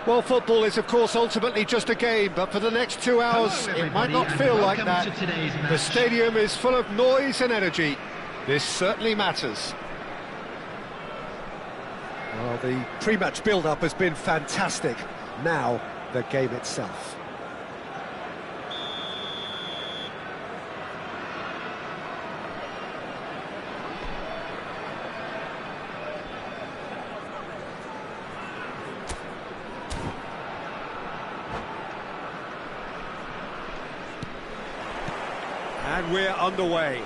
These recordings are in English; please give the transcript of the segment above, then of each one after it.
Well, football is, of course, ultimately just a game, but for the next 2 hours, it might not feel like that. The stadium is full of noise and energy. This certainly matters. Well, the pre-match build-up has been fantastic. Now, the game itself. And we're underway.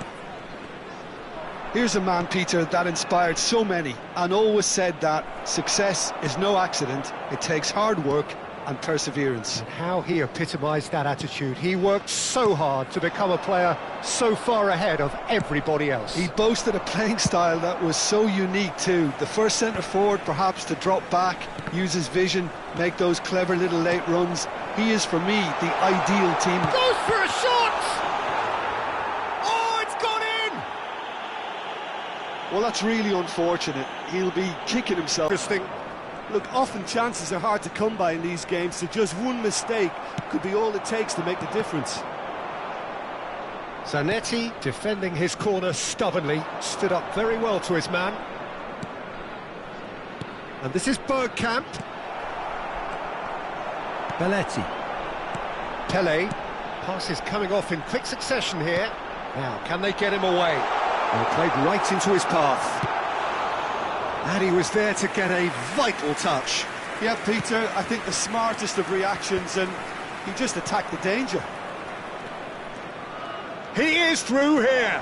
Here's a man, Peter, that inspired so many and always said that success is no accident, it takes hard work and perseverance. And how he epitomised that attitude. He worked so hard to become a player so far ahead of everybody else. He boasted a playing style that was so unique too. The first centre-forward perhaps to drop back, use his vision, make those clever little late runs. He is, for me, the ideal team. Goes for a shot! Well, that's really unfortunate. He'll be kicking himself. Interesting. Look, often chances are hard to come by in these games, so just one mistake could be all it takes to make the difference. Zanetti, defending his corner stubbornly, stood up very well to his man. And this is Bergkamp. Belletti. Pele. Pass is coming off in quick succession here. Now, can they get him away? Well, played right into his path. And he was there to get a vital touch. Yeah, Peter, I think the smartest of reactions, and he just attacked the danger. He is through here.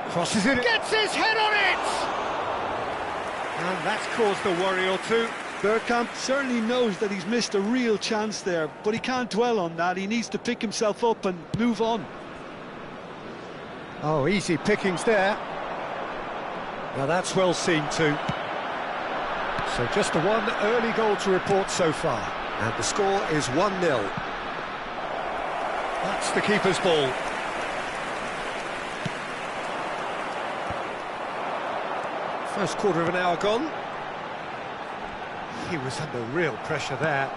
Crosses it. Gets his head on it! And that's caused a worry or two. Bergkamp certainly knows that he's missed a real chance there, but he can't dwell on that. He needs to pick himself up and move on. Oh, easy pickings there. Now that's well seen too. So just the one early goal to report so far. And the score is 1-0. That's the keeper's ball. First quarter of an hour gone. He was under real pressure there.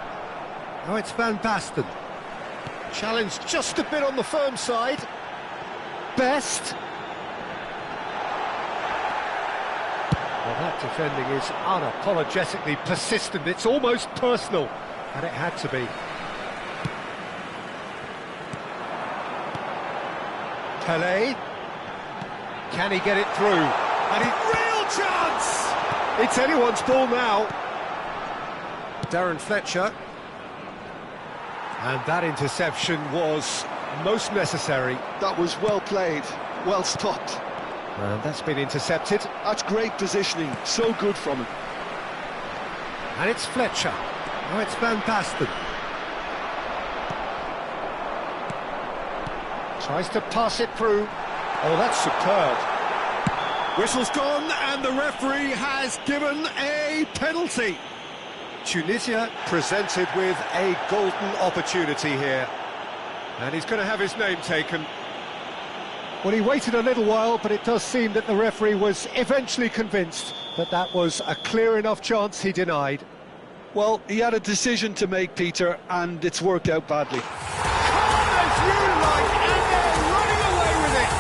Now it's Van Basten. Challenged just a bit on the firm side. Best. Well, that defending is unapologetically persistent. It's almost personal, and it had to be. Pele. Can he get it through? And real chance! It's anyone's ball now. Darren Fletcher. And that interception was most necessary. That was well played, well stopped. And that's been intercepted. That's great positioning, so good from him. And it's Fletcher. Now it's Van Basten. Tries to pass it through. Oh, that's superb. Whistle's gone, and the referee has given a penalty. Tunisia presented with a golden opportunity here. And he's going to have his name taken. Well, he waited a little while, but it does seem that the referee was eventually convinced that that was a clear enough chance he denied. Well, he had a decision to make, Peter, and it's worked out badly. Calm as you like, and they're running away with it.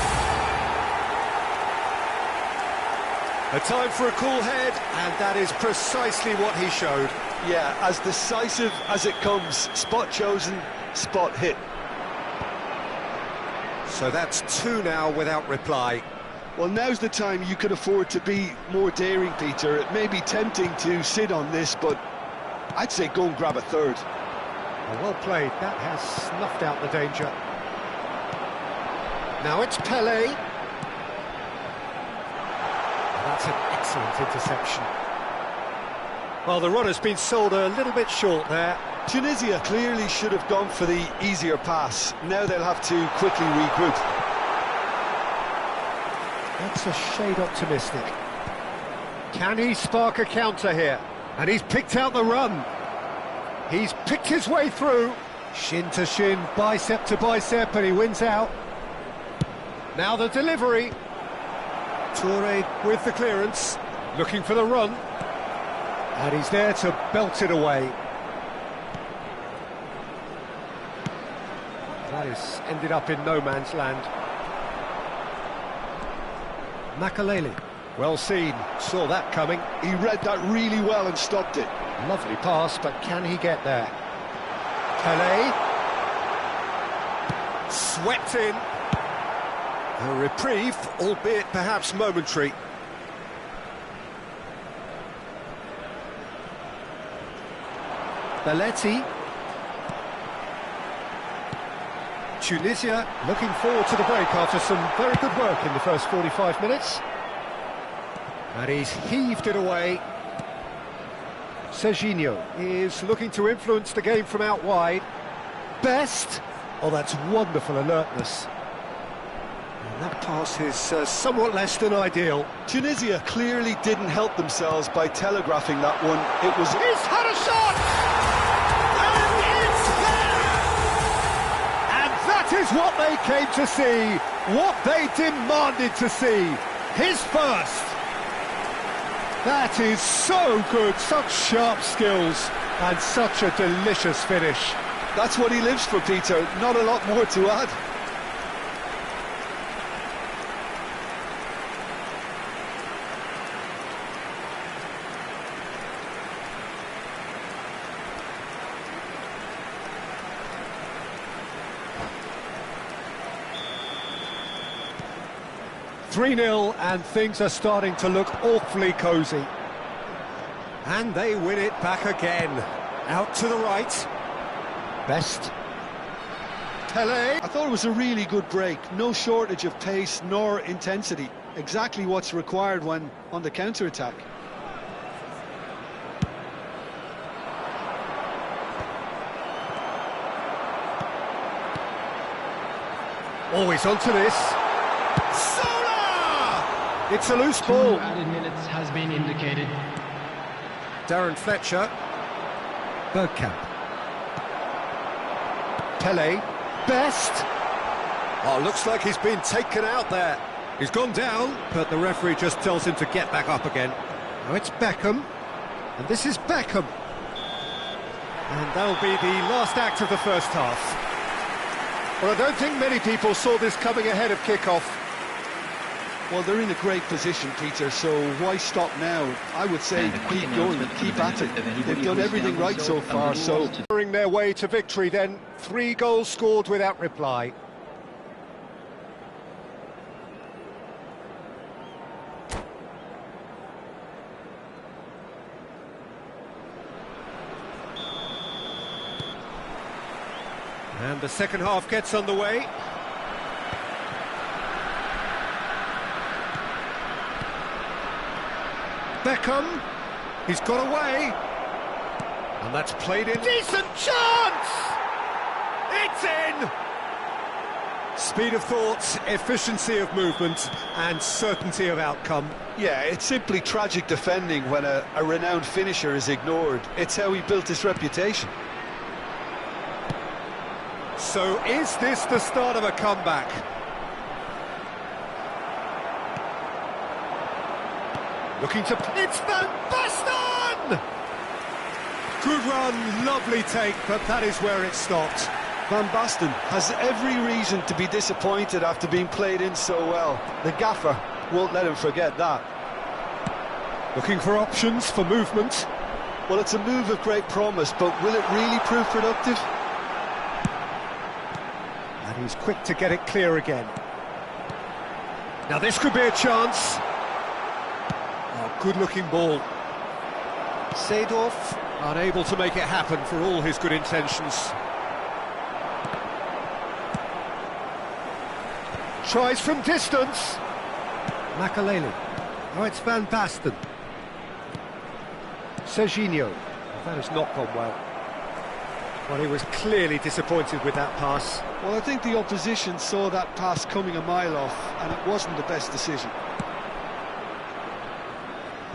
A time for a cool head, and that is precisely what he showed. Yeah, as decisive as it comes. Spot chosen, spot hit. So that's two now without reply. Well, now's the time you can afford to be more daring, Peter. It may be tempting to sit on this, but I'd say go and grab a third. Well played. That has snuffed out the danger. Now it's Pele. That's an excellent interception. Well, the run has been sold a little bit short there. Tunisia clearly should have gone for the easier pass. Now they'll have to quickly regroup. That's a shade optimistic. Can he spark a counter here? And he's picked out the run. He's picked his way through. Shin to shin, bicep to bicep, and he wins out. Now the delivery. Toure with the clearance, looking for the run. And he's there to belt it away. That has ended up in no man's land. Makaleli, well seen, saw that coming. He read that really well and stopped it. Lovely pass, but can he get there? Pele. Swept in. A reprieve, albeit perhaps momentary. Belletti. Tunisia looking forward to the break after some very good work in the first 45 minutes. And he's heaved it away. Serginho is looking to influence the game from out wide. Best. Oh, that's wonderful alertness. And that pass is somewhat less than ideal. Tunisia clearly didn't help themselves by telegraphing that one. It was... He's had a shot! And it's there! And that is what they came to see, what they demanded to see. His first. That is so good, such sharp skills, and such a delicious finish. That's what he lives for, Peter. Not a lot more to add. (3-0) and things are starting to look awfully cosy. And they win it back again. Out to the right. Best. Pele. I thought it was a really good break. No shortage of pace nor intensity. Exactly what's required when on the counter-attack. Always onto this. It's a loose ball. 2 added minutes has been indicated. Darren Fletcher. Bergkamp. Pele. Best. Oh, looks like he's been taken out there. He's gone down, but the referee just tells him to get back up again. Now it's Beckham. And this is Beckham. And that'll be the last act of the first half. Well, I don't think many people saw this coming ahead of kickoff. Well, they're in a great position, Peter, so why stop now? I would say keep going, keep at it. They've done everything right so far, so... Their way to victory then, 3 goals scored without reply. And the second half gets underway. Beckham, he's got away, and that's played in. Decent chance! It's in! Speed of thought, efficiency of movement, and certainty of outcome. Yeah, it's simply tragic defending when a renowned finisher is ignored. It's how he built his reputation. So is this the start of a comeback? Looking to... It's Van Basten! Good run, lovely take, but that is where it stopped. Van Basten has every reason to be disappointed after being played in so well. The gaffer won't let him forget that. Looking for options for movement. Well, it's a move of great promise, but will it really prove productive? And he's quick to get it clear again. Now this could be a chance. Oh, good-looking ball. Seedorf unable to make it happen for all his good intentions. Tries from distance. Makaleli. Oh, it's Van Basten. Serginho. That has not gone well. Well, he was clearly disappointed with that pass. Well, I think the opposition saw that pass coming a mile off, and it wasn't the best decision.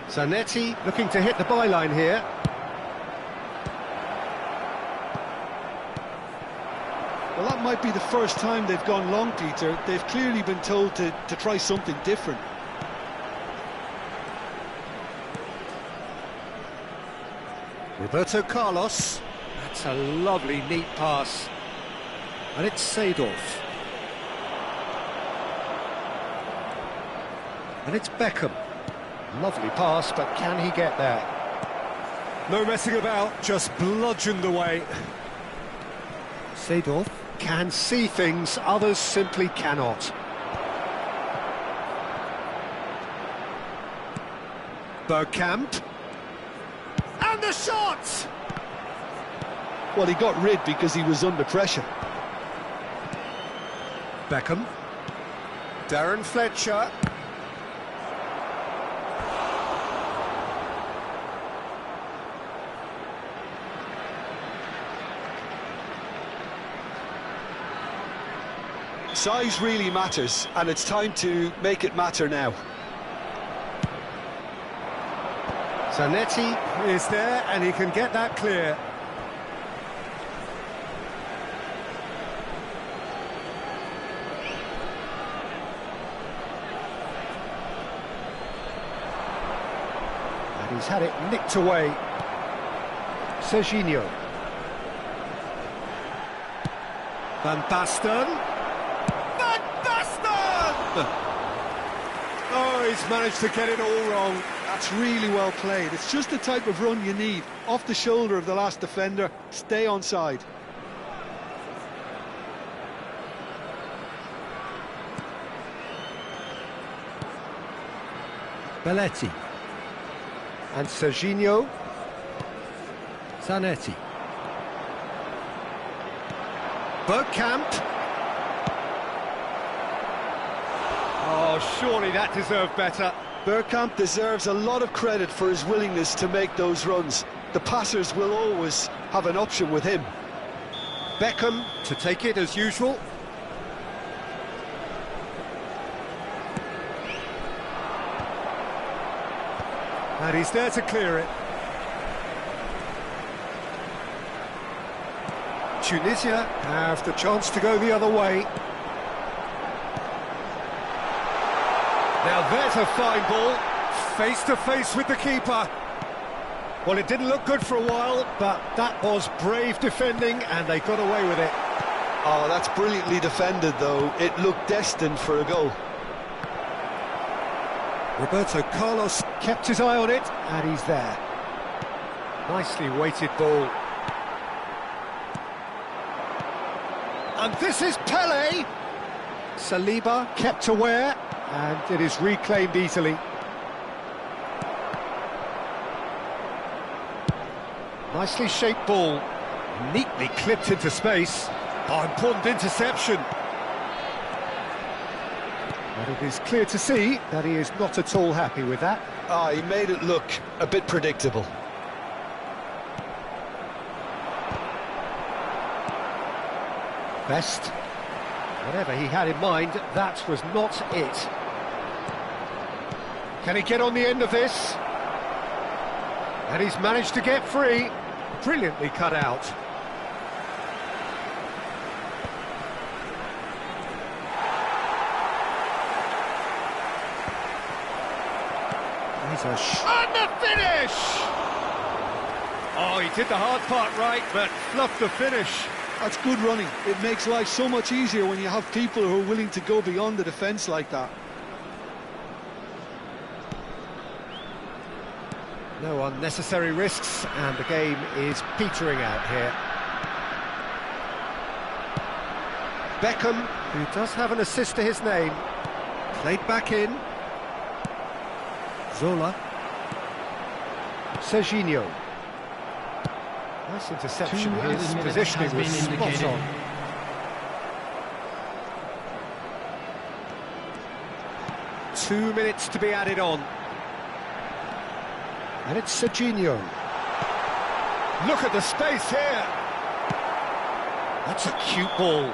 Zanetti looking to hit the byline here. Well, that might be the first time they've gone long, Peter. They've clearly been told to try something different. Roberto Carlos. That's a lovely, neat pass. And it's Seedorf. And it's Beckham. Lovely pass, but can he get there? No messing about, just bludgeoned away. Seedorf can see things others simply cannot. Bergkamp. And the shot! Well, he got rid because he was under pressure. Beckham. Darren Fletcher. Size really matters, and it's time to make it matter now. Zanetti is there, and he can get that clear. And he's had it nicked away. Serginho. Van Basten. Oh, he's managed to get it all wrong. That's really well played. It's just the type of run you need. Off the shoulder of the last defender, stay onside. Belletti. And Serginho. Zanetti. Bergkamp. Oh, surely that deserved better. Bergkamp deserves a lot of credit for his willingness to make those runs. The passers will always have an option with him. Beckham to take it as usual. And he's there to clear it. Tunisia have the chance to go the other way. Now there's a fine ball, face to face with the keeper. Well, it didn't look good for a while, but that was brave defending and they got away with it. Oh, that's brilliantly defended, though. It looked destined for a goal. Roberto Carlos kept his eye on it, and he's there. Nicely weighted ball. And this is Pele. Saliba kept aware, and it is reclaimed easily. Nicely shaped ball, neatly clipped into space. Oh, important interception. But it is clear to see that he is not at all happy with that. Ah, he made it look a bit predictable. Best. Whatever he had in mind, that was not it. Can he get on the end of this? And he's managed to get free. Brilliantly cut out. He's and the finish! Oh, he did the hard part right, but fluffed the finish. That's good running. It makes life so much easier when you have people who are willing to go beyond the defence like that. No unnecessary risks, and the game is petering out here. Beckham, who does have an assist to his name, played back in. Zola. Serginho. Nice interception. His positioning was spot on. Two minutes to be added on. And it's Serginho. Look at the space here. That's a cute ball.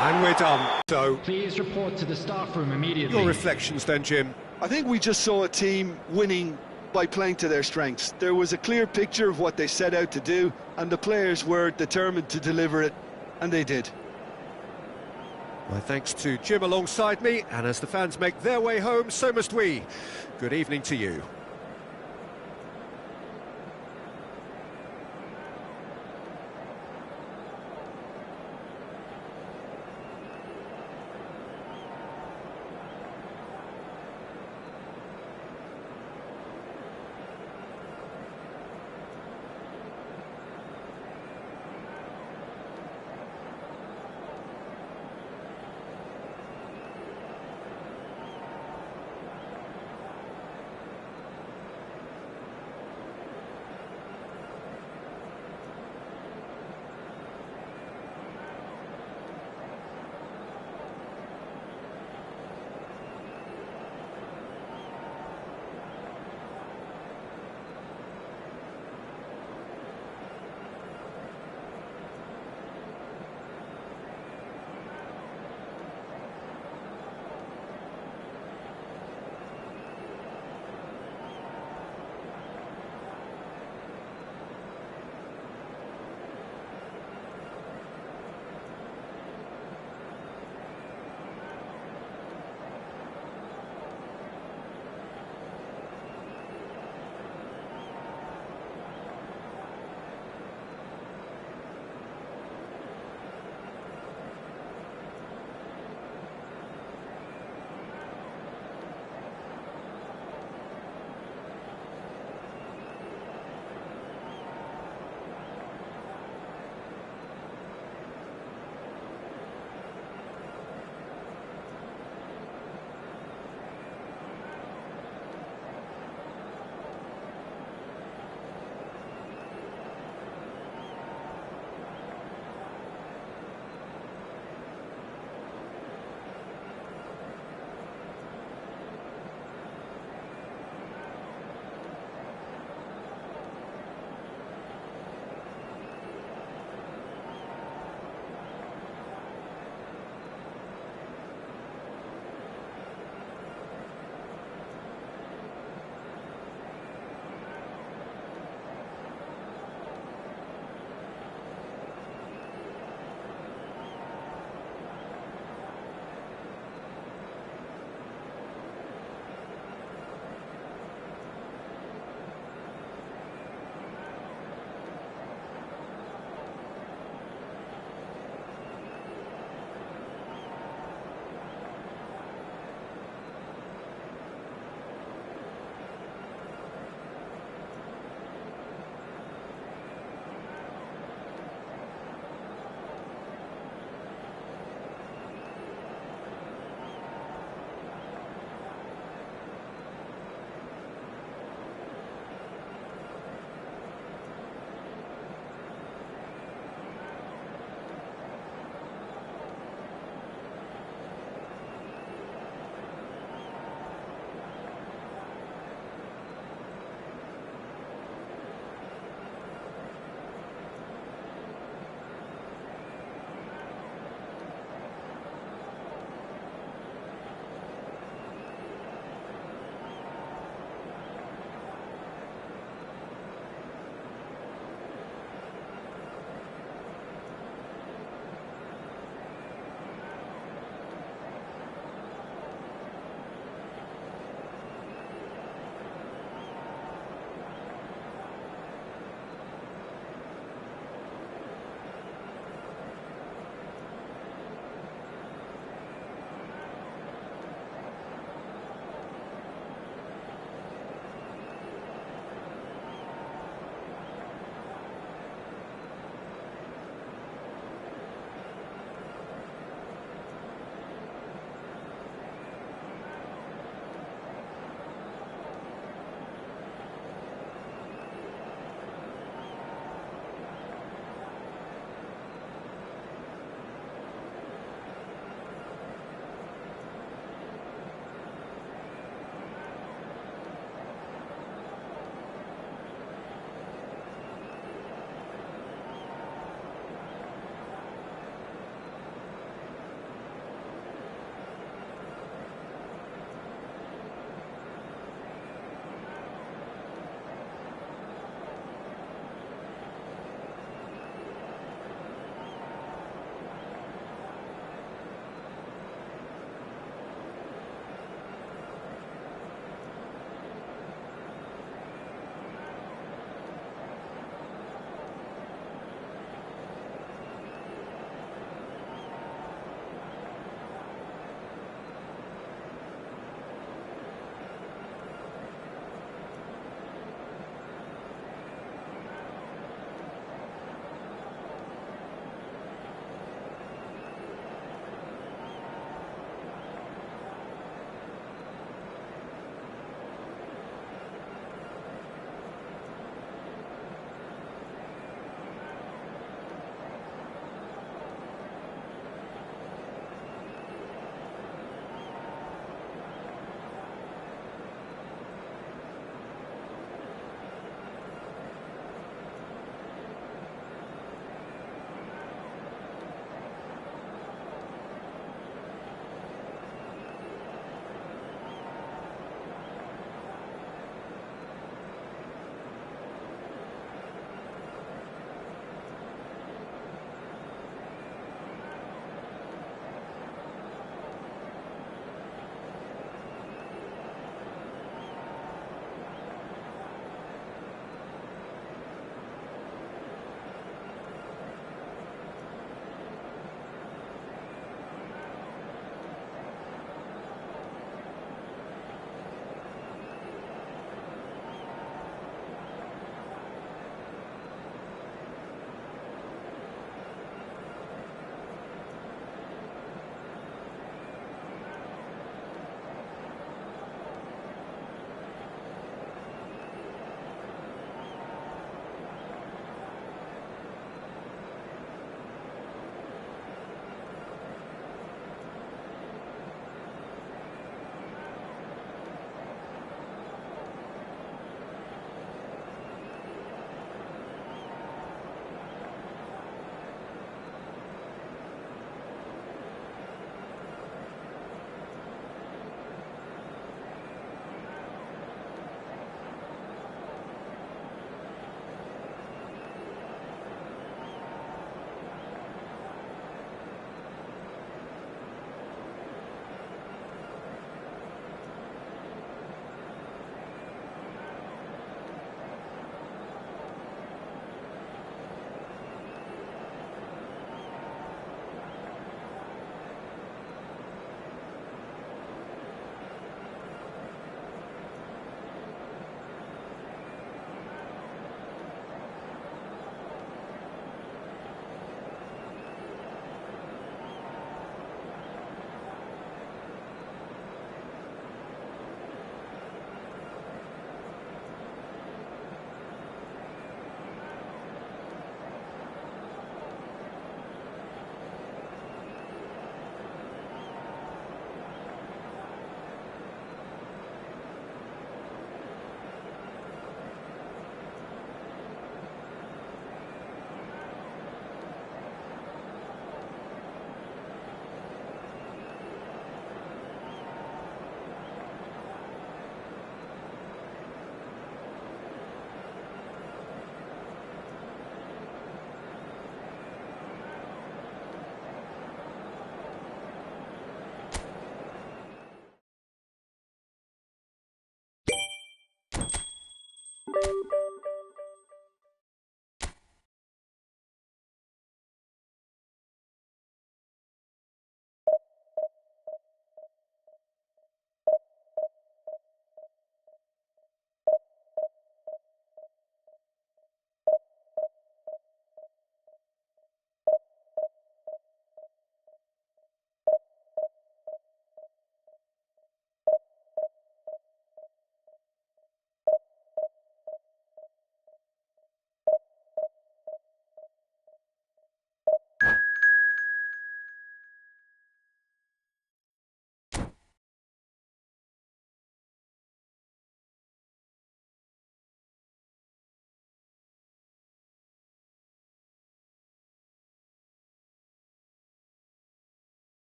And we're done. So, Please report to the staff room immediately. your reflections then, Jim? I think we just saw a team winning by playing to their strengths. There was a clear picture of what they set out to do, and the players were determined to deliver it, and they did. My thanks to Jim alongside me, and as the fans make their way home, so must we. Good evening to you.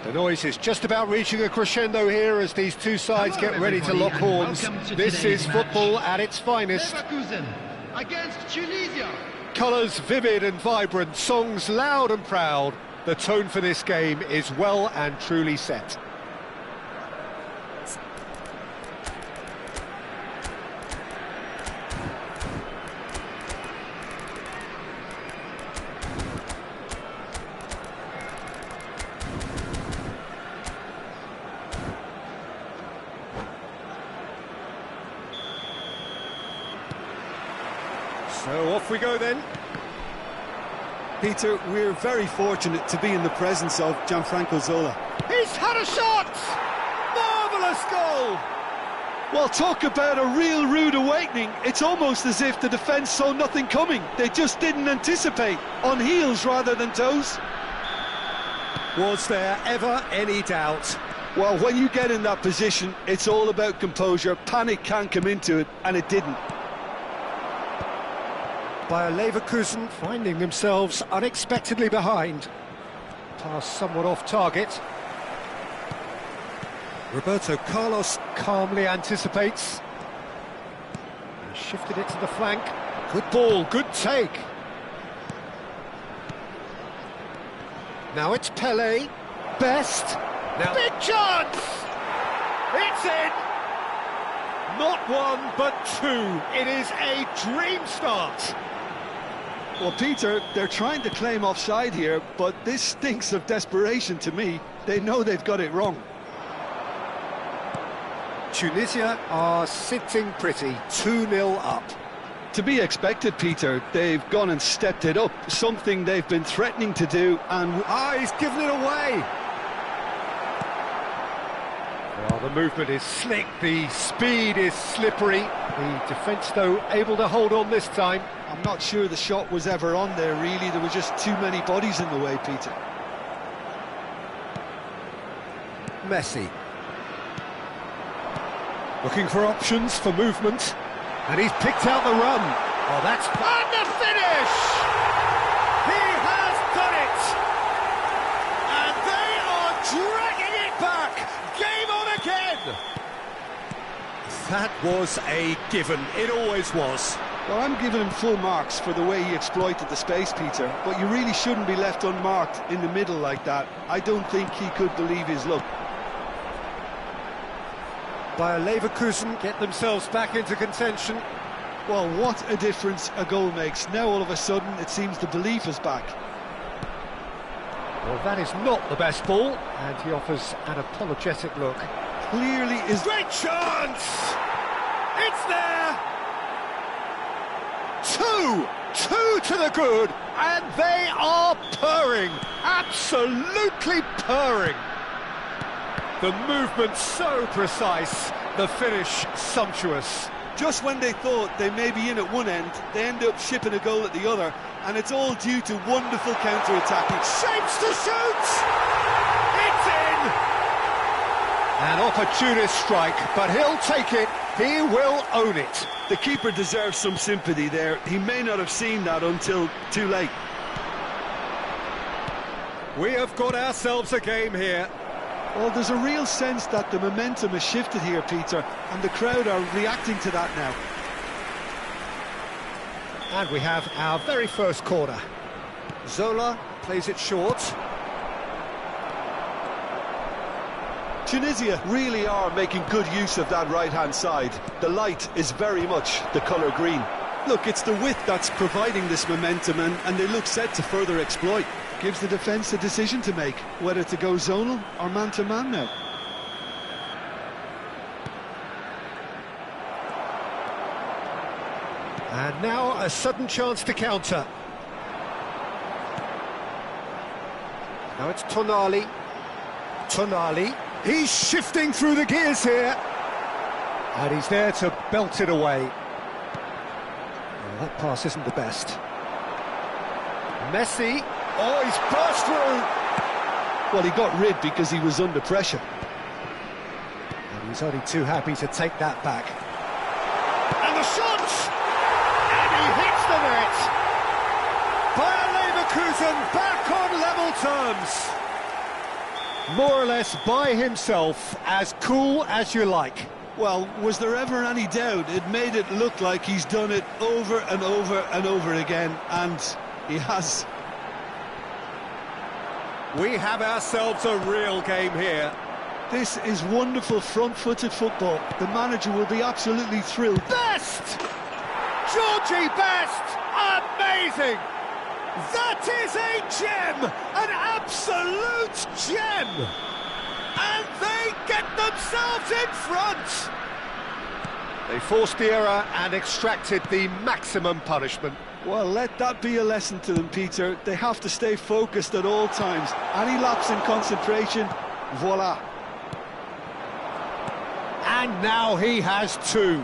The noise is just about reaching a crescendo here as these two sides get ready to lock horns. This is football at its finest. Leverkusen against Tunisia. Colours vivid and vibrant, songs loud and proud. The tone for this game is well and truly set. So off we go then. Peter, we're very fortunate to be in the presence of Gianfranco Zola. He's had a shot! Marvellous goal! Well, talk about a real rude awakening. It's almost as if the defence saw nothing coming. They just didn't anticipate. On heels rather than toes. Was there ever any doubt? Well, when you get in that position, it's all about composure. Panic can't come into it, and it didn't. Bayer Leverkusen finding themselves unexpectedly behind. Pass somewhat off target. Roberto Carlos calmly anticipates. And shifted it to the flank. Good ball, good take. Now it's Pele. Best. Now big chance! It's in! Not one, but two. It is a dream start. Well, Peter, they're trying to claim offside here, but this stinks of desperation to me. They know they've got it wrong. Tunisia are sitting pretty, 2-0 up. To be expected, Peter. They've gone and stepped it up, something they've been threatening to do, and... He's given it away! Well, the movement is slick, the speed is slippery. The defence, though, able to hold on this time. I'm not sure the shot was ever on there, really. There were just too many bodies in the way, Peter. Messi. Looking for options for movement. And he's picked out the run. Oh, that's... And the finish! He has done it! And they are dragging it back! Game on again! That was a given. It always was. Well, I'm giving him full marks for the way he exploited the space, Peter. But you really shouldn't be left unmarked in the middle like that. I don't think he could believe his luck. Bayer Leverkusen get themselves back into contention. Well, what a difference a goal makes. Now all of a sudden it seems the belief is back. Well, that is not the best ball, and he offers an apologetic look. Clearly is... Great chance! It's there! Two to the good, and they are purring, absolutely purring. The movement so precise, the finish sumptuous. Just when they thought they may be in at one end, they end up shipping a goal at the other, and it's all due to wonderful counter-attacking. Shapes to shoot! It's in! An opportunist strike, but he'll take it, he will own it. The keeper deserves some sympathy there. He may not have seen that until too late. We have got ourselves a game here. Well, there's a real sense that the momentum has shifted here, Peter, and the crowd are reacting to that now. And we have our very first corner. Zola plays it short. Tunisia really are making good use of that right-hand side. The light is very much the colour green. Look, it's the width that's providing this momentum, and they look set to further exploit. Gives the defence a decision to make, whether to go zonal or man-to-man now. And now a sudden chance to counter. Now it's Tonali. Tonali. He's shifting through the gears here. And he's there to belt it away. Well, that pass isn't the best. Messi. Oh, he's burst through. Well, he got rid because he was under pressure. And he's only too happy to take that back. And the shot! And he hits the net. Bayer Leverkusen back on level terms. More or less by himself, as cool as you like. Well, was there ever any doubt? It made it look like he's done it over and over and over again, and he has. We have ourselves a real game here. This is wonderful front-footed football. The manager will be absolutely thrilled. Best! Georgie Best! Amazing! That is a gem! An absolute gem! And they get themselves in front! They forced the error and extracted the maximum punishment. Well, let that be a lesson to them, Peter. They have to stay focused at all times. Any lapse in concentration, voila. And now he has two.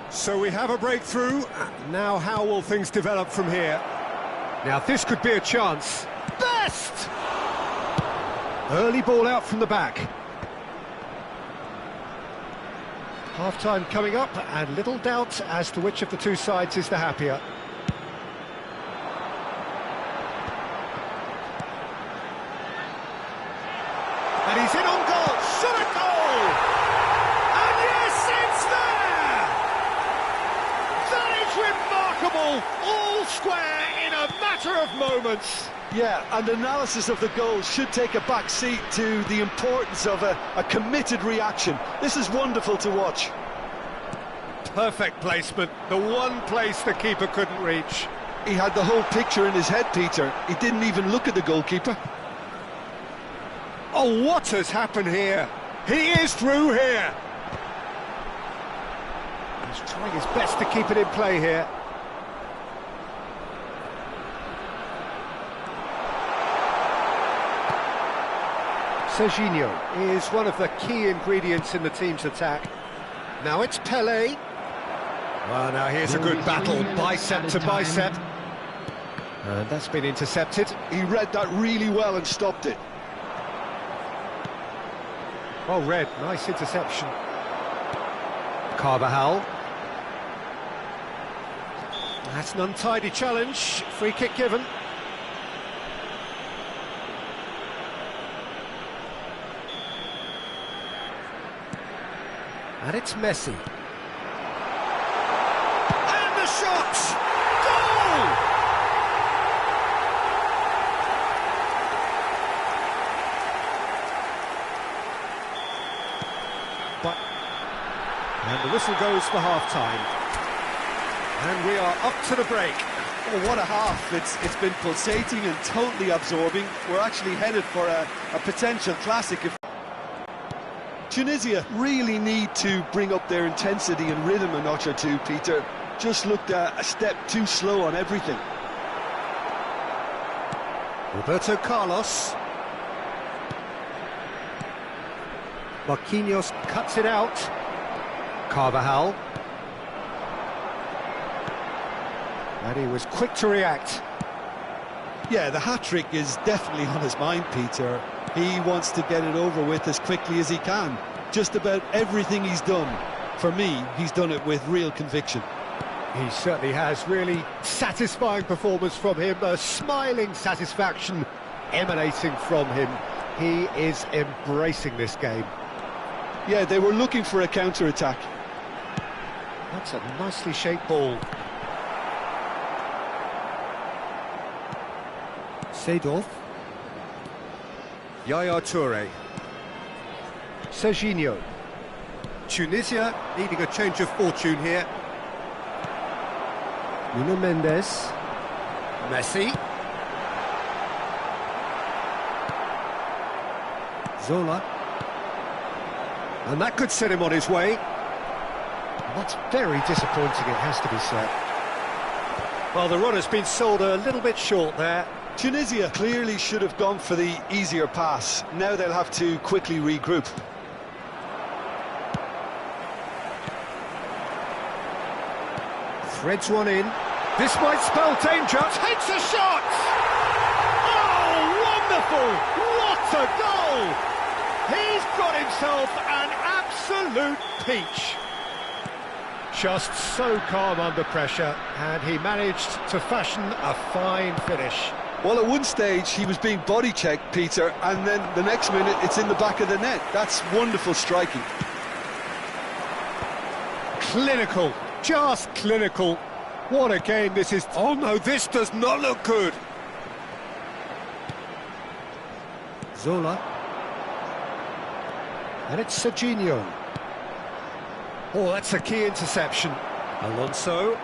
So we have a breakthrough. Now how will things develop from here? Now this could be a chance. Best! Early ball out from the back. Half-time coming up, and little doubt as to which of the two sides is the happier. And he's in on goal! Shot a goal! And yes, it's there! That is remarkable! All square in a matter of moments. Yeah, and analysis of the goal should take a back seat to the importance of a committed reaction. This is wonderful to watch. Perfect placement, the one place the keeper couldn't reach. He had the whole picture in his head, Peter. He didn't even look at the goalkeeper. Oh, what has happened here? He is through here. He's trying his best to keep it in play here. Serginho is one of the key ingredients in the team's attack. Now it's Pelé. Well, now here's a good battle, bicep to bicep. And that's been intercepted. He read that really well and stopped it. Well read, nice interception. Carvajal. That's an untidy challenge, free kick given. And it's Messi. And the shot! Goal! And the whistle goes for half-time. And we are up to the break. Oh, what a half. It's been pulsating and totally absorbing. We're actually headed for a potential classic. Tunisia really need to bring up their intensity and rhythm a notch or two, Peter. Just looked a step too slow on everything. Roberto Carlos. Marquinhos cuts it out. Carvajal. And he was quick to react. Yeah, the hat-trick is definitely on his mind, Peter. He wants to get it over with as quickly as he can. Just about everything he's done, for me, he's done it with real conviction. He certainly has. Really satisfying performance from him. A smiling satisfaction emanating from him. He is embracing this game. Yeah, they were looking for a counter-attack. That's a nicely shaped ball. Seedorf. Yaya Toure. Serginho. Tunisia needing a change of fortune here. Nuno Mendes. Messi. Zola. And that could set him on his way. And that's very disappointing, it has to be said. Well, the run has been sold a little bit short there. Tunisia clearly should have gone for the easier pass. Now they'll have to quickly regroup. Threads one in. This might spell danger. Takes a shot! Oh, wonderful! What a goal! He's got himself an absolute peach. Just so calm under pressure, and he managed to fashion a fine finish. Well, at one stage he was being body checked, Peter, and then the next minute it's in the back of the net. That's wonderful striking. Clinical, just clinical. What a game this is. Oh no, this does not look good. Zola. And it's Serginho. Oh, that's a key interception. Alonso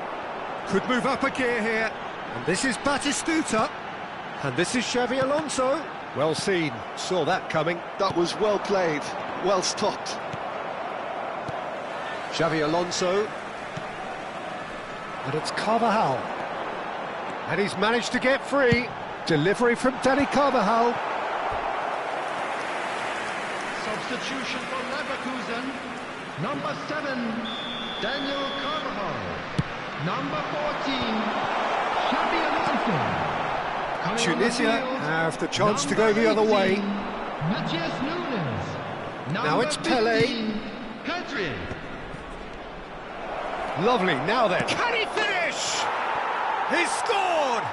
could move up a gear here. And this is Batistuta. And this is Xavi Alonso. Well seen, saw that coming. That was well played, well stopped. Xavi Alonso. And it's Carvajal. And he's managed to get free. Delivery from Dani Carvajal. Substitution for Leverkusen. Number 7, Daniel Carvajal. Number 14, Xavi Alonso. Tunisia have the chance to go the other way. Matthias Nunes. Now it's Pele. Petri. Lovely, now then. Can he finish? He's scored!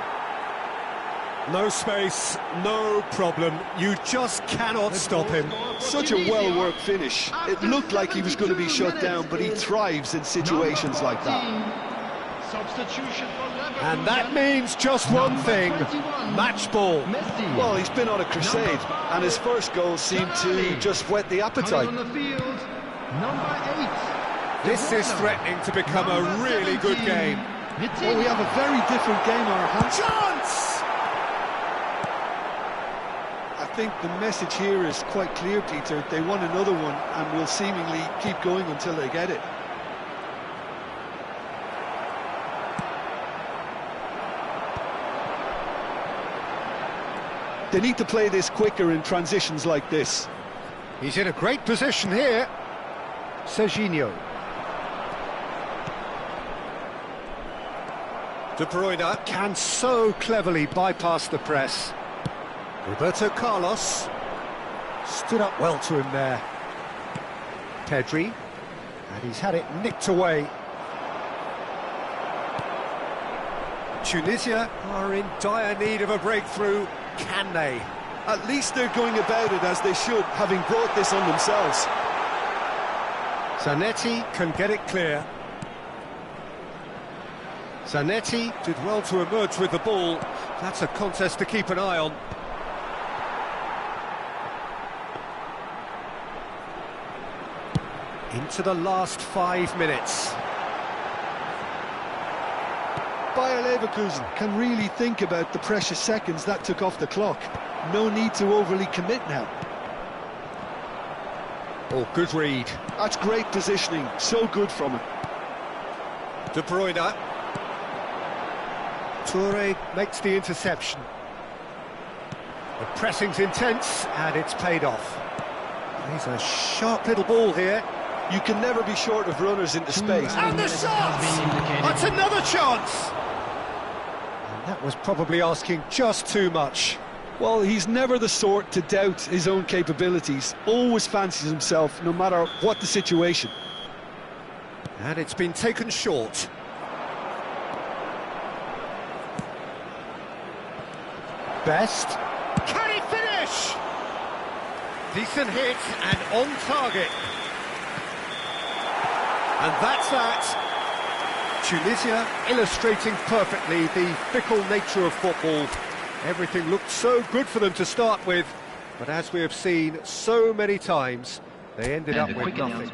No space, no problem. You just cannot stop him. Such a well-worked finish. It looked like he was going to be shut down, but he thrives in situations like that. Substitution for Leverkusen. And that means just one thing, match ball. Well, he's been on a crusade, and his first goal seemed to just whet the appetite. On the field, number 8. This is threatening to become a really good game. Well, we have a very different game on our hands. Chance! I think the message here is quite clear, Peter. They want another one, and will seemingly keep going until they get it. They need to play this quicker in transitions like this. He's in a great position here. Serginho. De Bruyne can so cleverly bypass the press. Roberto Carlos stood up well to him there. Pedri, and he's had it nicked away. Tunisia are in dire need of a breakthrough. Can they? At least they're going about it as they should, having brought this on themselves. Zanetti can get it clear. Zanetti did well to emerge with the ball. That's a contest to keep an eye on. Into the last 5 minutes. Bayer Leverkusen can really think about the precious seconds that took off the clock. No need to overly commit now. Oh, good read. That's great positioning, so good from him. De Bruyne. Toure makes the interception. The pressing's intense, and it's paid off. He's a sharp little ball here. You can never be short of runners into space. And the shot! That's another chance! And that was probably asking just too much. Well, he's never the sort to doubt his own capabilities. Always fancies himself, no matter what the situation. And it's been taken short. Best. Can he finish? Decent hit and on target. And that's that. Tunisia illustrating perfectly the fickle nature of football. Everything looked so good for them to start with, but as we have seen so many times, they ended up with nothing.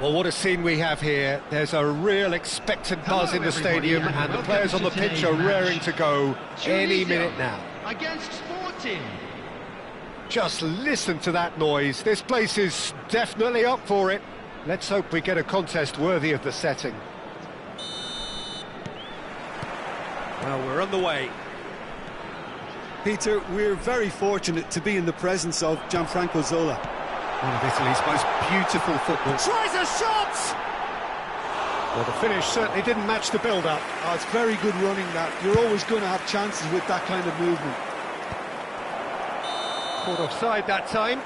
Well, what a scene we have here. There's a real expectant buzz in the stadium, and the players on the pitch are raring to go any minute now. Against Sporting. Just listen to that noise. This place is definitely up for it. Let's hope we get a contest worthy of the setting. Well, we're on the way. Peter, we're very fortunate to be in the presence of Gianfranco Zola. One of Italy's most beautiful football. Tries a shot! Well, the finish certainly didn't match the build-up. Oh, it's very good running, that. You're always going to have chances with that kind of movement. Caught offside that time.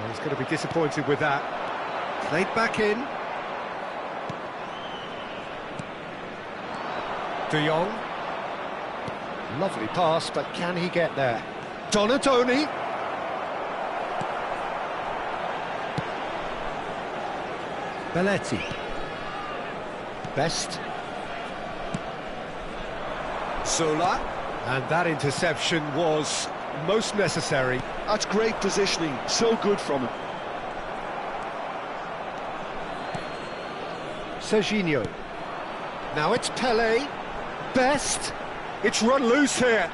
He's going to be disappointed with that. Played back in. De Jong. Lovely pass, but can he get there? Donatoni. Belletti. Best. Zola. And that interception was most necessary. That's great positioning, so good from him. Serginho. Now it's Pele. Best. It's run loose here.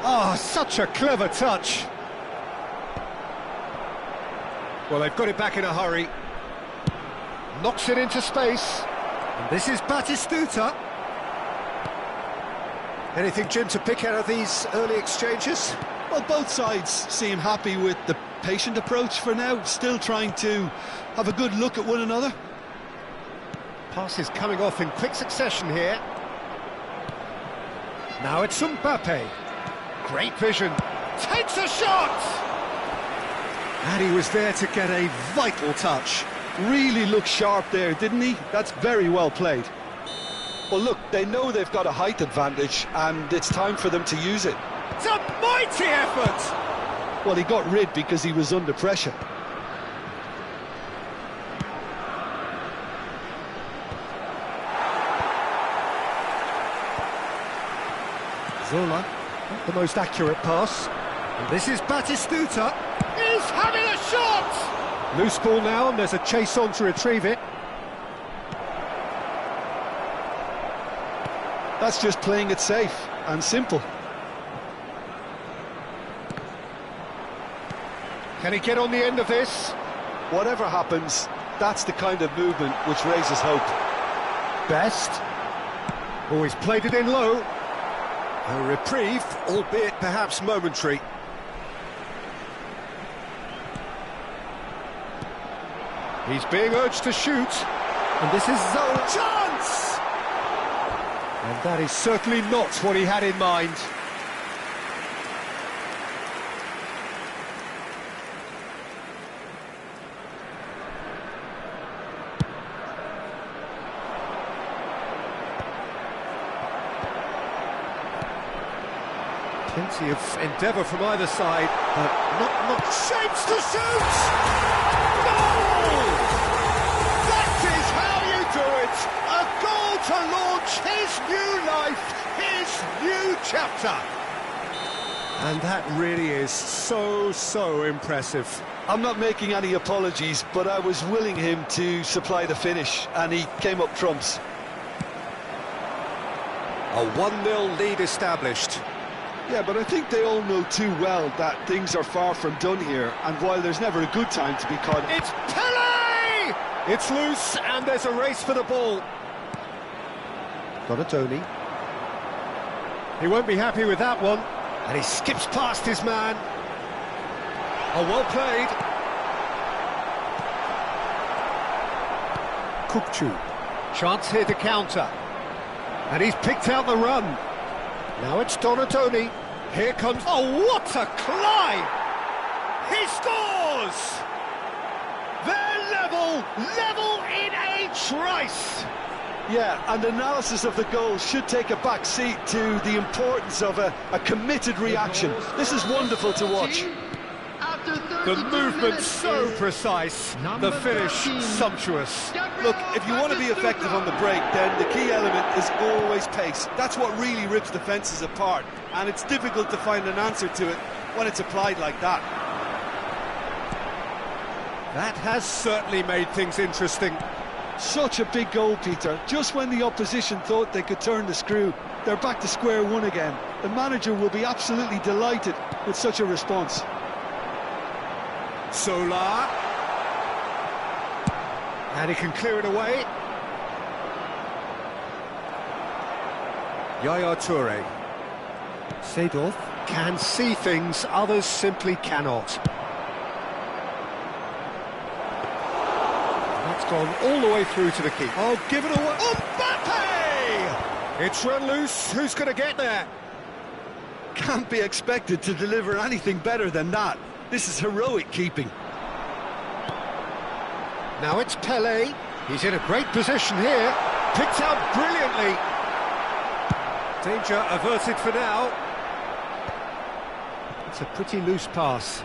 Oh, such a clever touch. Well, they've got it back in a hurry. Knocks it into space. And this is Batistuta. Anything, Jim, to pick out of these early exchanges? Well, both sides seem happy with the patient approach for now, still trying to have a good look at one another. Passes coming off in quick succession here. Now it's Mbappe. Great vision. Takes a shot! And he was there to get a vital touch. Really looked sharp there, didn't he? That's very well played. Well, look, they know they've got a height advantage, and it's time for them to use it. It's a mighty effort! Well, he got rid because he was under pressure. Zola, not the most accurate pass. And this is Batistuta. He's having a shot! Loose ball now, and there's a chase on to retrieve it. That's just playing it safe and simple. Can he get on the end of this? Whatever happens, that's the kind of movement which raises hope. Best. Oh, he's played it in low. A reprieve, albeit perhaps momentary. He's being urged to shoot. And this is Zola. Chance! And that is certainly not what he had in mind. Plenty of endeavour from either side, but not shapes to shoot! Goal! That is how you do it! A goal to launch his new life, his new chapter! And that really is so impressive. I'm not making any apologies, but I was willing him to supply the finish, and he came up trumps. A 1-0 lead established. Yeah, but I think they all know too well that things are far from done here, and while there's never a good time to be caught... It's Pele! It's loose, and there's a race for the ball. Donatoni. He won't be happy with that one, and he skips past his man. Oh, well played. Kukçu. Chance here to counter. And he's picked out the run. Now it's Donatoni. Here comes... Oh, what a climb! He scores! They're level in a trice! Yeah, and analysis of the goal should take a back seat to the importance of a committed reaction. This is wonderful to watch. The movement so precise, the finish sumptuous. Look, if you want to be effective on the break, then the key element is always pace. That's what really rips defences apart, and it's difficult to find an answer to it when it's applied like that. That has certainly made things interesting. Such a big goal, Peter. Just when the opposition thought they could turn the screw, they're back to square one again. The manager will be absolutely delighted with such a response. Solar. And he can clear it away. Yaya Toure. Seedorf can see things others simply cannot. That's gone all the way through to the keeper. Oh, give it away. Mbappe! It's run loose. Who's going to get there? Can't be expected to deliver anything better than that. This is heroic keeping. Now it's Pele. He's in a great position here. Picked out brilliantly. Danger averted for now. It's a pretty loose pass.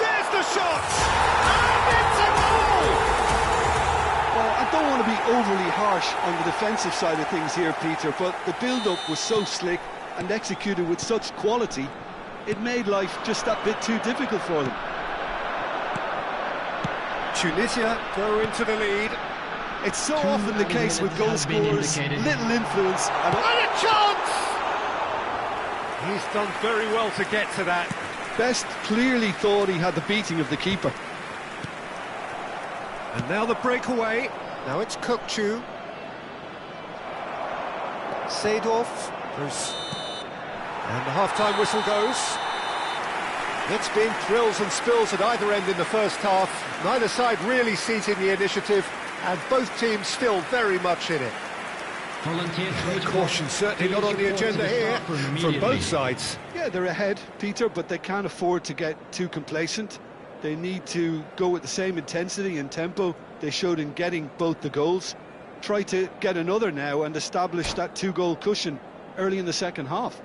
There's the shot! And it's a goal! Well, I don't want to be overly harsh on the defensive side of things here, Peter, but the build-up was so slick and executed with such quality, it made life just that bit too difficult for them. Tunisia go into the lead. It's so often the case with goal scorers, little influence and a chance! He's done very well to get to that. Best clearly thought he had the beating of the keeper. And now the breakaway. Now it's Kukçu. Seedorf. And the half-time whistle goes. It's been thrills and spills at either end in the first half. Neither side really seizing the initiative, and both teams still very much in it. Caution certainly not on the agenda here from both sides. Yeah, they're ahead, Peter, but they can't afford to get too complacent. They need to go with the same intensity and tempo they showed in getting both the goals. Try to get another now and establish that two-goal cushion early in the second half.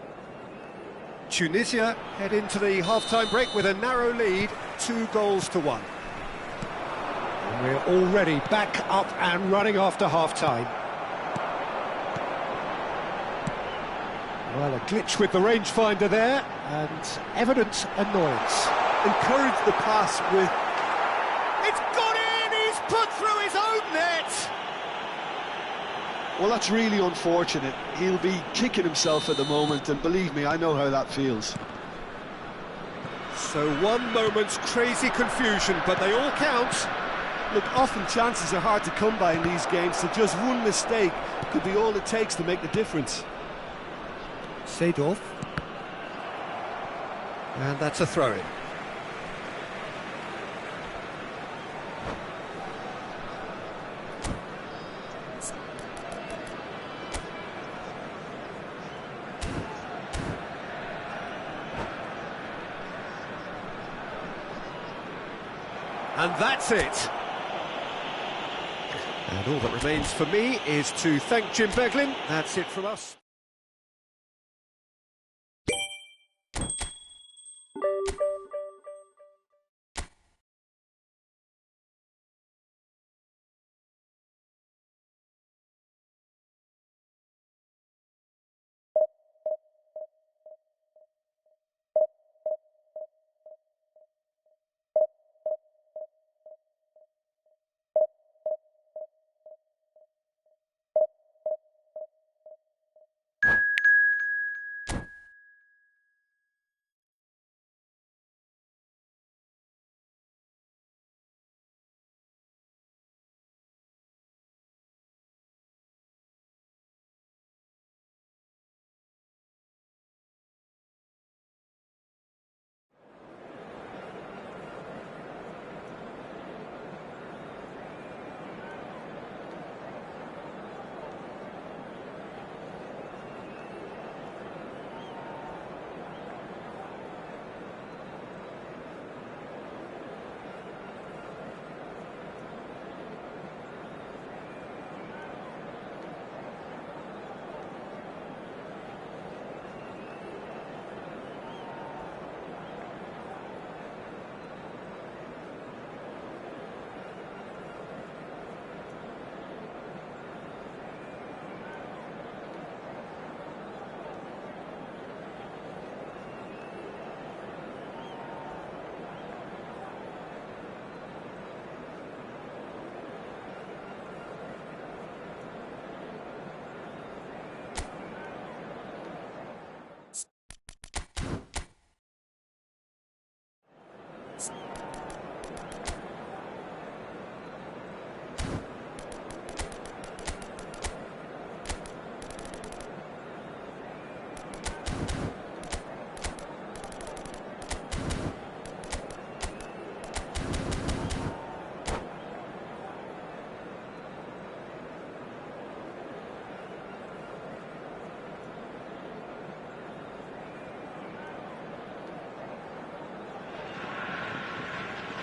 Tunisia head into the half-time break with a narrow lead, 2-1. And we're already back up and running after half-time. Well, a glitch with the rangefinder there, and evident annoyance. Encourage the pass with... It's got in! He's put through his own net! Well, that's really unfortunate. He'll be kicking himself at the moment, and believe me, I know how that feels. So one moment's crazy confusion, but they all count. Look, often chances are hard to come by in these games, so just one mistake could be all it takes to make the difference. Seedorf. And that's a throw-in. And that's it. And all that remains for me is to thank Jim Beglin. That's it from us.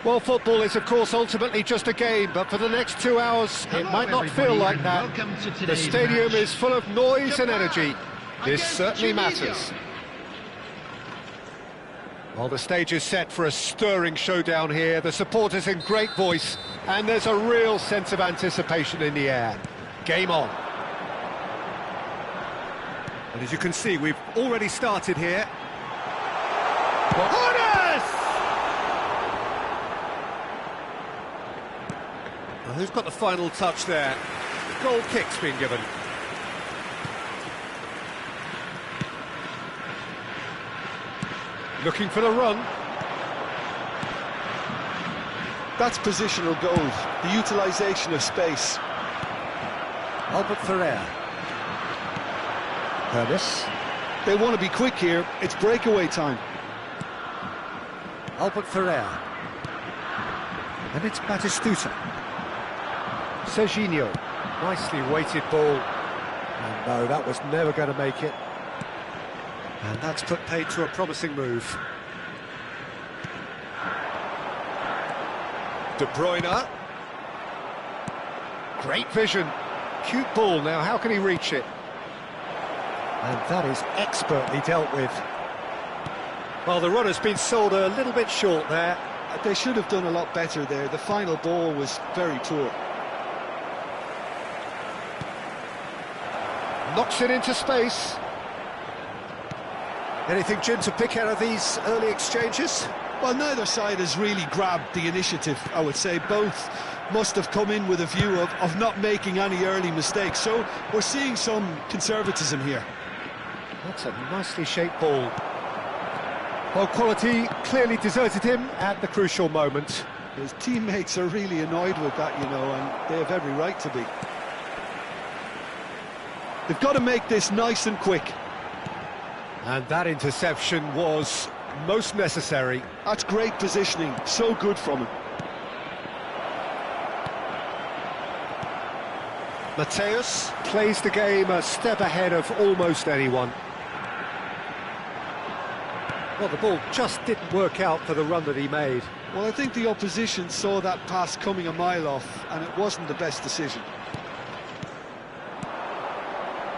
Well, football is, of course, ultimately just a game, but for the next 2 hours, it might not feel like that. The stadium is full of noise and energy. This certainly matters. Well, the stage is set for a stirring showdown here. The supporters in great voice, and there's a real sense of anticipation in the air. Game on. And as you can see, we've already started here. Well, who's got the final touch there? Goal kick's been given. Looking for the run. That's positional gold, the utilisation of space. Albert Ferrer. Curtis. They want to be quick here. It's breakaway time. Albert Ferrer. And it's Batistuta. Serginho. Nicely weighted ball. And no, that was never going to make it. And that's put paid to a promising move. De Bruyne. Great vision. Cute ball now, how can he reach it? And that is expertly dealt with. Well, the runner's been sold a little bit short there. They should have done a lot better there. The final ball was very poor. Knocks it into space. Anything, Jim, to pick out of these early exchanges? Well, neither side has really grabbed the initiative, I would say. Both must have come in with a view of not making any early mistakes. So we're seeing some conservatism here. That's a nicely shaped ball. Well, quality clearly deserted him at the crucial moment. His teammates are really annoyed with that, you know, and they have every right to be. They've got to make this nice and quick. And that interception was most necessary. That's great positioning, so good from him. Mateus plays the game a step ahead of almost anyone. Well, the ball just didn't work out for the run that he made. Well, I think the opposition saw that pass coming a mile off, and it wasn't the best decision.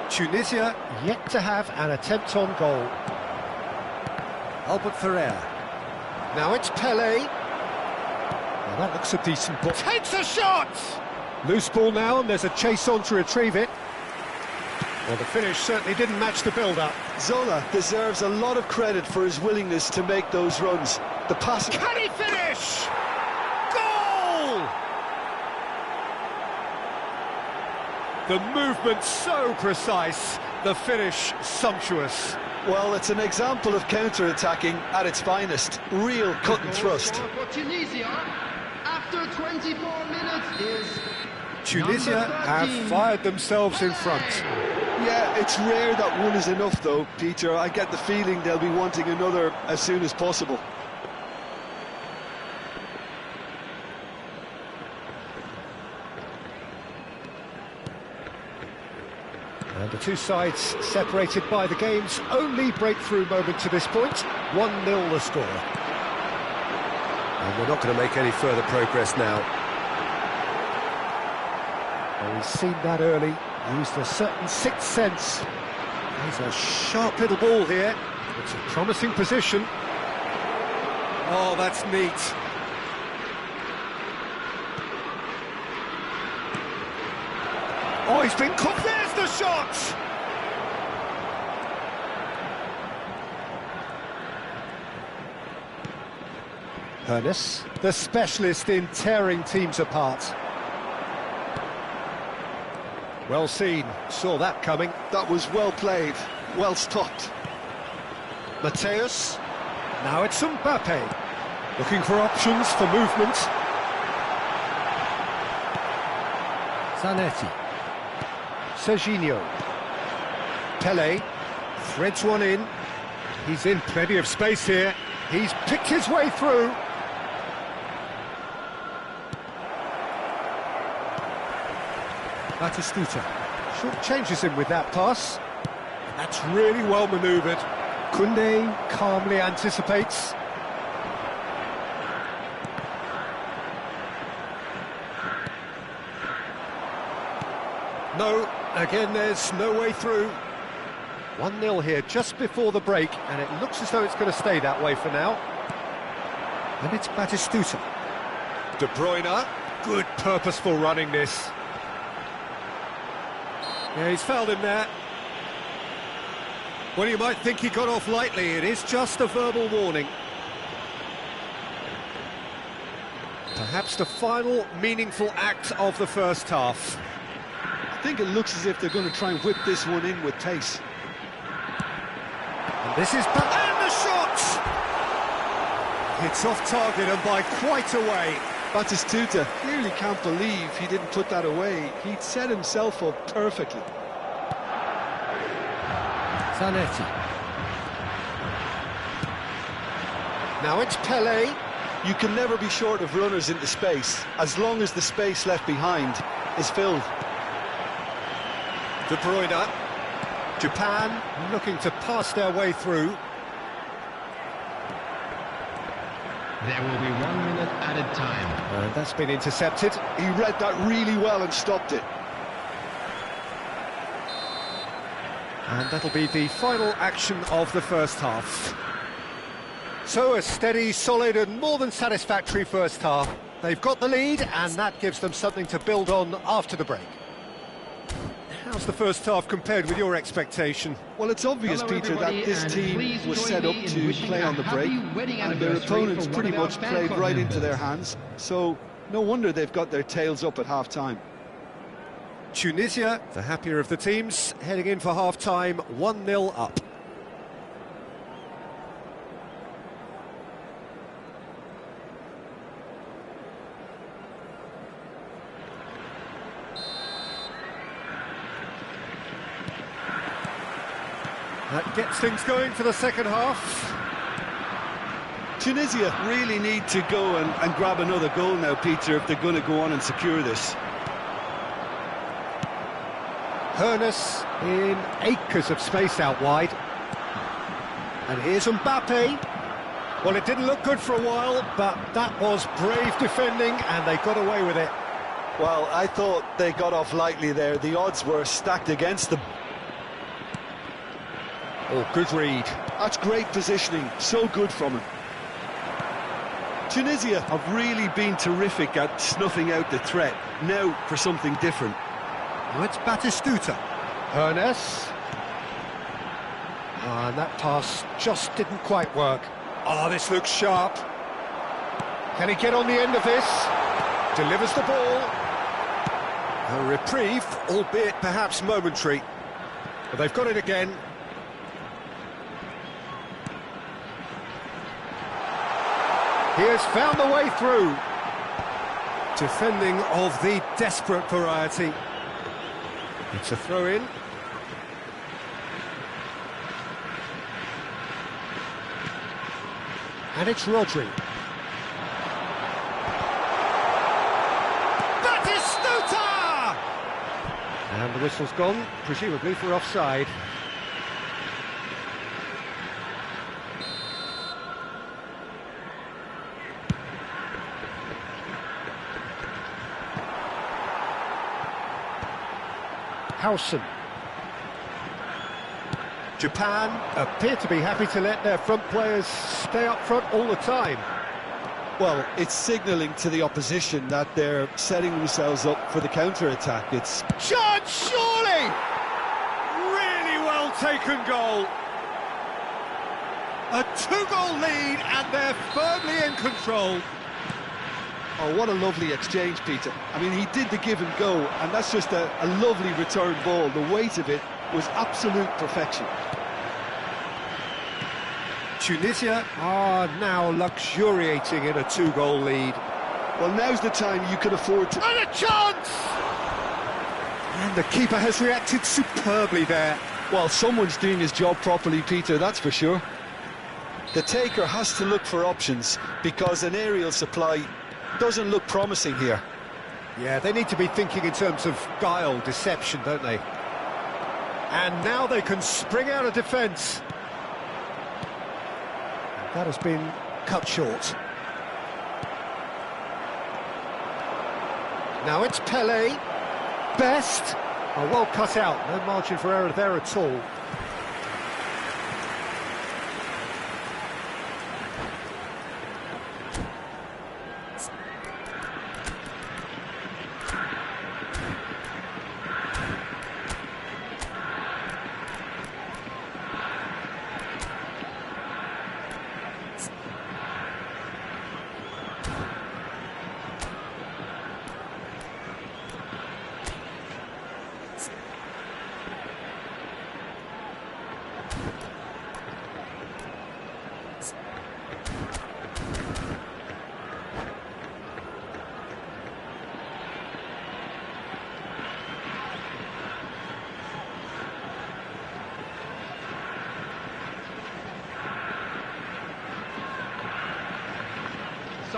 Tunisia yet to have an attempt on goal. Albert Ferrer. Now it's Pelé. Well, that looks a decent ball. Takes a shot! Loose ball now, and there's a chase on to retrieve it. Well, the finish certainly didn't match the build-up. Zola deserves a lot of credit for his willingness to make those runs. The pass... Can he finish? Goal! The movement so precise, the finish sumptuous. Well, it's an example of counter-attacking at its finest. Real cut and thrust. For Tunisia, after 24 minutes is... Tunisia have fired themselves in front. Yeah, it's rare that one is enough, though, Peter. I get the feeling they'll be wanting another as soon as possible. And the two sides separated by the game's only breakthrough moment to this point. 1-0 the score. And we're not going to make any further progress now. Well, we've seen that early. Used a certain sixth sense. There's a sharp little ball here. It's a promising position. Oh, that's neat. Oh, he's been cooked. There's the shot! Hernes, the specialist in tearing teams apart. Well seen, saw that coming. That was well played, well stopped. Mateus, now it's Mbappe, looking for options for movement. Zanetti, Serginho, Pelé, threads one in. He's in plenty of space here. He's picked his way through. Batistuta short changes him with that pass. That's really well manoeuvred. Koundé calmly anticipates. No, again there's no way through. 1-0 here just before the break, and it looks as though it's going to stay that way for now. And it's Batistuta. De Bruyne, good purposeful running this. Yeah, he's fouled him there. Well, you might think he got off lightly. It is just a verbal warning. Perhaps the final meaningful act of the first half. I think it looks as if they're going to try and whip this one in with pace. And this is... And the shot! It's off target and by quite a way. Batistuta clearly can't believe he didn't put that away. He'd set himself up perfectly. Zanetti. Now it's Pele. You can never be short of runners into space, as long as the space left behind is filled. De Bruyne. Japan looking to pass their way through. There will be 1 minute added time. And that's been intercepted. He read that really well and stopped it. And that'll be the final action of the first half. So a steady, solid and more than satisfactory first half. They've got the lead and that gives them something to build on after the break. How's the first half compared with your expectation? Well, it's obvious, Hello, Peter, that this team was join set up me in to wishing play a on the break, happy wedding and their anniversary opponents for one pretty of our much fan played club right into their members. hands, so no wonder they've got their tails up at half-time. Tunisia, the happier of the teams, heading in for half-time, 1-0 up. That gets things going for the second half. Tunisia really need to go and grab another goal now, Peter, if they're going to go on and secure this. Hoeneß in acres of space out wide. And here's Mbappe. Well, it didn't look good for a while, but that was brave defending and they got away with it. Well, I thought they got off lightly there. The odds were stacked against them. Oh, good read. That's great positioning, so good from him. Tunisia have really been terrific at snuffing out the threat. Now for something different. Now it's Batistuta. Hoeneß. And that pass just didn't quite work. Oh, this looks sharp. Can he get on the end of this? Delivers the ball. A reprieve, albeit perhaps momentary. But they've got it again. He has found the way through. Defending of the desperate variety. It's a throw-in. And it's Rodri. Batistuta! And the whistle's gone, presumably for offside. Howson. Japan appear to be happy to let their front players stay up front all the time. Well, it's signalling to the opposition that they're setting themselves up for the counter-attack. It's Chance, surely! Really well taken goal. A two-goal lead and they're firmly in control. Oh, what a lovely exchange, Peter. I mean, he did the give and go, and that's just a lovely return ball. The weight of it was absolute perfection. Tunisia are now luxuriating in a two-goal lead. Well, now's the time you can afford to... And a chance! And the keeper has reacted superbly there. Well, someone's doing his job properly, Peter, that's for sure. The taker has to look for options, because an aerial supply doesn't look promising here. Yeah, they need to be thinking in terms of guile, deception, don't they? And now they can spring out of defence. That has been cut short. Now it's Pele. Best. Oh, well cut out. No margin for error there at all.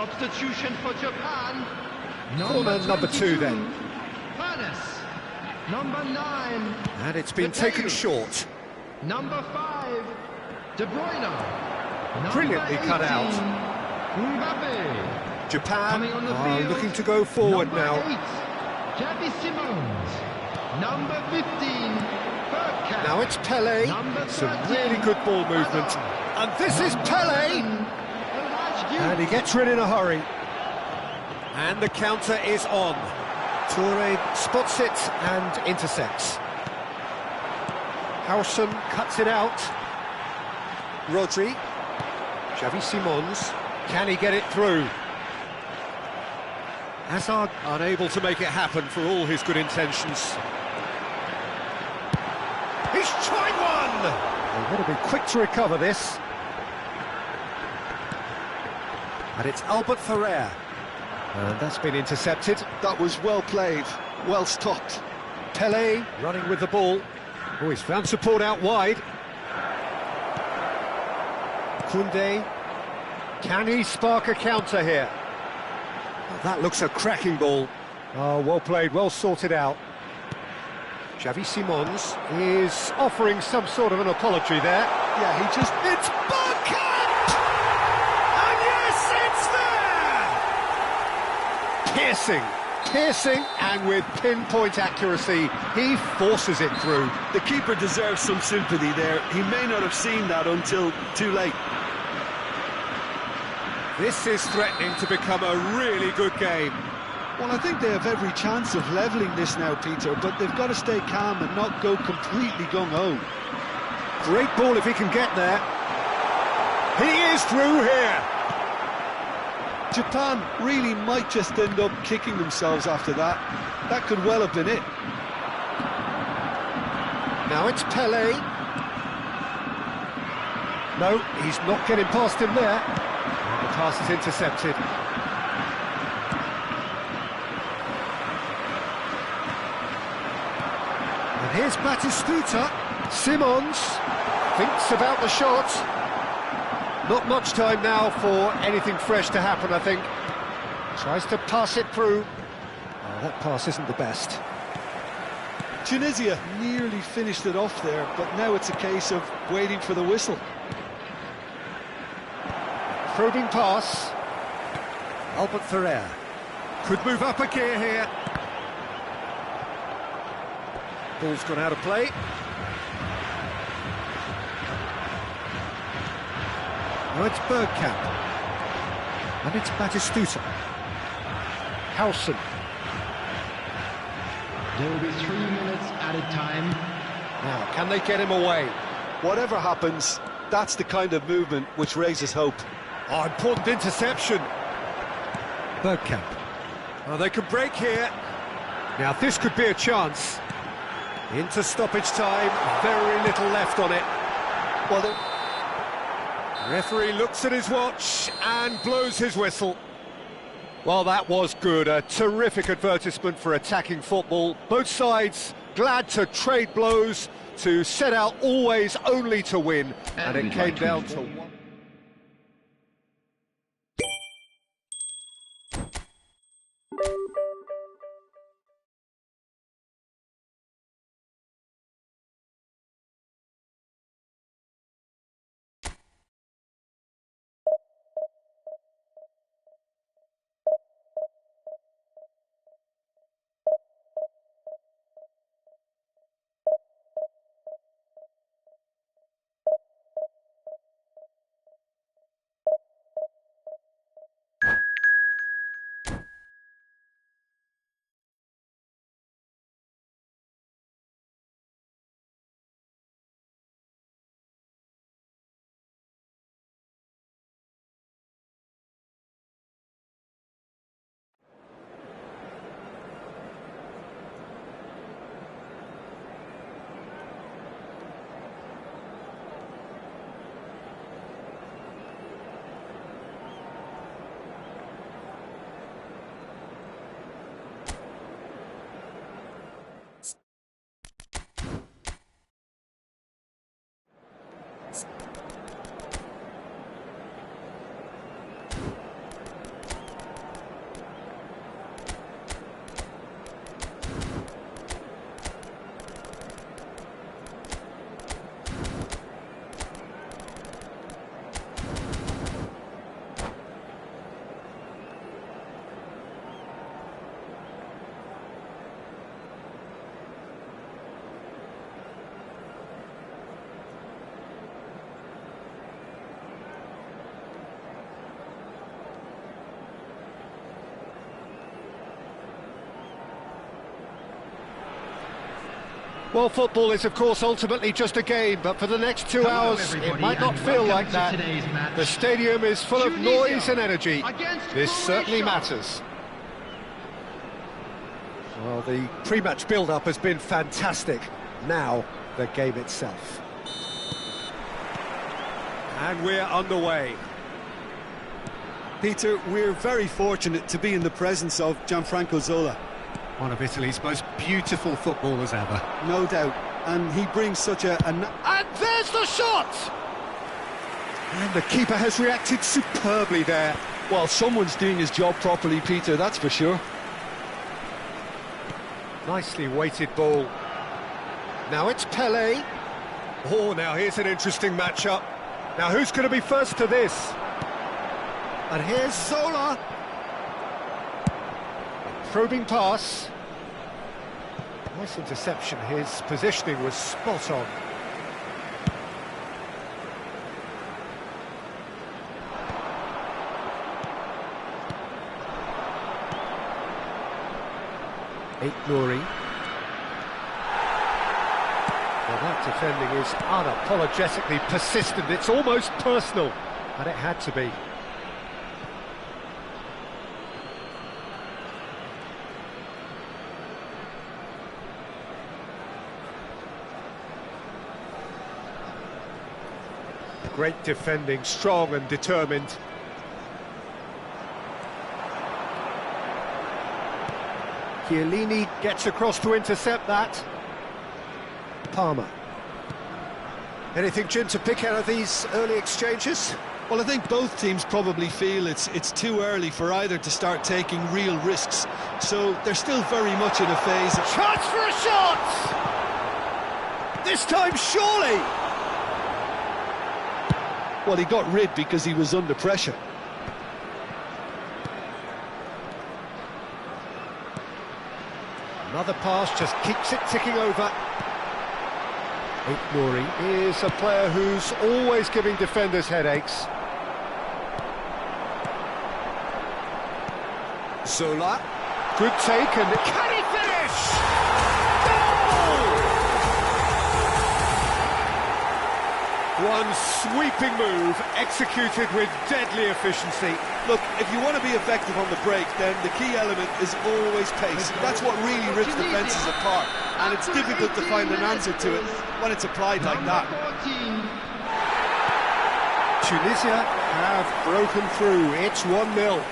Substitution for Japan. Corner number 2 then. Panis. Number 9. And it's been taken short. Number 5. De Bruyne. Brilliantly Number cut 18, out. Mbappe. Japan Coming on the are field, looking to go forward number now. 8, Xavi Simons. Number 15, Bergkamp. Now it's Pele. Number Some 13, really good ball movement. And this is Number Pele. 9, Elijah And he gets rid in a hurry. And the counter is on. Toure spots it and intercepts. Howson cuts it out. Rodri. Xavi Simons. Can he get it through? Hazard unable to make it happen for all his good intentions. He's tried one! They've got to be quick to recover this. And it's Albert Ferrer. And that's been intercepted. That was well played, well stopped. Pele running with the ball. Oh, he's found support out wide. Koundé. Can he spark a counter here? Oh, that looks a cracking ball. Oh, well played, well sorted out. Xavi Simons is offering some sort of an apology there. Yeah, he just... It's Bergkamp! And yes, it's there! Piercing, and with pinpoint accuracy, he forces it through. The keeper deserves some sympathy there. He may not have seen that until too late. This is threatening to become a really good game. Well, I think they have every chance of levelling this now, Peter, but they've got to stay calm and not go completely gung-ho. Great ball if he can get there. He is through here. Japan really might just end up kicking themselves after that. That could well have been it. Now it's Pele. No, he's not getting past him there. And the pass is intercepted. And here's Batistuta. Simons thinks about the shot. Not much time now for anything fresh to happen, I think. Tries to pass it through. Oh, that pass isn't the best. Tunisia nearly finished it off there, but now it's a case of waiting for the whistle. Probing pass. Albert Ferrer could move up a gear here. Ball's gone out of play. Now it's Bergkamp. And it's Batistuta. Howson. There will be 3 minutes added time. Now, can they get him away? Whatever happens, that's the kind of movement which raises hope. Oh, important interception. Bergkamp. Oh, they can break here. Now, this could be a chance. Into stoppage time, very little left on it. Well, the referee looks at his watch and blows his whistle. Well, that was good. A terrific advertisement for attacking football. Both sides glad to trade blows, to set out always only to win. And it came down to one. Well, football is, of course, ultimately just a game, but for the next 2 hours, it might not feel like that. The stadium is full of noise and energy. This certainly matters. Well, the pre-match build-up has been fantastic. Now, the game itself. And we're underway. Peter, we're very fortunate to be in the presence of Gianfranco Zola. One of Italy's most beautiful footballers ever. No doubt. And he brings such a... And there's the shot! And the keeper has reacted superbly there. Well, someone's doing his job properly, Peter, that's for sure. Nicely weighted ball. Now it's Pelé. Oh, now here's an interesting matchup. Now who's going to be first to this? And here's Zola. A probing pass. Nice interception. His positioning was spot on. Nouri. Well, that defending is unapologetically persistent. It's almost personal, and it had to be. Great defending, strong and determined. Chiellini gets across to intercept that. Palmer. Anything, Jim, to pick out of these early exchanges? Well, I think both teams probably feel it's too early for either to start taking real risks. So they're still very much in a phase of... Chance for a shot! This time, surely! Well, he got rid because he was under pressure. Another pass just keeps it ticking over. Nouri is a player who's always giving defenders headaches. Zola, good take, and can he finish? Goal! One sweeping move, executed with deadly efficiency. Look, if you want to be effective on the break, then the key element is always pace. That's what really rips defences apart, and it's difficult to find an answer to it when it's applied like that. Tunisia have broken through. It's 1-0.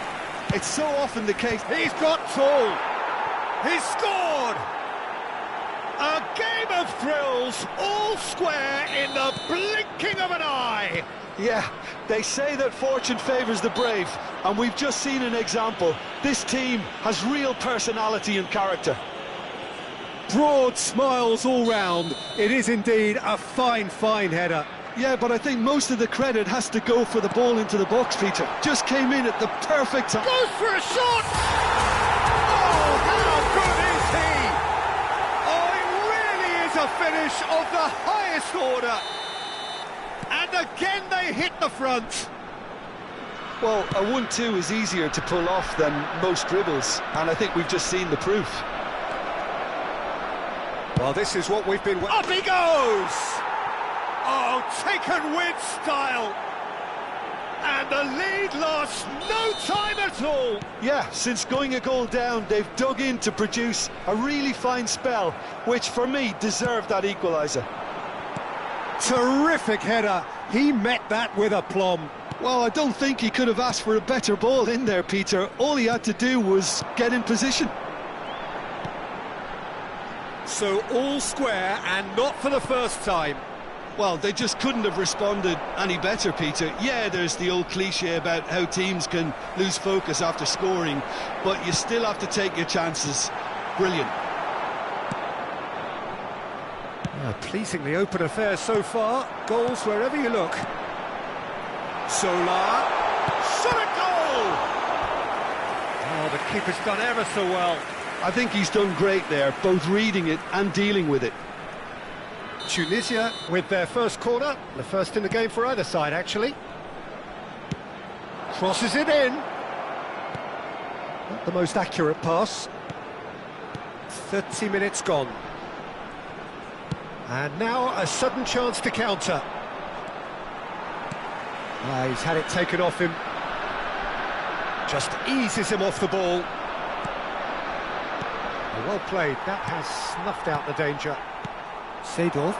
It's so often the case. He's got tall. He's scored. A game of thrills, all square in the blinking of an eye. Yeah, they say that fortune favours the brave, and we've just seen an example. This team has real personality and character. Broad smiles all round. It is indeed a fine header. Yeah, but I think most of the credit has to go for the ball into the box, Peter. Just came in at the perfect time. Goes for a shot! Oh, how good is he? Oh, it really is a finish of the highest order. And again they hit the front. Well, a 1-2 is easier to pull off than most dribbles, and I think we've just seen the proof. Well, this is what we've been... Up he goes! Oh, taken with style. And the lead lost no time at all. Yeah, since going a goal down, they've dug in to produce a really fine spell, which for me deserved that equaliser. Terrific header. He met that with aplomb. Well, I don't think he could have asked for a better ball in there, Peter. All he had to do was get in position. So all square, and not for the first time. Well, they just couldn't have responded any better, Peter. Yeah, there's the old cliche about how teams can lose focus after scoring, but you still have to take your chances. Brilliant. Pleasingly open affair so far. Goals wherever you look. Zola. Shot a goal! Oh, the keeper's done ever so well. I think he's done great there, both reading it and dealing with it. Tunisia with their first corner, the first in the game for either side, actually. Crosses it in. Not the most accurate pass. 30 minutes gone. And now a sudden chance to counter. He's had it taken off him. Just eases him off the ball. Well played, that has snuffed out the danger. Seedorf.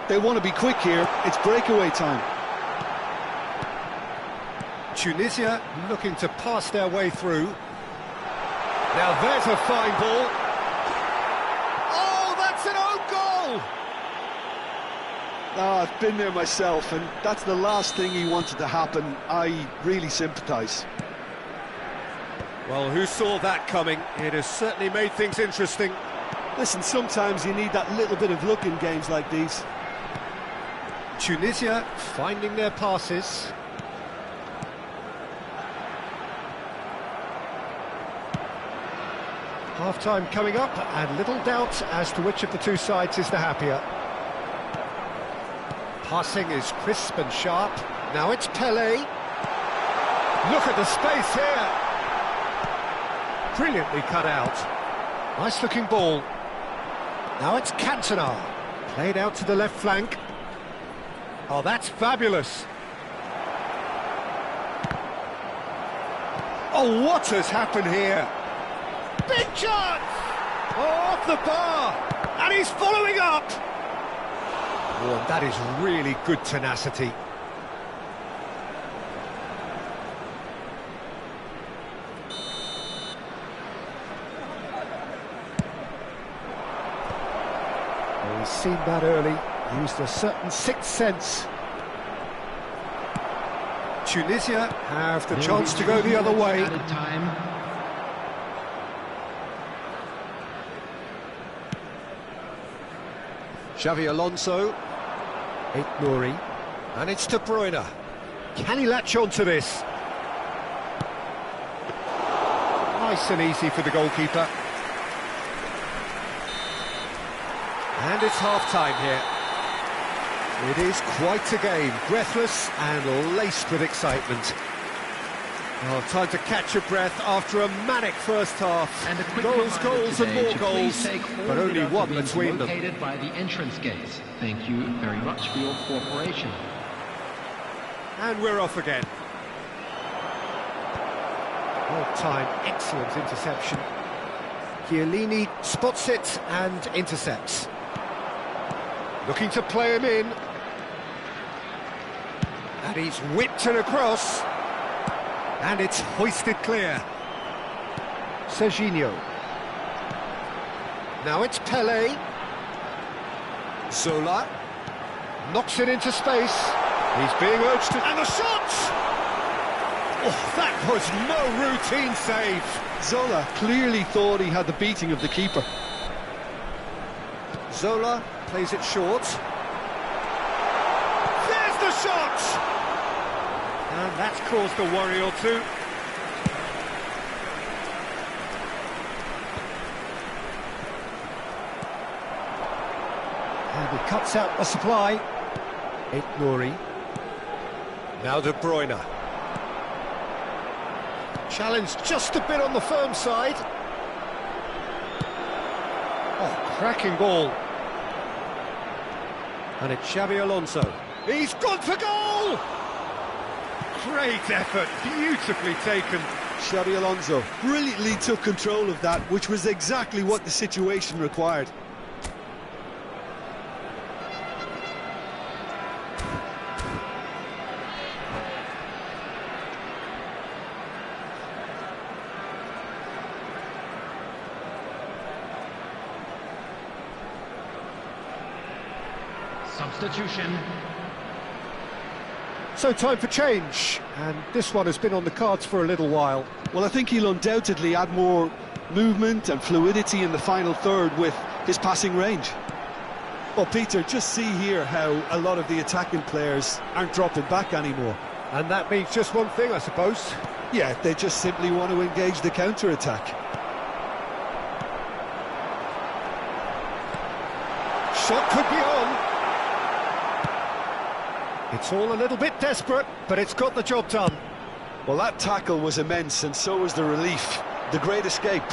They want to be quick here, it's breakaway time. Tunisia looking to pass their way through. Now there's a fine ball. Oh, that's an own goal! I've been there myself, and that's the last thing he wanted to happen. I really sympathise. Well, who saw that coming? It has certainly made things interesting. Listen, sometimes you need that little bit of luck in games like these. Tunisia finding their passes. Half-time coming up, and little doubt as to which of the two sides is the happier. Passing is crisp and sharp. Now it's Pelé. Look at the space here. Brilliantly cut out. Nice-looking ball. Now it's Cantona. Played out to the left flank. Oh, that's fabulous. Oh, what has happened here? Big chance! Oh, off the bar! And he's following up! Oh, and that is really good tenacity. Oh, he's seen that early, used a certain sixth sense. Tunisia have the chance to go the other way. Added time. Xavi Alonso, Nouri, and it's De Bruyne. Can he latch on to this? Nice and easy for the goalkeeper. And it's half-time here. It is quite a game, breathless and laced with excitement. Oh, time to catch your breath after a manic first half. And a quick Goals, and more goals, but only one between them. Located by the entrance gates. Thank you very much for your cooperation. And we're off again. Well timed, excellent interception. Chiellini spots it and intercepts. Looking to play him in. And he's whipped it across. And it's hoisted clear. Serginho. Now it's Pelé. Zola. Knocks it into space. He's being urged to... And the shot! Oh, that was no routine save. Zola clearly thought he had the beating of the keeper. Zola plays it short. There's the shot! And that's caused a worry or two. And he cuts out the supply. Nouri. Now De Bruyne. Challenge just a bit on the firm side. Oh, cracking ball. And it's Xavi Alonso. He's gone for goal! Great effort, beautifully taken. Xavi Alonso brilliantly took control of that, which was exactly what the situation required. Substitution. So time for change, and this one has been on the cards for a little while. Well, I think he'll undoubtedly add more movement and fluidity in the final third with his passing range. Well, Peter, just see here how a lot of the attacking players aren't dropping back anymore. And that means just one thing, I suppose. Yeah, they just simply want to engage the counter-attack. Shot could be on. It's all a little bit desperate, but it's got the job done. Well, that tackle was immense, and so was the relief. The great escape.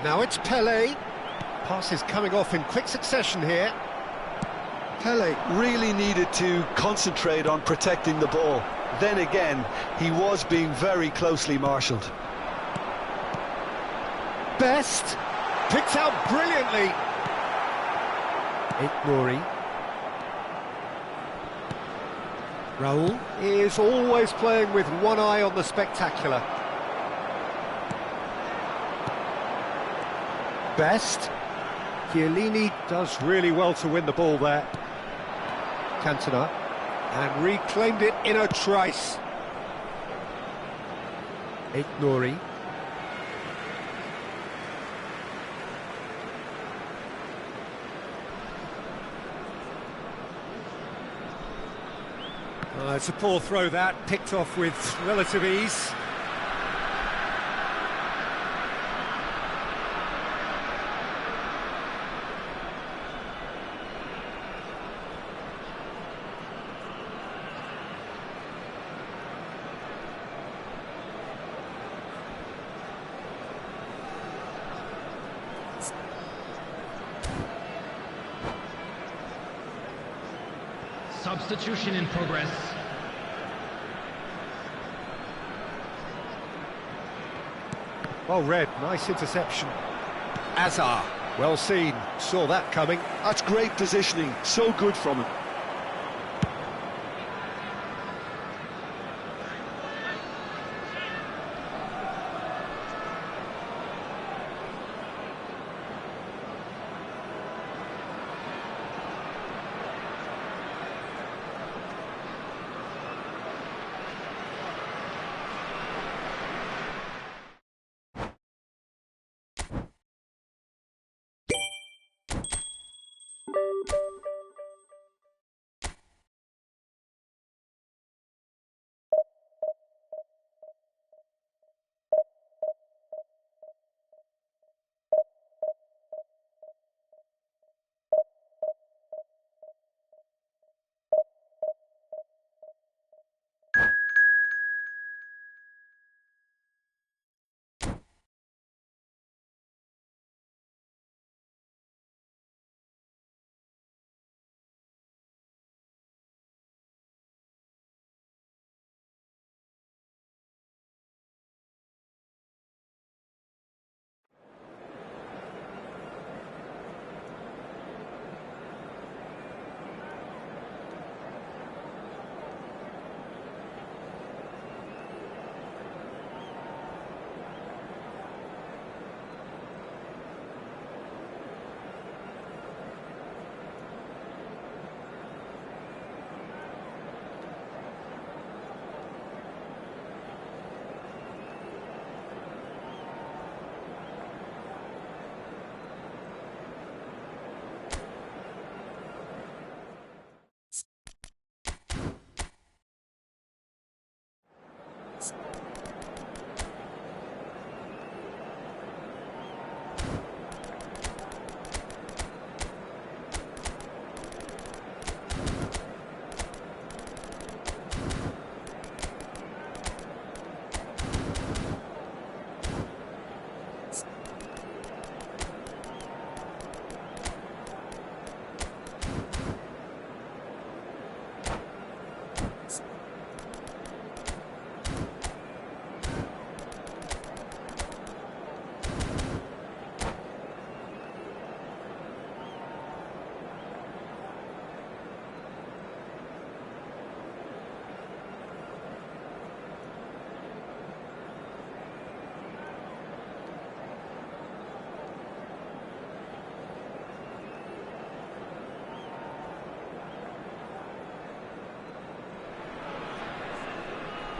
Now it's Pelé. Passes coming off in quick succession here. Pele really needed to concentrate on protecting the ball. Then again, he was being very closely marshalled. Best picked out brilliantly. Nouri. Raul is always playing with one eye on the spectacular. Best. Chiellini does really well to win the ball there. Cantona, and reclaimed it in a trice. Nouri. It's a poor throw that, picked off with relative ease. Substitution in progress. Well read, nice interception. Azar, well seen, saw that coming. That's great positioning, so good from him.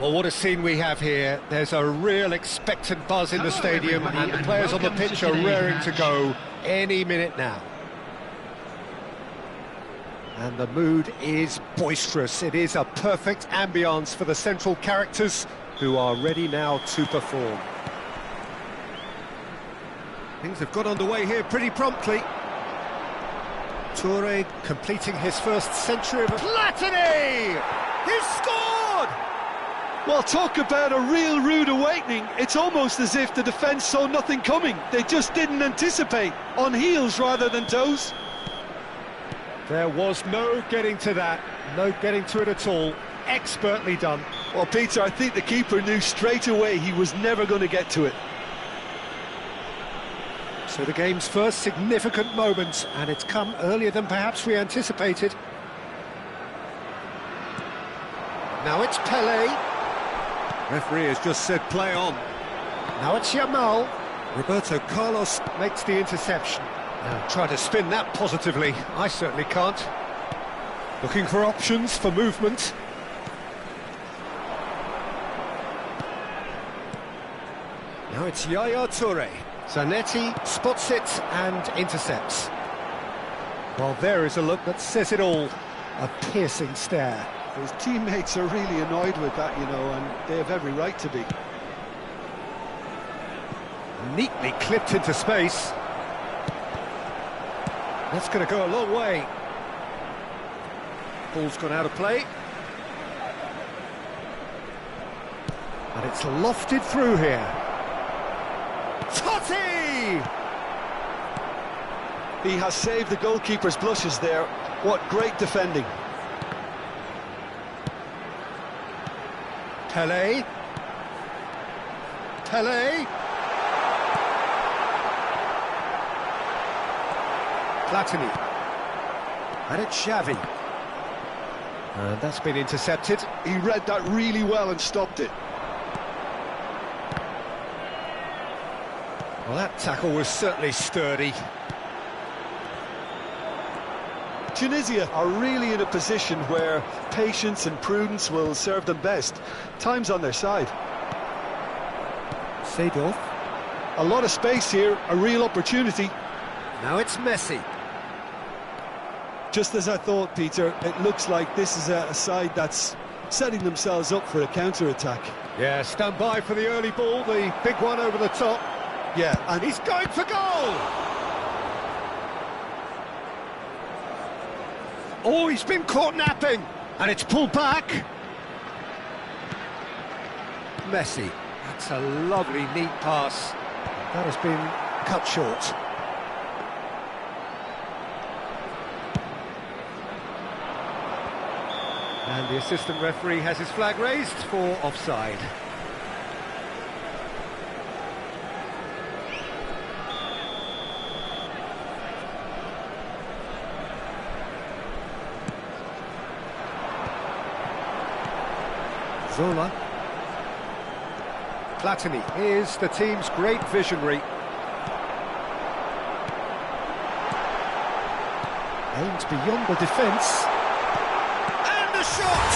Well, what a scene we have here. There's a real expectant buzz in the stadium, and the players on the pitch are raring to go any minute now. And the mood is boisterous. It is a perfect ambience for the central characters who are ready now to perform. Things have got underway here pretty promptly. Toure completing his first century of... Platini! He's scored! Well, talk about a real rude awakening. It's almost as if the defence saw nothing coming. They just didn't anticipate, on heels rather than toes. There was no getting to that, no getting to it at all. Expertly done. Well, Peter, I think the keeper knew straight away he was never going to get to it. So the game's first significant moment, and it's come earlier than perhaps we anticipated. Now it's Pelé. Referee has just said play on. Now it's Yamal. Roberto Carlos makes the interception. Now try to spin that positively. I certainly can't. Looking for options for movement. Now it's Yaya Toure. Zanetti spots it and intercepts. Well, there is a look that says it all. A piercing stare. His teammates are really annoyed with that, you know, and they have every right to be. Neatly clipped into space. That's going to go a long way. Ball's gone out of play. And it's lofted through here. Totti! He has saved the goalkeeper's blushes there. What great defending. Pelé. Pelé. Platini. And it's Xavi. And that's been intercepted. He read that really well and stopped it. Well, that tackle was certainly sturdy. Tunisia are really in a position where patience and prudence will serve them best. Time's on their side. Seedorf. A lot of space here, a real opportunity. Now it's Messi. Just as I thought, Peter, it looks like this is a side that's setting themselves up for a counter-attack. Yeah, stand by for the early ball, the big one over the top. Yeah, And he's going for goal! Oh, he's been caught napping, and it's pulled back. Messi, that's a lovely, neat pass. That has been cut short. And the assistant referee has his flag raised for offside. Zola. Platini is the team's great visionary. Aimed beyond the defence. And the shot!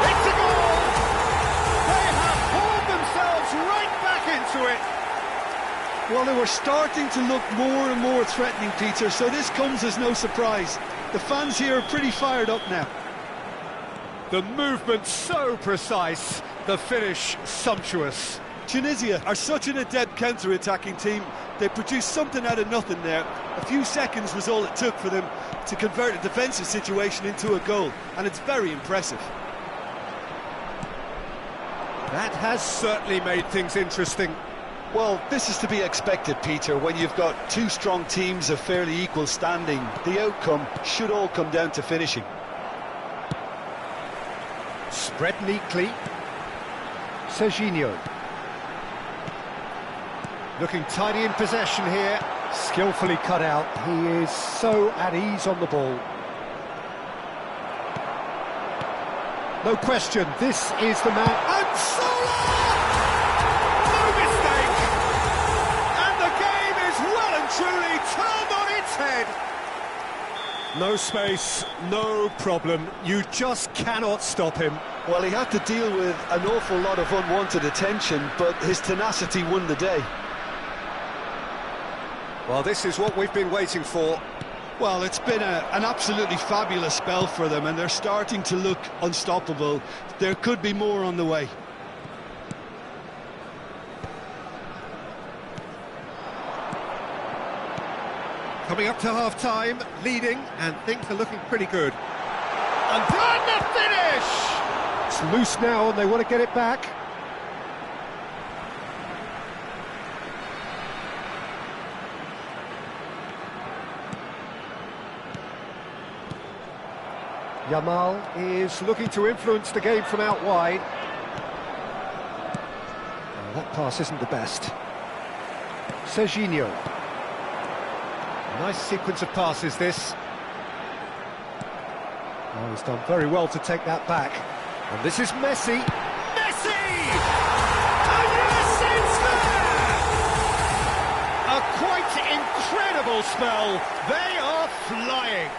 It's a goal! They have pulled themselves right back into it. Well, they were starting to look more and more threatening, Peter, so this comes as no surprise. The fans here are pretty fired up now. The movement so precise, the finish sumptuous. Tunisia are such an adept counter-attacking team. They produced something out of nothing there. A few seconds was all it took for them to convert a defensive situation into a goal, and it's very impressive. That has certainly made things interesting. Well, this is to be expected, Peter, when you've got two strong teams of fairly equal standing. The outcome should all come down to finishing. Spread neatly. Serginho. Looking tidy in possession here. Skillfully cut out. He is so at ease on the ball. No question, this is the man. And Sola! No mistake! And the game is well and truly turned on its head. No space, no problem. You just cannot stop him. Well, he had to deal with an awful lot of unwanted attention, but his tenacity won the day. Well, this is what we've been waiting for. Well, it's been an absolutely fabulous spell for them, and they're starting to look unstoppable. There could be more on the way. Coming up to half-time, leading, and things are looking pretty good. And the finish! loose now and they want to get it back. Yamal is looking to influence the game from out wide. Oh, that pass isn't the best. Serginho. Nice sequence of passes, this. Oh, he's done very well to take that back. And this is Messi. Messi! And yes, it's there! A quite incredible spell. They are flying.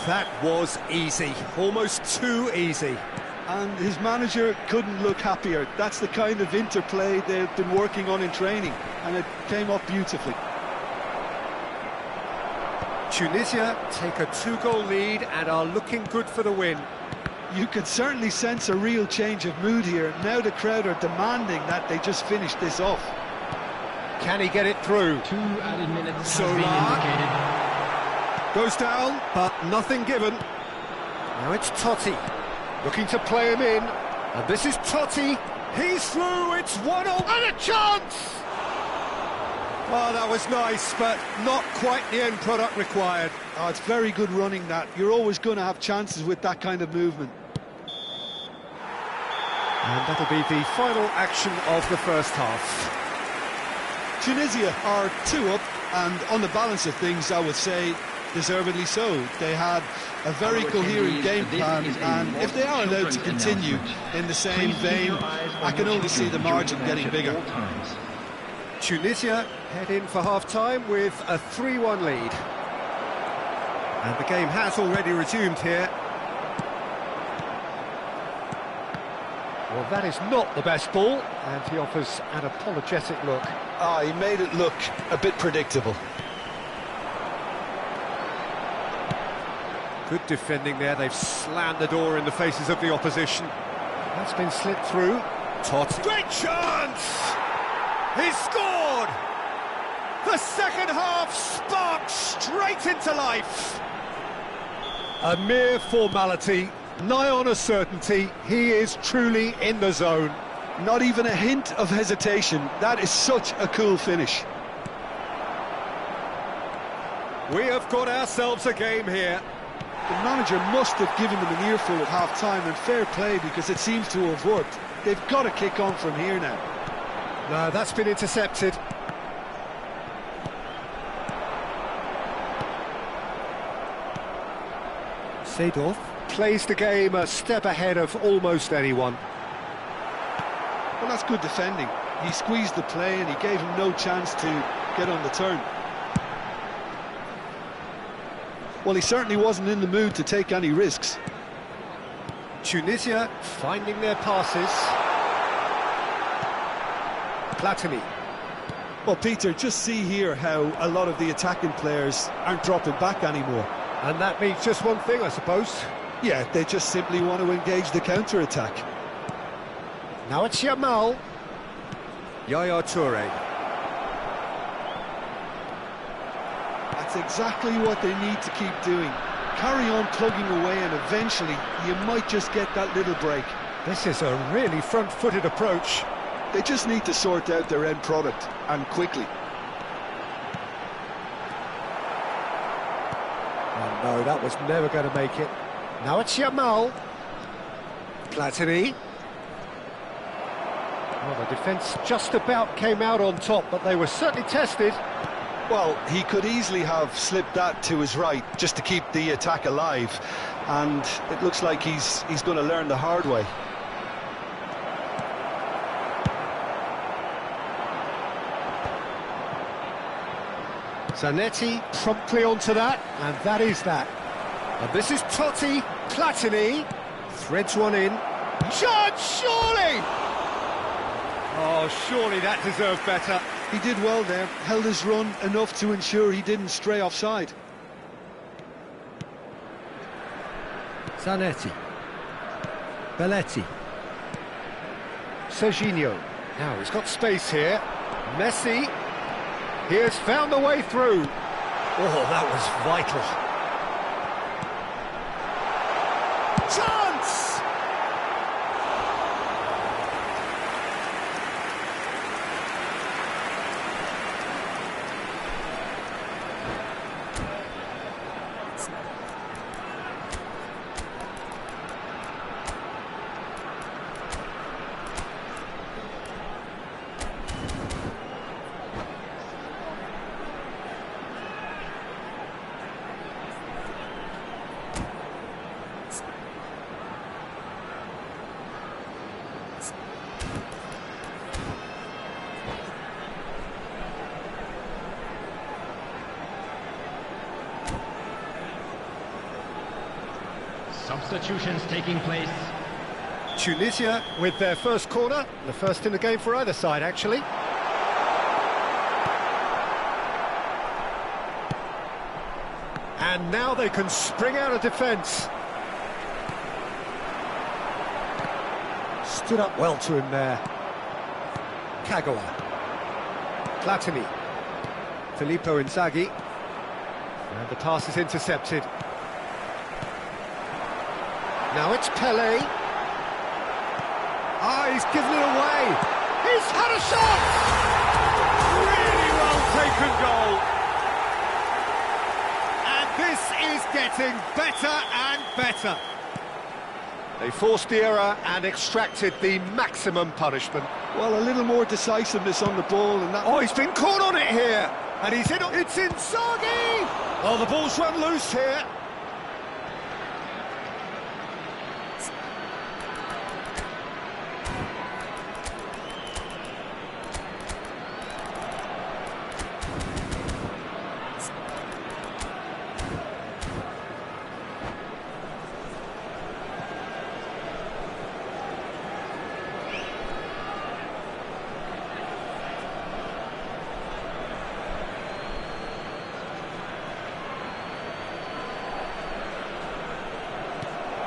That was easy, almost too easy. And his manager couldn't look happier. That's the kind of interplay they've been working on in training, and it came off beautifully. Tunisia take a 2-goal lead and are looking good for the win. You could certainly sense a real change of mood here. Now the crowd are demanding that they just finish this off. Can he get it through? 2 added minutes Solar. have been indicated. Goes down, but nothing given. Now it's Totti, looking to play him in. And this is Totti. He's through, it's 1-0 and a chance! Oh, that was nice, but not quite the end product required. Oh, it's very good running, that. You're always going to have chances with that kind of movement. And that'll be the final action of the first half. Tunisia are 2 up, and on the balance of things, I would say deservedly so. They had a very coherent game plan, and if they are allowed to continue in the same vein, I can only see the margin getting bigger. Tunisia head in for half-time with a 3-1 lead. And the game has already resumed here. Well, that is not the best ball, and he offers an apologetic look. Ah, he made it look a bit predictable. Good defending there, they've slammed the door in the faces of the opposition. That's been slipped through. Totti. Great chance! He's scored! The second half sparks straight into life. A mere formality, nigh on a certainty. He is truly in the zone. Not even a hint of hesitation. That is such a cool finish. We have got ourselves a game here. The manager must have given them an earful at half-time, and fair play, because it seems to have worked. They've got to kick on from here now. No, that's been intercepted. Seedorf plays the game a step ahead of almost anyone. Well, that's good defending. He squeezed the play and he gave him no chance to get on the turn. Well, he certainly wasn't in the mood to take any risks. Tunisia finding their passes. Platini. Well, Peter, just see here how a lot of the attacking players aren't dropping back anymore. And that means just one thing, I suppose. Yeah, they just simply want to engage the counter-attack. Now it's Yamal. Yaya Toure. That's exactly what they need to keep doing. Carry on plugging away, and eventually you might just get that little break. This is a really front-footed approach. They just need to sort out their end product, and quickly. Oh no, that was never going to make it. Now it's Yamal. Platini. Well, the defence just about came out on top, but they were certainly tested. Well, he could easily have slipped that to his right just to keep the attack alive, and it looks like he's going to learn the hard way. Zanetti promptly onto that, and that is that. And this is Totti. Platini threads one in. Chance, surely! Oh, surely that deserved better. He did well there, held his run enough to ensure he didn't stray offside. Zanetti. Belletti. Serginho. Now he's got space here. Messi. He has found the way through. Oh, that was vital. Chance! Substitutions taking place. Tunisia with their first corner, the first in the game for either side, actually. And now they can spring out of defence. Stood up well to him there. Kagawa. Platini. Filippo Inzaghi. And the pass is intercepted. Now it's Pelé. Ah, he's given it away. He's had a shot! Really well taken goal. And this is getting better and better. They forced the error and extracted the maximum punishment. Well, a little more decisiveness on the ball and that... Oh, he's been caught on it here. And he's in... It's Inzaghi! Oh, the ball's run loose here.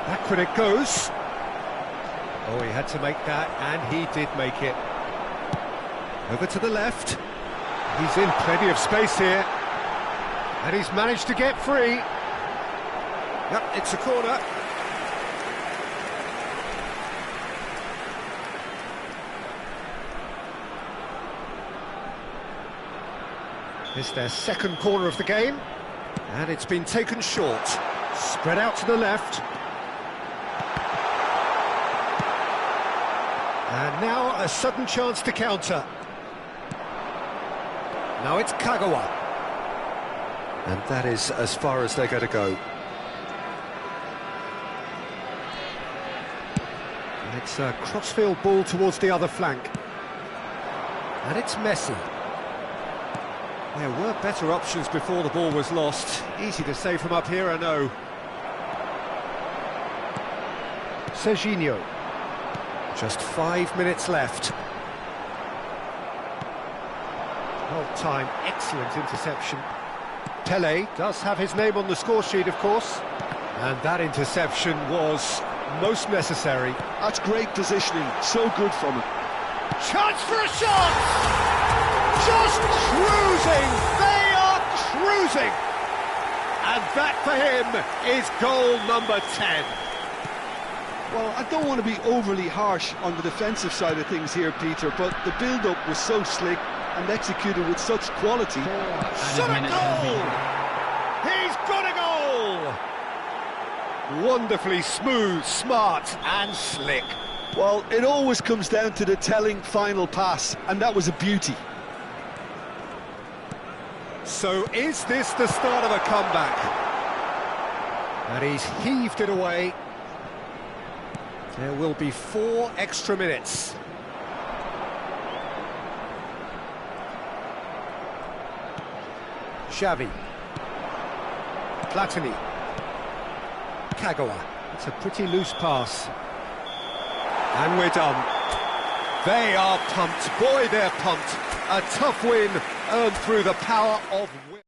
Back when it goes. Oh, he had to make that, and he did make it. Over to the left. He's in plenty of space here. And he's managed to get free. Yep, it's a corner. It's their second corner of the game. And it's been taken short. Spread out to the left. And now a sudden chance to counter. Now it's Kagawa. And that is as far as they're going to go. And it's a crossfield ball towards the other flank. And it's Messi. There were better options before the ball was lost. Easy to save from up here, I know. Serginho. Just 5 minutes left. Well time, excellent interception. Pelé does have his name on the score sheet, of course. And that interception was most necessary. That's great positioning, so good from him. Chance for a shot! Just cruising! They are cruising! And that for him is goal number 10. Well, I don't want to be overly harsh on the defensive side of things here, Peter, but the build-up was so slick and executed with such quality. Shot a goal! He's got a goal! Wonderfully smooth, smart and slick. Well, it always comes down to the telling final pass, and that was a beauty. So is this the start of a comeback? And he's heaved it away. There will be 4 extra minutes. Xavi. Platini. Kagawa. It's a pretty loose pass. And we're done. They are pumped. Boy, they're pumped. A tough win earned through the power of will.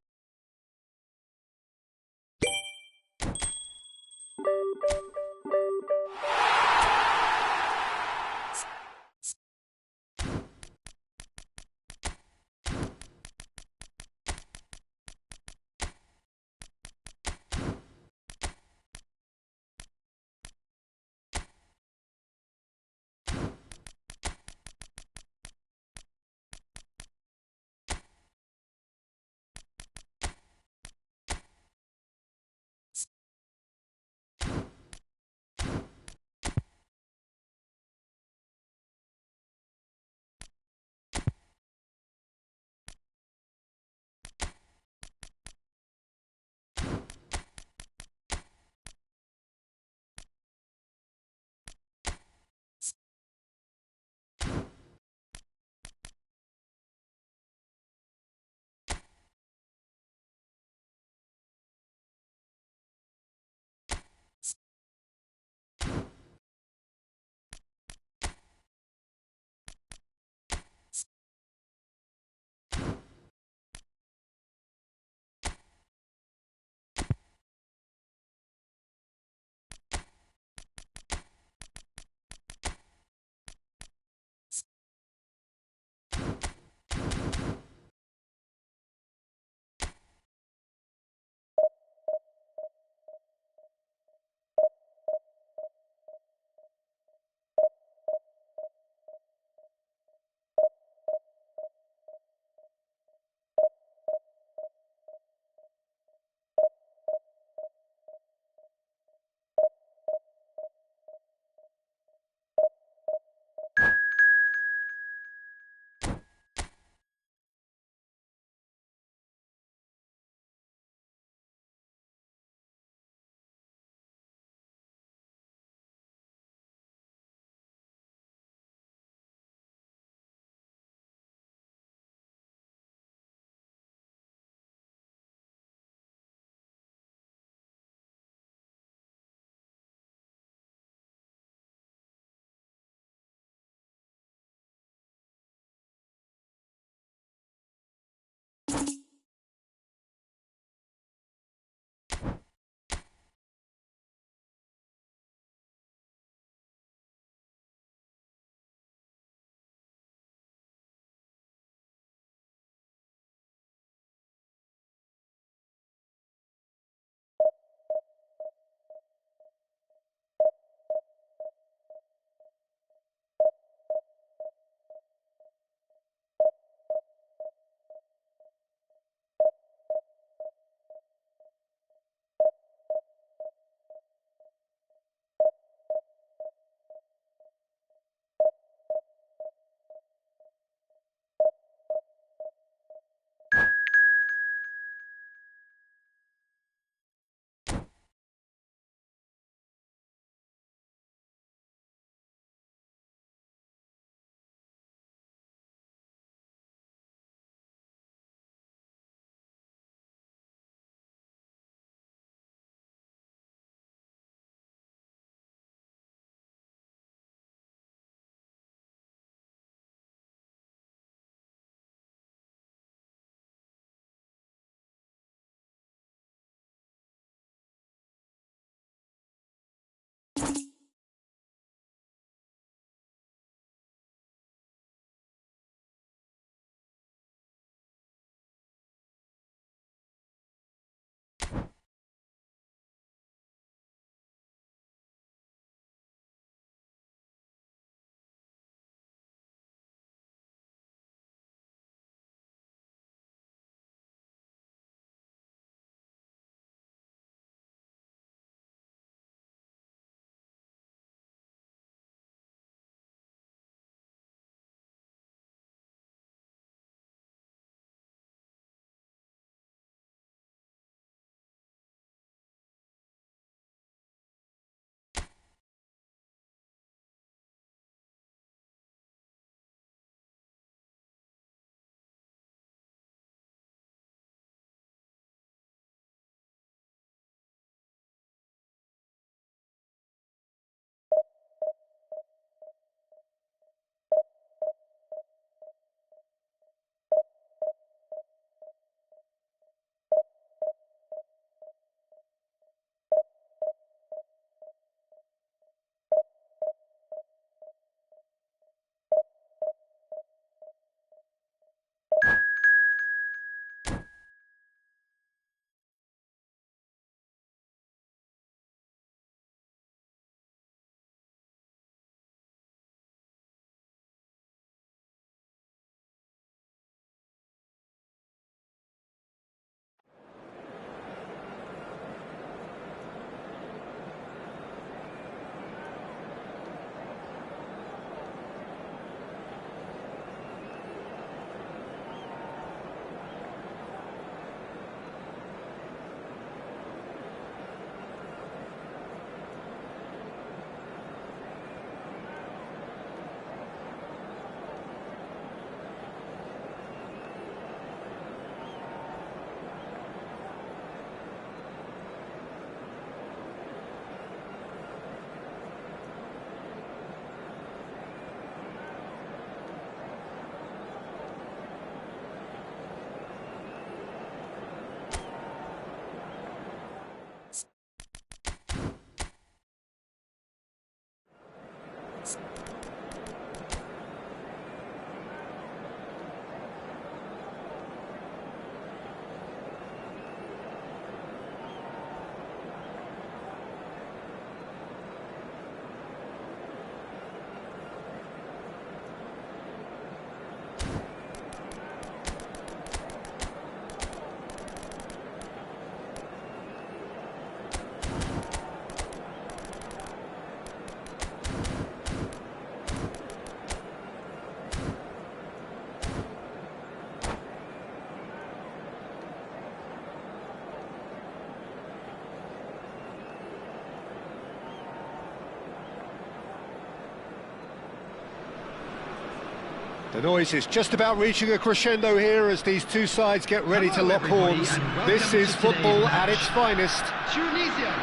The noise is just about reaching a crescendo here as these two sides get ready to Hello, lock everybody, horns. and welcome This is to football today's at match. its finest. Tunisia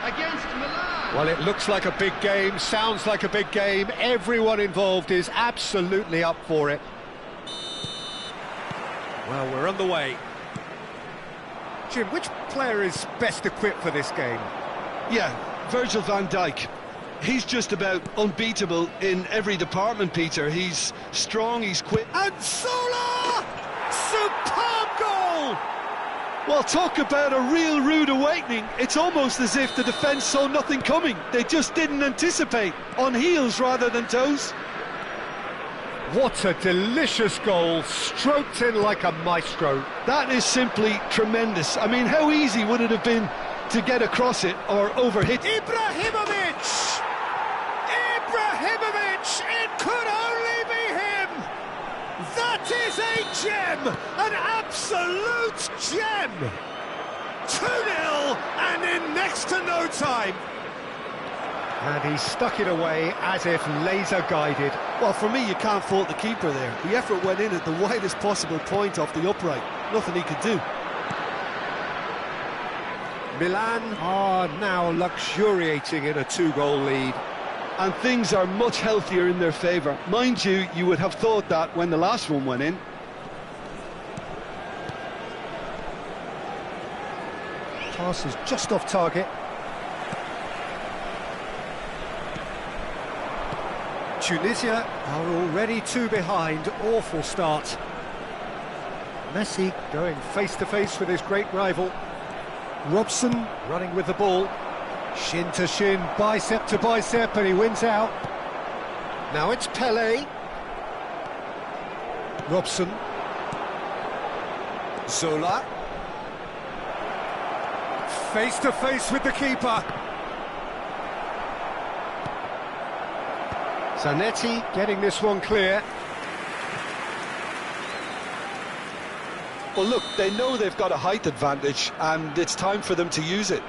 against Milan. Well, it looks like a big game, sounds like a big game. Everyone involved is absolutely up for it. Well, we're on the way. Jim, which player is best equipped for this game? Yeah, Virgil van Dijk. He's just about unbeatable in every department, Peter. He's strong, he's quick. And Zola! Superb goal! Well, talk about a real rude awakening. It's almost as if the defence saw nothing coming. They just didn't anticipate. On heels rather than toes. What a delicious goal, stroked in like a maestro. That is simply tremendous. I mean, how easy would it have been to get across it or overhit? Ibrahimovic! Ibrahimovic! It could only be him! That is a gem! An absolute gem! 2-0 and in next to no time. And he stuck it away as if laser-guided. Well, for me, you can't fault the keeper there. The effort went in at the widest possible point off the upright. Nothing he could do. Milan are now luxuriating in a two-goal lead. And things are much healthier in their favour. Mind you, you would have thought that when the last one went in. Pass is just off target. Tunisia are already two behind. Awful start. Messi going face-to-face with his great rival. Robson running with the ball. Shin to shin, bicep to bicep, and he wins out. Now it's Pele. Robson. Zola. Face-to-face with the keeper. Zanetti getting this one clear. Well, look, they know they've got a height advantage, and it's time for them to use it.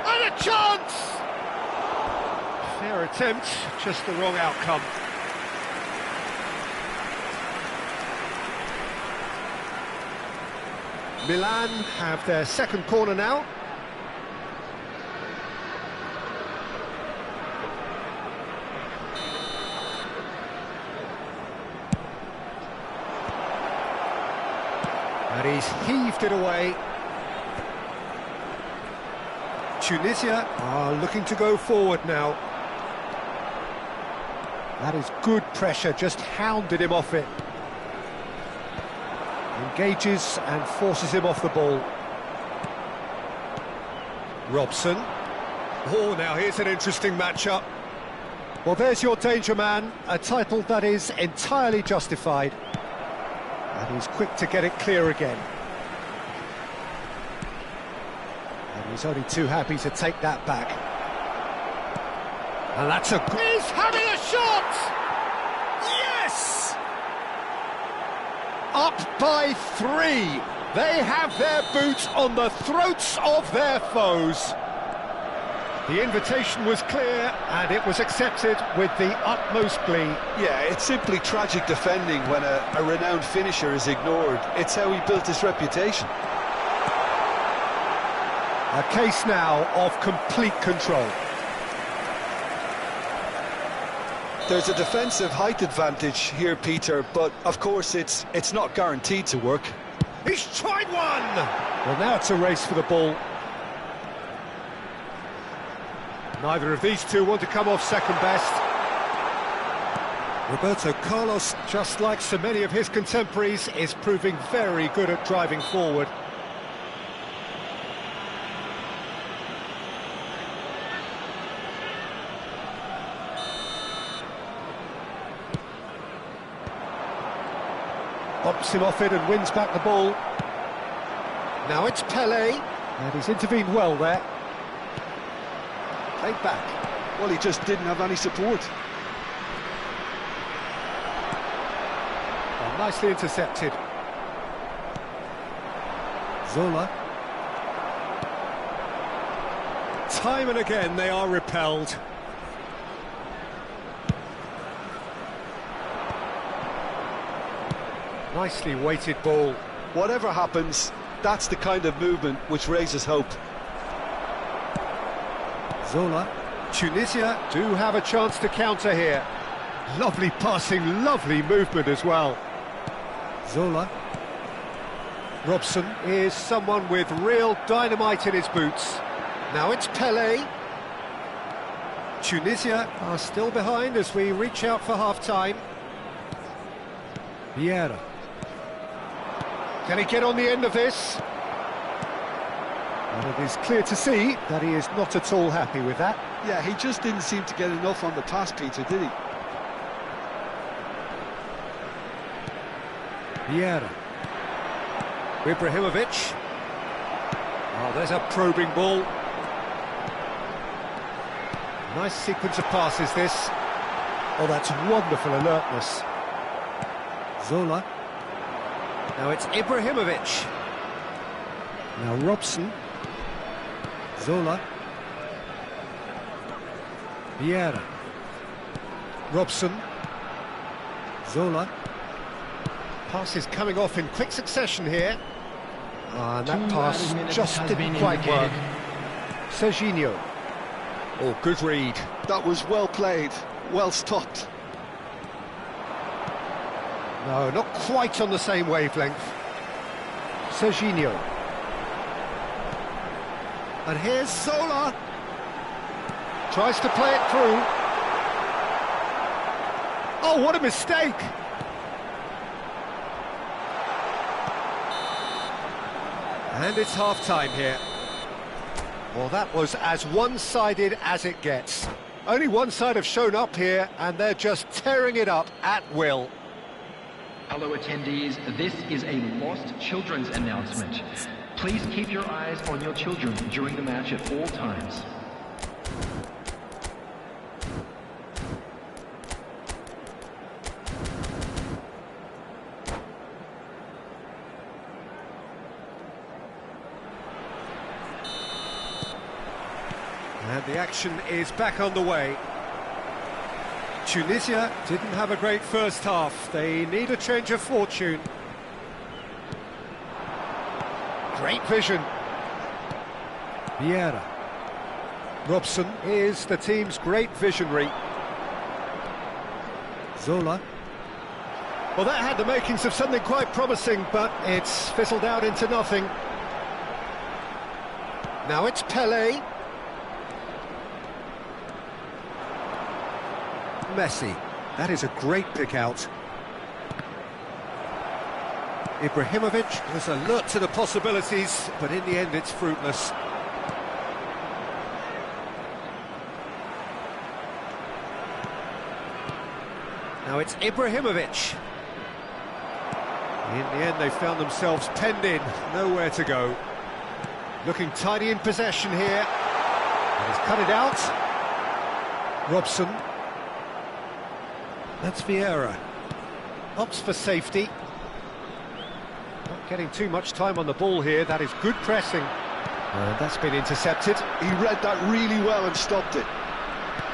And a chance! Fair attempt, just the wrong outcome. Milan have their second corner now. And he's heaved it away. Tunisia are looking to go forward now. That is good pressure, just hounded him off it. Engages and forces him off the ball. Robson. Oh, now here's an interesting matchup. Well, there's your danger man, a title that is entirely justified. And he's quick to get it clear again. And he's only too happy to take that back. And that's a... He's having a shot! Yes! Up by 3. They have their boot on the throats of their foes. The invitation was clear and it was accepted with the utmost glee. Yeah, it's simply tragic defending when a renowned finisher is ignored. It's how he built his reputation. A case now of complete control. There's a defensive height advantage here, Peter, but of course it's not guaranteed to work. He's tried one! Well, now it's a race for the ball. Neither of these two want to come off second best. Roberto Carlos, just like so many of his contemporaries, is proving very good at driving forward. Bumps him off it and wins back the ball. Now it's Pele, and he's intervened well there. Played back. Well, he just didn't have any support. Well, nicely intercepted. Zola. Time and again they are repelled. Nicely weighted ball. Whatever happens, that's the kind of movement which raises hope. Zola. Tunisia do have a chance to counter here. Lovely passing, lovely movement as well. Zola. Robson is someone with real dynamite in his boots. Now it's Pelé. Tunisia are still behind as we reach out for half-time. Vieira. Can he get on the end of this? And it is clear to see that he is not at all happy with that. Yeah, he just didn't seem to get enough on the pass, Peter, did he? Vieira. Ibrahimovic. Oh, there's a probing ball. Nice sequence of passes, this. Oh, that's wonderful alertness. Zola. Now it's Ibrahimovic. Now Robson. Zola. Vieira. Robson. Zola. Passes coming off in quick succession here. And that pass just didn't quite work. Serginho. Oh, good read. That was well played, well stopped. No, not quite on the same wavelength. Serginho. And here's Zola. Tries to play it through. Oh, what a mistake! And it's half-time here. Well, that was as one-sided as it gets. Only one side have shown up here, and they're just tearing it up at will. Hello attendees, this is a Lost Children's announcement. Please keep your eyes on your children during the match at all times. And the action is back on the way. Tunisia didn't have a great first half. They need a change of fortune. Great vision. Vieira. Robson is the team's great visionary. Zola. Well, that had the makings of something quite promising, but it's fizzled out into nothing. Now it's Pelé. Messi. That is a great pick out. Ibrahimovic was alert to the possibilities, but in the end it's fruitless. Now it's Ibrahimovic. In the end they found themselves penned in, nowhere to go. Looking tidy in possession here. And he's cut it out. Robson. That's Vieira. Opts for safety. Not getting too much time on the ball here. That is good pressing. And that's been intercepted. He read that really well and stopped it.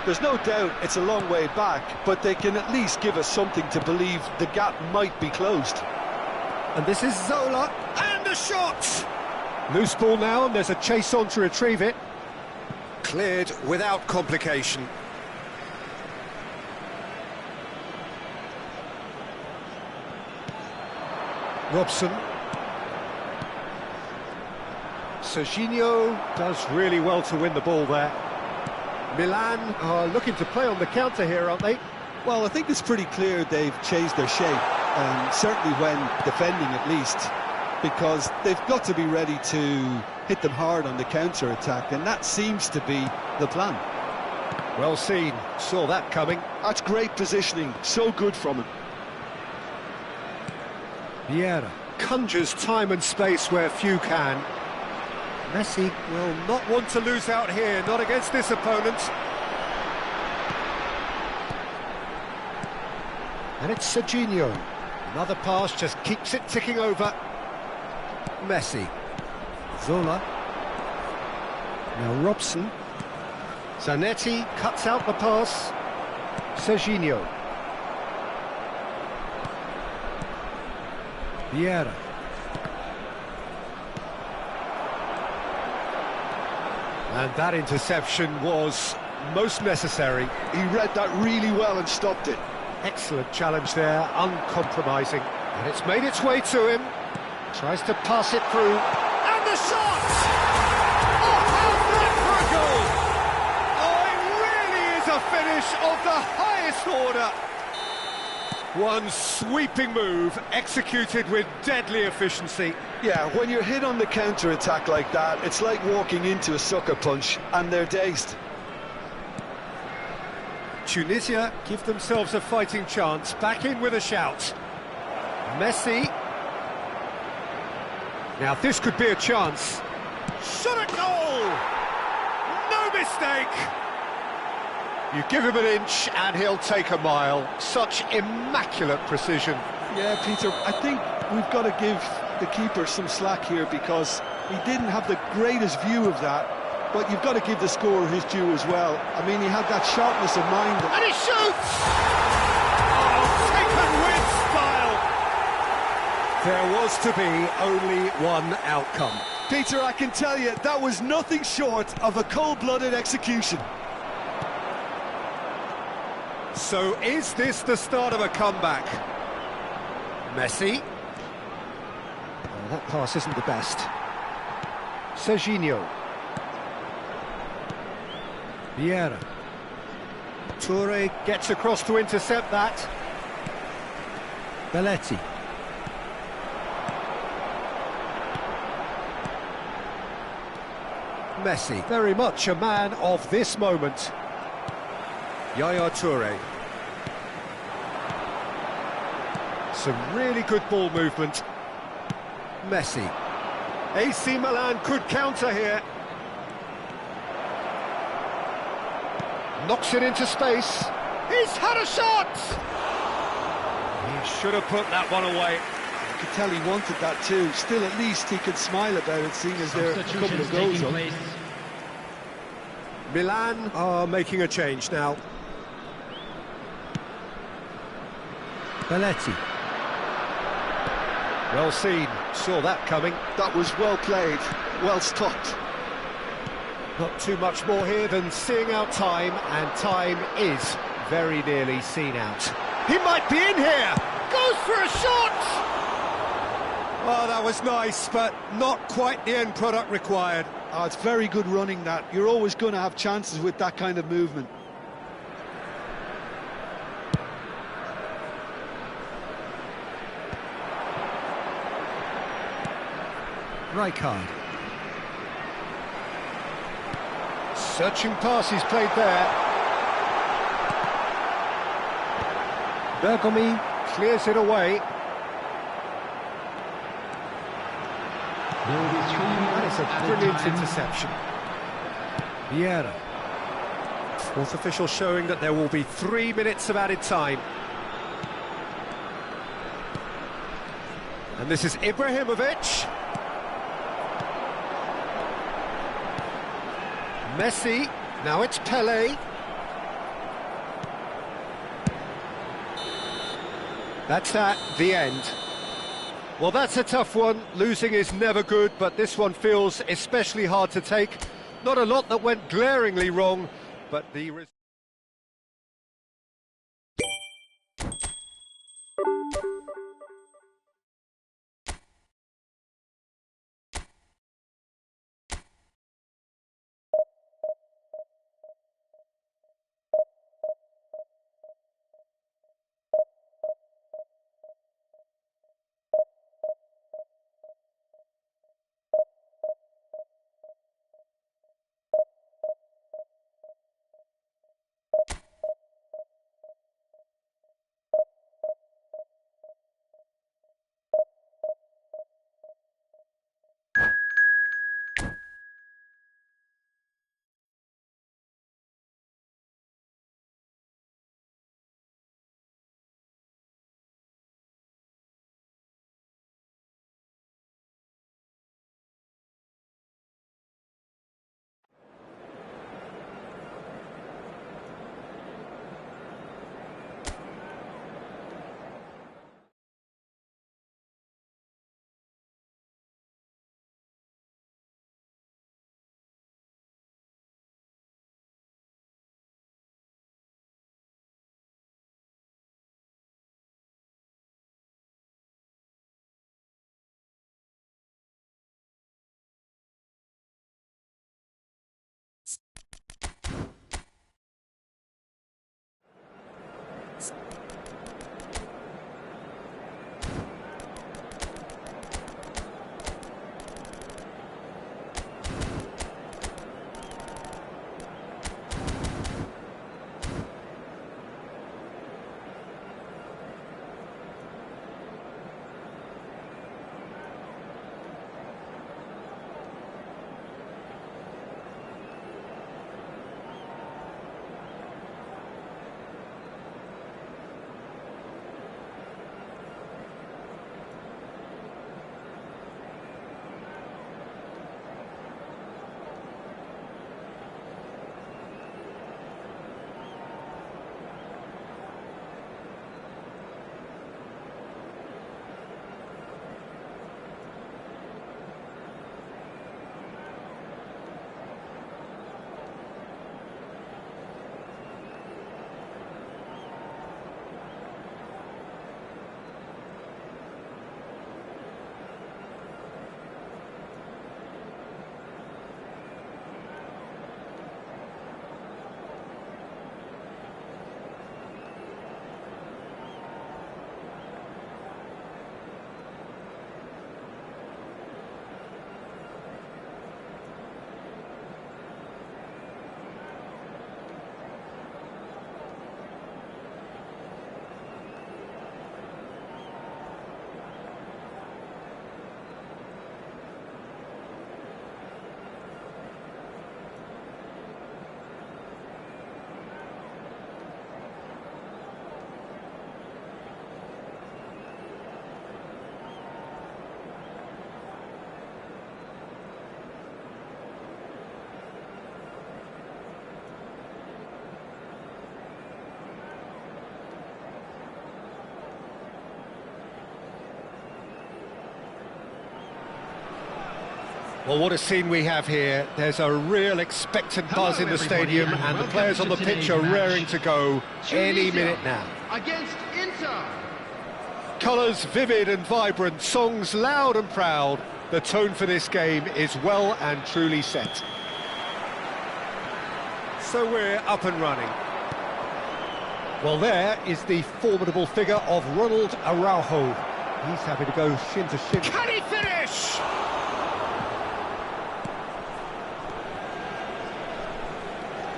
There's no doubt it's a long way back, but they can at least give us something to believe the gap might be closed. And this is Zola. And a shot! Loose ball now, and there's a chase on to retrieve it. Cleared without complication. Robson. Serginho does really well to win the ball there. Milan are looking to play on the counter here, aren't they? Well, I think it's pretty clear they've changed their shape, and certainly when defending at least, because they've got to be ready to hit them hard on the counter-attack, and that seems to be the plan. Well seen, saw that coming. That's great positioning, so good from him. Vieira conjures time and space where few can. Messi will not want to lose out here, not against this opponent. And it's Serginho. Another pass just keeps it ticking over. Messi. Zola. Now Robson. Zanetti cuts out the pass. Serginho. Vieira. And that interception was most necessary. He read that really well and stopped it. Excellent challenge there, uncompromising. And it's made its way to him. Tries to pass it through. And the shot! Oh, how's that for a goal? Oh, it really is a finish of the highest order. One sweeping move, executed with deadly efficiency. Yeah, when you're hit on the counter-attack like that, it's like walking into a sucker punch, and they're dazed. Tunisia give themselves a fighting chance, back in with a shout. Messi. Now this could be a chance. Shot at goal! No mistake! You give him an inch and he'll take a mile. Such immaculate precision. Yeah, Peter, I think we've got to give the keeper some slack here because he didn't have the greatest view of that, but you've got to give the scorer his due as well. I mean, he had that sharpness of mind. And he shoots! Oh, taken with style! There was to be only one outcome. Peter, I can tell you, that was nothing short of a cold-blooded execution. So is this the start of a comeback? Messi. Oh, that pass isn't the best. Serginho. Vieira. Toure gets across to intercept that. Belletti. Messi, very much a man of this moment. Yaya Toure. Some really good ball movement. Messi. AC Milan could counter here. Knocks it into space. He's had a shot! He should have put that one away. You could tell he wanted that too. Still, at least he could smile about it, seeing as there are a couple of goals up. Milan are making a change now. Belletti. Well seen, saw that coming. That was well played, well stopped. Not too much more here than seeing out time, and time is very nearly seen out. He might be in here! Goes for a shot! Oh, that was nice, but not quite the end product required. Oh, it's very good running that. You're always going to have chances with that kind of movement. Rijkaard. Searching pass he's played there. Bergomi clears it away. That is a brilliant interception. Vieira. Fourth official showing that there will be 3 minutes of added time. And this is Ibrahimovic. Messi, now it's Pelé. That's that, the end. Well, that's a tough one. Losing is never good, but this one feels especially hard to take. Not a lot that went glaringly wrong, but the... Well, what a scene we have here. There's a real expectant buzz in the stadium, and the players on the pitch are raring to go any minute now. Against Inter. Colours vivid and vibrant, songs loud and proud. The tone for this game is well and truly set. So we're up and running. Well, there is the formidable figure of Ronald Araujo. He's happy to go shin to shin. Can he finish?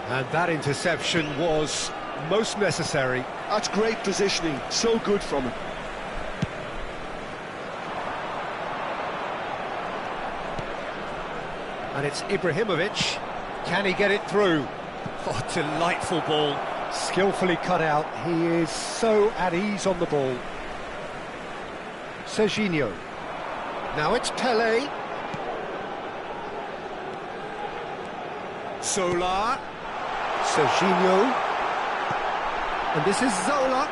And that interception was most necessary. That's great positioning, so good from him. And it's Ibrahimovic. Can he get it through? Oh, delightful ball. Skillfully cut out. He is so at ease on the ball. Serginho. Now it's Pele. Sola. Serginho. And this is Zola.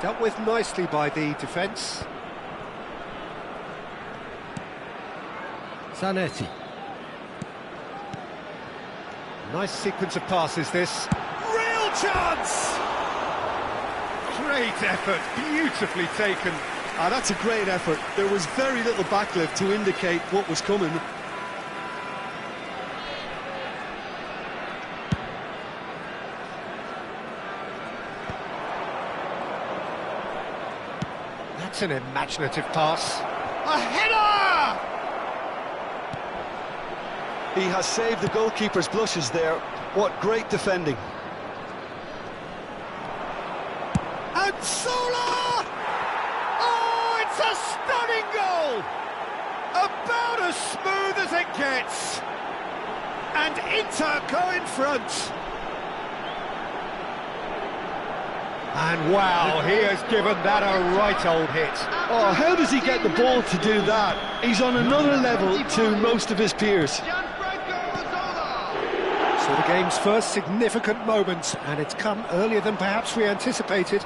Dealt with nicely by the defence. Zanetti. Nice sequence of passes, this. Real chance! Great effort, beautifully taken. Ah, that's a great effort. There was very little backlift to indicate what was coming. That's an imaginative pass. A header! He has saved the goalkeeper's blushes there. What great defending. And Sola! Oh, it's a stunning goal! About as smooth as it gets. And Inter go in front. And wow, he has given that a right old hit. Oh, how does he get the ball to do that? He's on another level to most of his peers. So the game's first significant moment, and it's come earlier than perhaps we anticipated.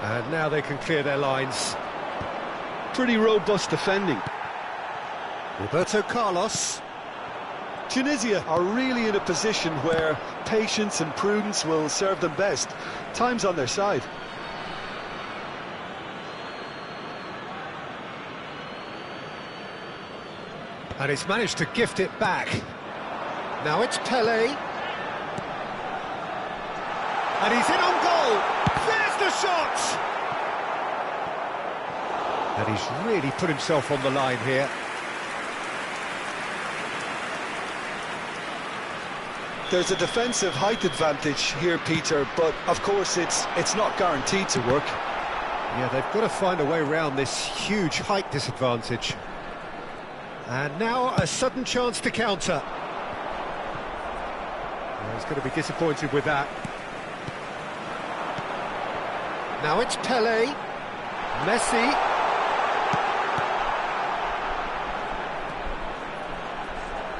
And now they can clear their lines. Pretty robust defending. Roberto Carlos. Tunisia are really in a position where patience and prudence will serve them best. Time's on their side. And he's managed to gift it back. Now it's Pele. And he's in on goal. There's the shot! And he's really put himself on the line here. There's a defensive height advantage here, Peter, but of course it's not guaranteed to work. Yeah, they've got to find a way around this huge height disadvantage. And now a sudden chance to counter. Well, he's going to be disappointed with that. Now it's Pele. Messi.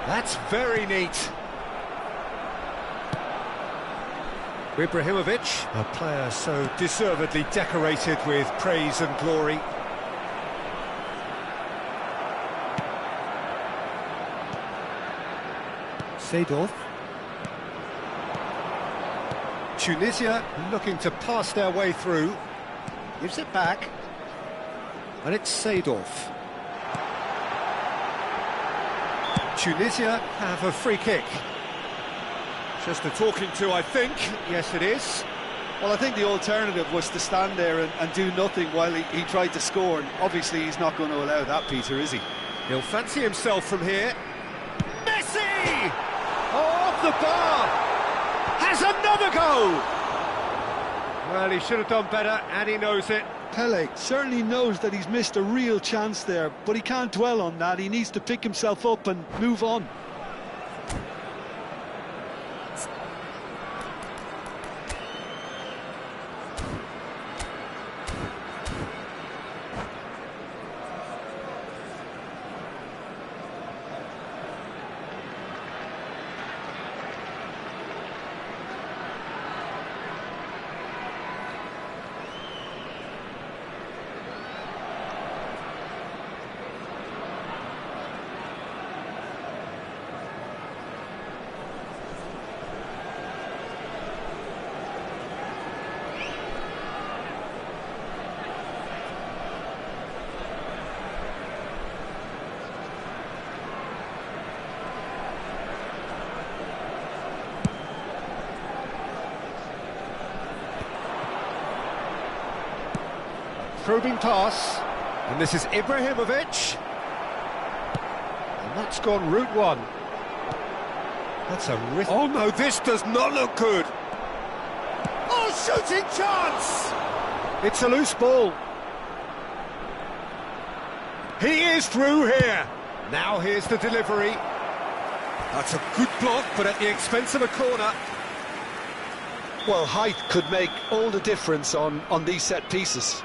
That's very neat. Ibrahimovic, a player so deservedly decorated with praise and glory. Seedorf. Tunisia looking to pass their way through. Gives it back. And it's Seedorf. Tunisia have a free kick. Just a talking to, I think. Yes, it is. Well, I think the alternative was to stand there and do nothing while he tried to score. And obviously, he's not going to allow that, Peter, is he? He'll fancy himself from here. Messi! Off the bar! Has another go! Well, he should have done better, and he knows it. Pele certainly knows that he's missed a real chance there, but he can't dwell on that. He needs to pick himself up and move on. probing pass. And this is Ibrahimovic. And that's gone route one. That's a risk. Oh no, this does not look good. Oh, shooting chance! It's a loose ball. He is through here. Now here's the delivery. That's a good block, but at the expense of a corner. Well, height could make all the difference on these set pieces.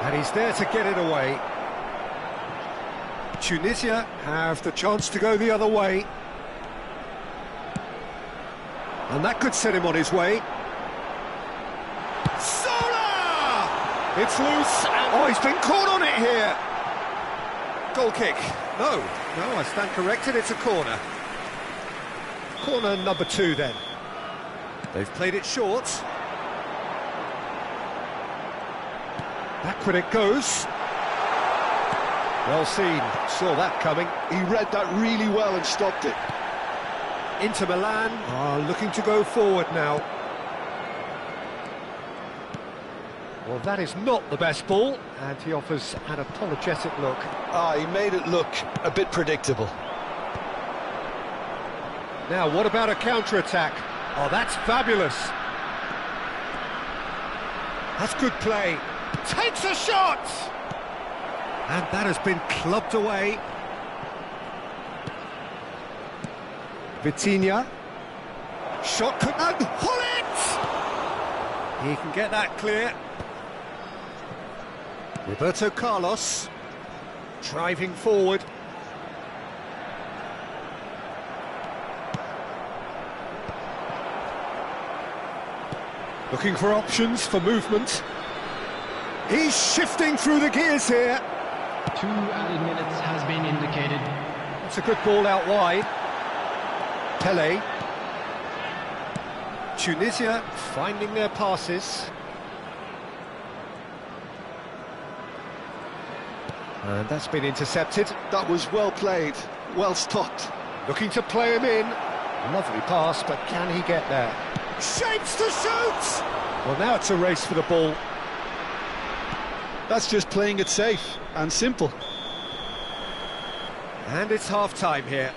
And he's there to get it away. Tunisia have the chance to go the other way. And that could set him on his way. Sola! It's loose, and oh, he's been caught on it here. Goal kick. No, I stand corrected, it's a corner. Corner number 2 then. They've played it short. Backward it goes. Well seen, saw that coming. He read that really well and stopped it. Inter Milan are looking to go forward now. Well, that is not the best ball, and he offers an apologetic look. He made it look a bit predictable. Now, what about a counter-attack? Oh, that's fabulous. That's good play. Takes a shot! And that has been clubbed away. Vitinha. Shot could... And Hullet! He can get that clear. Roberto Carlos. Driving forward. Looking for options for movement. He's shifting through the gears here. 2 added minutes has been indicated. That's a good ball out wide. Pele. Tunisia finding their passes. And that's been intercepted. That was well played, well stopped. Looking to play him in. Lovely pass, but can he get there? Shapes to shoot! Well, now it's a race for the ball. That's just playing it safe and simple. And it's half-time here.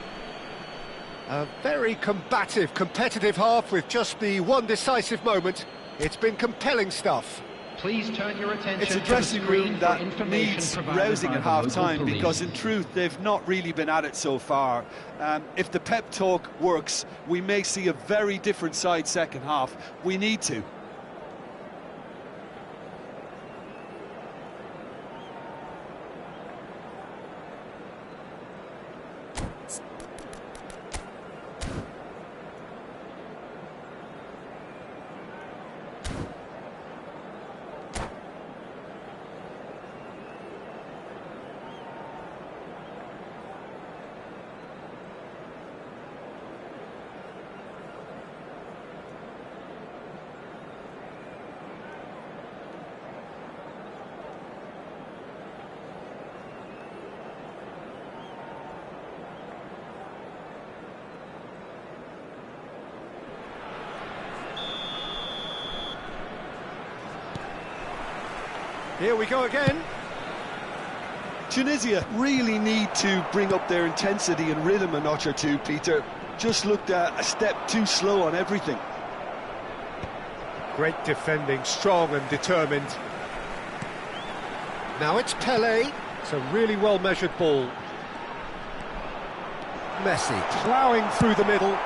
A very combative, competitive half with just the one decisive moment. It's been compelling stuff. Please turn your attention It's a to dressing the screen room for that information needs provided rousing by at the local half-time, police. because in truth they've not really been at it so far. If the pep talk works, we may see a very different side second half. We need to. Here we go again. Tunisia really need to bring up their intensity and rhythm a notch or two, Peter. Just looked a step too slow on everything. Great defending, strong and determined. Now it's Pelé. It's a really well-measured ball. Messi ploughing through the middle.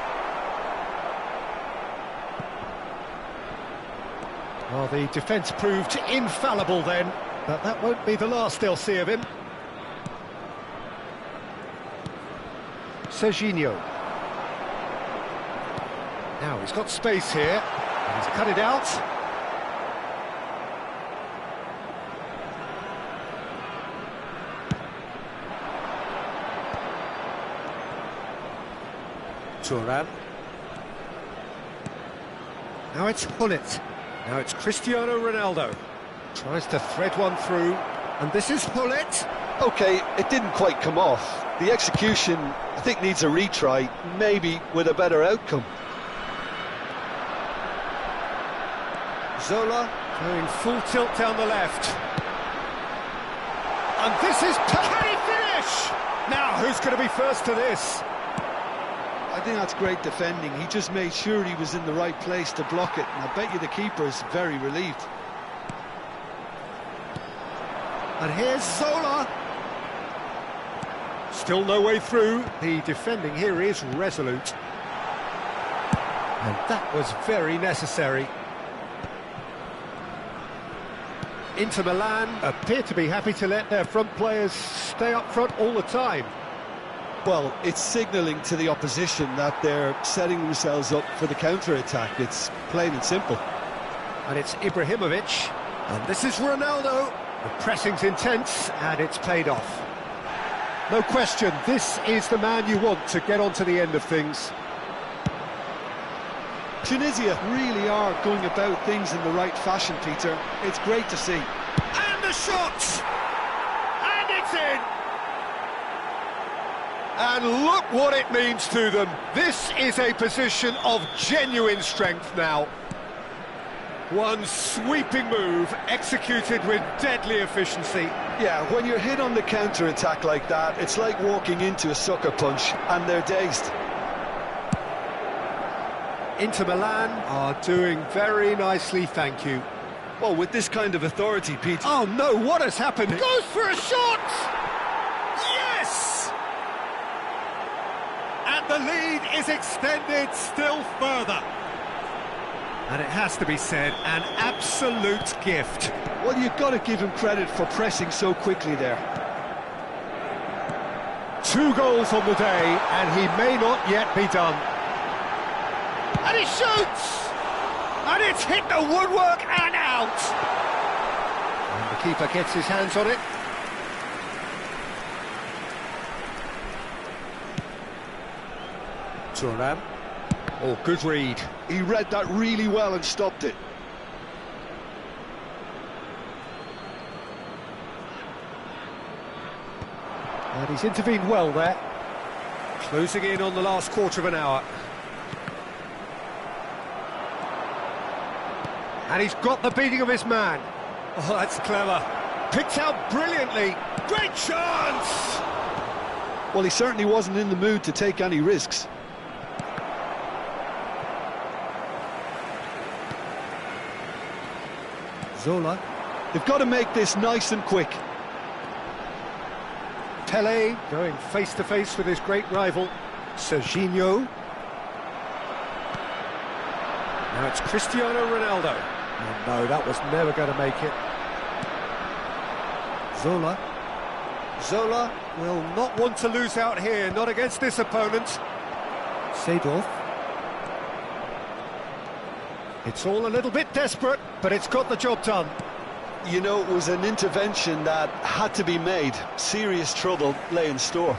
Well, the defence proved infallible then, but that won't be the last they'll see of him. Serginho. Now he's got space here, and he's cut it out. Thuram. Now it's Gullit. Now it's Cristiano Ronaldo. Tries to thread one through, and this is Gullit. OK, it didn't quite come off. The execution, I think, needs a retry, maybe with a better outcome. Zola going full tilt down the left. And this is... Can he finish? Now, who's going to be first to this? I think that's great defending. He just made sure he was in the right place to block it, and I bet you the keeper is very relieved. And here's Zola. Still no way through. The defending here is resolute. And that was very necessary. Inter Milan appear to be happy to let their front players stay up front all the time. Well, it's signalling to the opposition that they're setting themselves up for the counter-attack. It's plain and simple. And it's Ibrahimovic. And this is Ronaldo. The pressing's intense, and it's paid off. No question, this is the man you want to get onto the end of things. Tunisia really are going about things in the right fashion, Peter. It's great to see. And the shot! And it's in! And look what it means to them. This is a position of genuine strength now. One sweeping move, executed with deadly efficiency. Yeah, when you're hit on the counter-attack like that, it's like walking into a sucker punch, and they're dazed. Inter Milan are doing very nicely, thank you. Well, with this kind of authority, Pete... Oh no, what has happened? Goes for a shot! Yes! And the lead is extended still further. And it has to be said, an absolute gift. Well, you've got to give him credit for pressing so quickly there. 2 goals on the day, and he may not yet be done. And he shoots! And it's hit the woodwork and out! And the keeper gets his hands on it. Thuram. Oh, good read. He read that really well and stopped it. And he's intervened well there. Closing in on the last quarter of an hour. And he's got the beating of his man. Oh, that's clever. Picked out brilliantly. Great chance! Well, he certainly wasn't in the mood to take any risks. Zola. They've got to make this nice and quick. Pelé going face-to-face with his great rival, Serginho. Now it's Cristiano Ronaldo. Oh, no, that was never going to make it. Zola. Zola will not want to lose out here, not against this opponent. Seedorf. It's all a little bit desperate, but it's got the job done. You know, it was an intervention that had to be made. Serious trouble lay in store.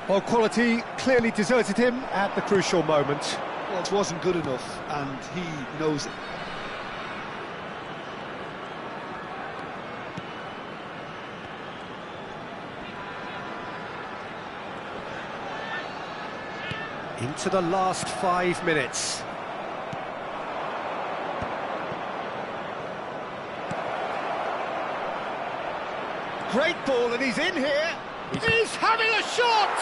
Well, quality clearly deserted him at the crucial moment. Well, it wasn't good enough, and he knows it. Into the last 5 minutes. Great ball, and he's in here. He's having a shot!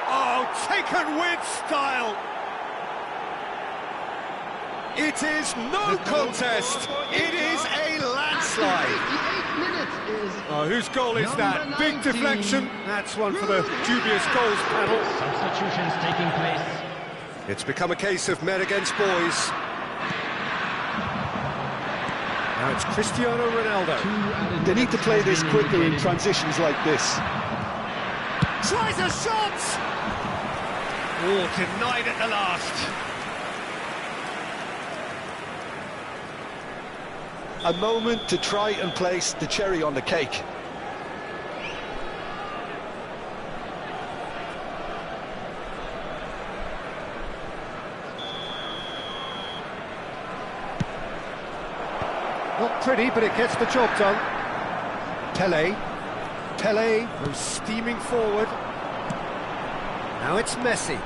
Oh, taken with style. It is no contest. It is a landslide. 88 minutes is Oh, whose goal is that? number Big 19. deflection. That's one for the dubious goals panel. Substitutions taking place. It's become a case of men against boys. Now it's Cristiano Ronaldo. They need to play this quicker in transitions like this. Tries a shot! Oh, denied at the last. A moment to try and place the cherry on the cake. Not pretty, but it gets the job done. Pele goes steaming forward. Now it's Messi.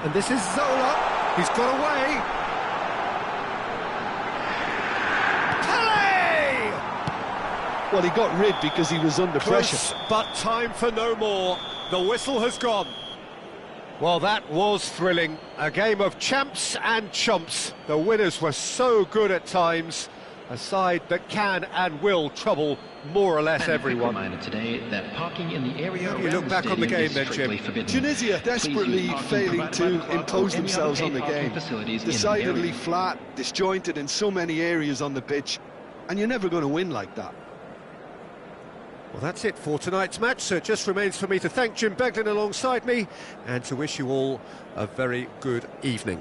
And this is Zola. He's got away. Pele! Well, he got rid because he was under pressure. Close, but time for no more. The whistle has gone. Well, that was thrilling. A game of champs and chumps. The winners were so good at times. A side that can and will trouble more or less And a quick everyone. reminder today that parking in the area How do you around look back on the stadium game then, is strictly Jim? forbidden. Tunisia Please desperately use parking failing provided by the to club impose or any other themselves on the paid parking game. facilities in the Decidedly area. flat, disjointed in so many areas on the pitch, and you're never going to win like that. Well, that's it for tonight's match, so it just remains for me to thank Jim Beglin alongside me and to wish you all a very good evening.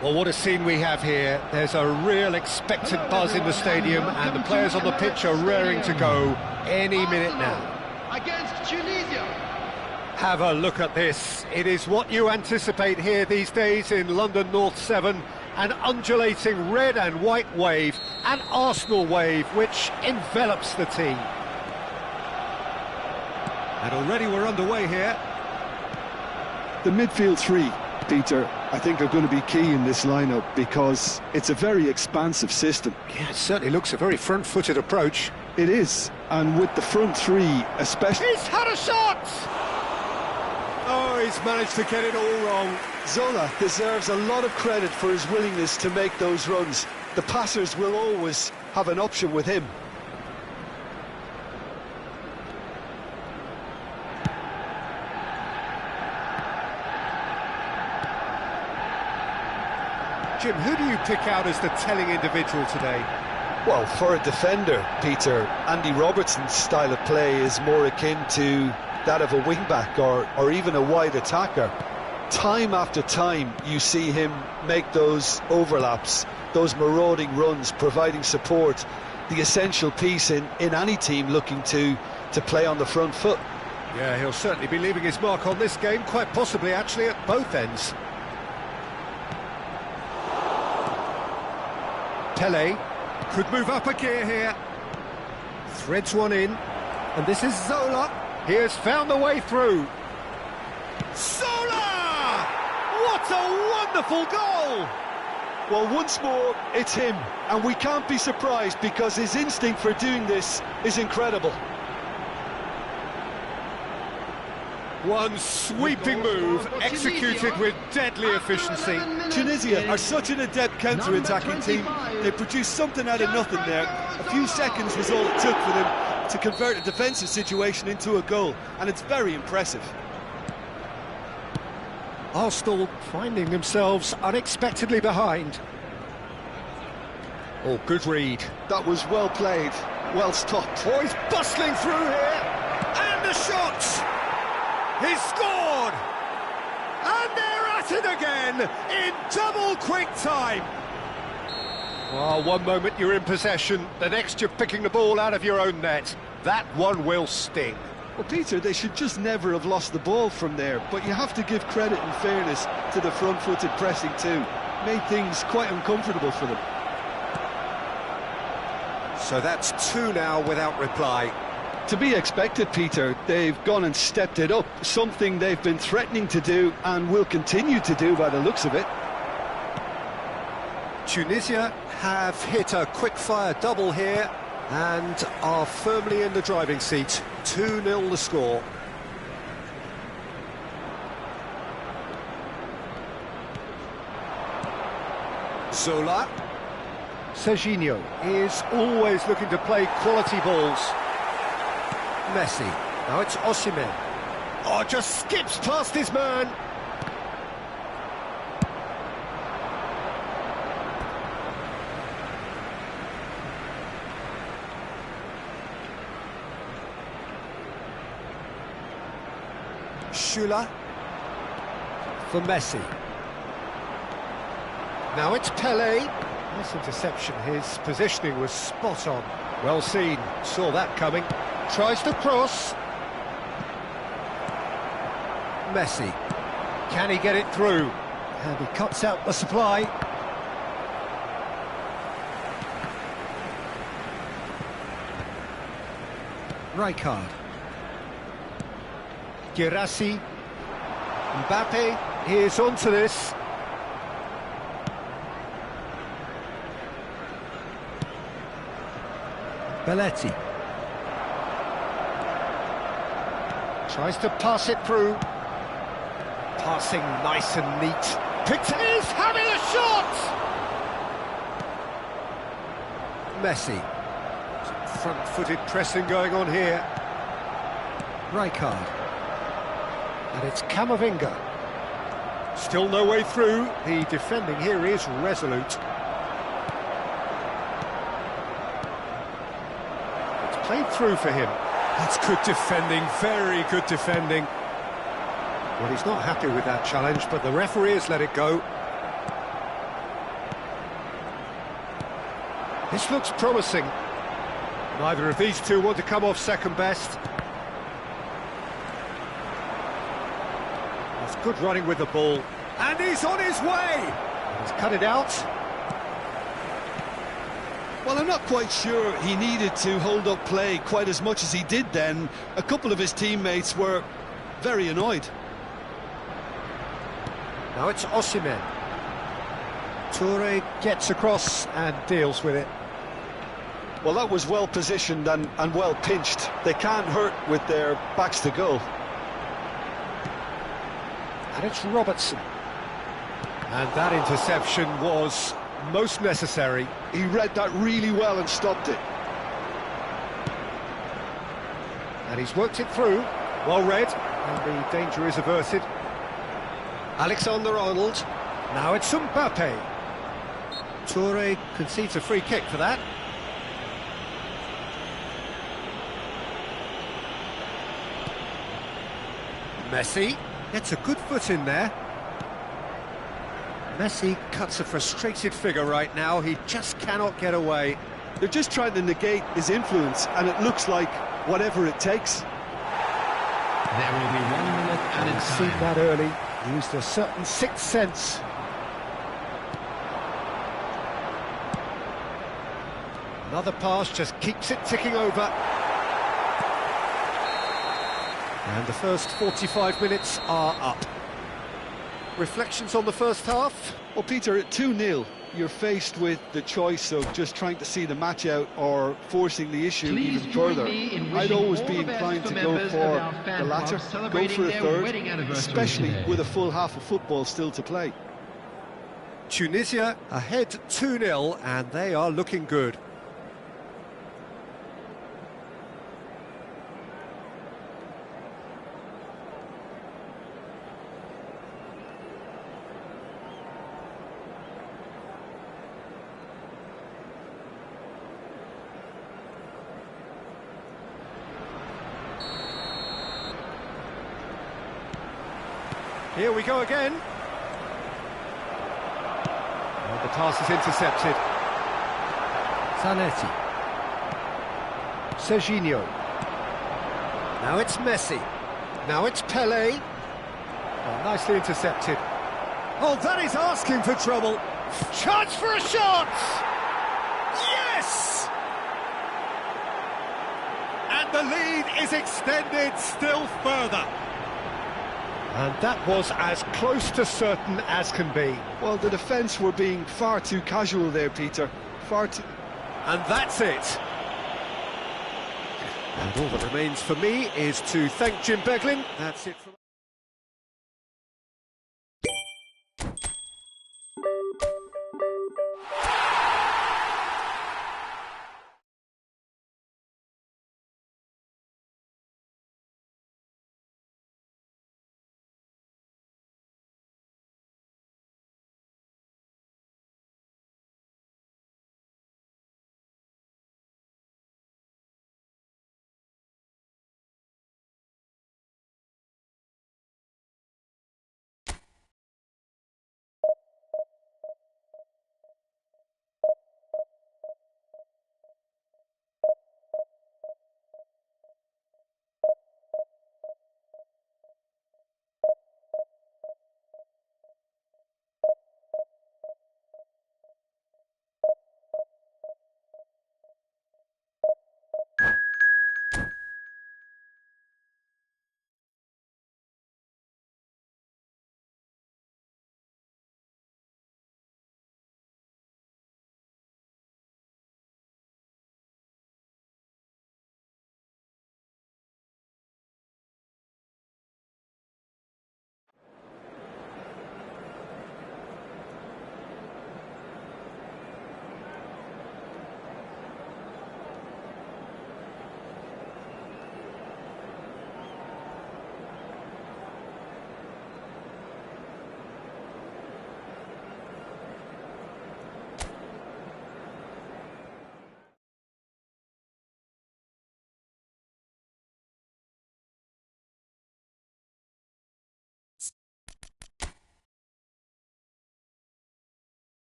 Well, what a scene we have here. There's a real expectant buzz in the stadium, and the players on the pitch are raring to go any minute now. Against Tunisia. Have a look at this. It is what you anticipate here these days in London North 7. An undulating red and white wave, an Arsenal wave, which envelops the team. And already we're underway here. The midfield three, Peter, I think are going to be key in this lineup because it's a very expansive system. Yeah, it certainly looks a very front-footed approach. It is, and with the front three especially... He's had a shot! Oh, he's managed to get it all wrong. Zola deserves a lot of credit for his willingness to make those runs. The passers will always have an option with him. Jim, who do you pick out as the telling individual today? Well, for a defender, Peter, Andy Robertson's style of play is more akin to that of a wing-back or even a wide attacker. Time after time, you see him make those overlaps, those marauding runs, providing support, the essential piece in any team looking to play on the front foot. Yeah, he'll certainly be leaving his mark on this game, quite possibly actually at both ends. Pele could move up a gear here. Threads one in, and this is Zola. He has found the way through. Zola! What a wonderful goal! Well, once more, it's him, and we can't be surprised because his instinct for doing this is incredible. One sweeping move, executed with deadly efficiency. Tunisia are such an adept counter-attacking team. They produced something out of nothing there. A few seconds was all it took for them to convert a defensive situation into a goal, and it's very impressive. Arsenal finding themselves unexpectedly behind. Oh, good read. That was well played, well stopped. Oh, he's bustling through here, and the shot! He's scored! And they're at it again in double quick time. Well, one moment you're in possession, the next you're picking the ball out of your own net. That one will sting. Well, Peter, they should just never have lost the ball from there, but you have to give credit and fairness to the front-footed pressing too. Made things quite uncomfortable for them. So that's two now without reply. To be expected, Peter. They've gone and stepped it up, something they've been threatening to do and will continue to do by the looks of it. Tunisia have hit a quick-fire double here and are firmly in the driving seat. 2-0 the score. Zola. Serginho is always looking to play quality balls. Messi. Now it's Osimhen. Oh, just skips past his man. Shula for Messi. Now it's Pele. Nice interception. His positioning was spot on. Well seen. Saw that coming. Tries to cross. Messi. Can he get it through? And he cuts out the supply. Rijkaard. Girassi. Mbappe is onto this. Belletti. Tries to pass it through. Passing nice and neat. He's having a shot! Messi. Some front-footed pressing going on here. Rijkaard. And it's Camavinga. Still no way through. The defending here is resolute. It's played through for him. That's good defending, very good defending. Well, he's not happy with that challenge, but the referee has let it go. This looks promising. Neither of these two want to come off second best. It's good running with the ball. And he's on his way! He's cut it out. Well, I'm not quite sure he needed to hold up play quite as much as he did then. A couple of his teammates were very annoyed. Now it's Osimhen. Toure gets across and deals with it. Well, that was well positioned and well pinched. They can't hurt with their backs to goal. And it's Robertson. And that interception was most necessary. He read that really well and stopped it. And he's worked it through. Well read. And the danger is averted. Alexander-Arnold. Now it's Mbappe. Toure concedes a free kick for that. Messi gets a good foot in there. Messi cuts a frustrated figure right now. He just cannot get away. They're just trying to negate his influence, and it looks like whatever it takes. There will be 1 minute added Seen time. that early. Used a certain sixth sense. Another pass just keeps it ticking over. And the first 45 minutes are up. Reflections on the first half? Well, Peter, at 2-0, you're faced with the choice of just trying to see the match out or forcing the issue Please even join further. me in I'd wishing always all be the best inclined for to go members for of our fan the latter, club go celebrating for a their third, wedding anniversary especially today. with a full half of football still to play. Tunisia ahead 2-0 and they are looking good. Here we go again. And the pass is intercepted. Zanetti. Serginho. Now it's Messi. Now it's Pelé. Oh, nicely intercepted. Oh, that is asking for trouble. Chance for a shot! Yes! And the lead is extended still further. And that was as close to certain as can be. Well, the defence were being far too casual there, Peter. Far too... And that's it. And all that remains for me is to thank Jim Beglin. That's it from...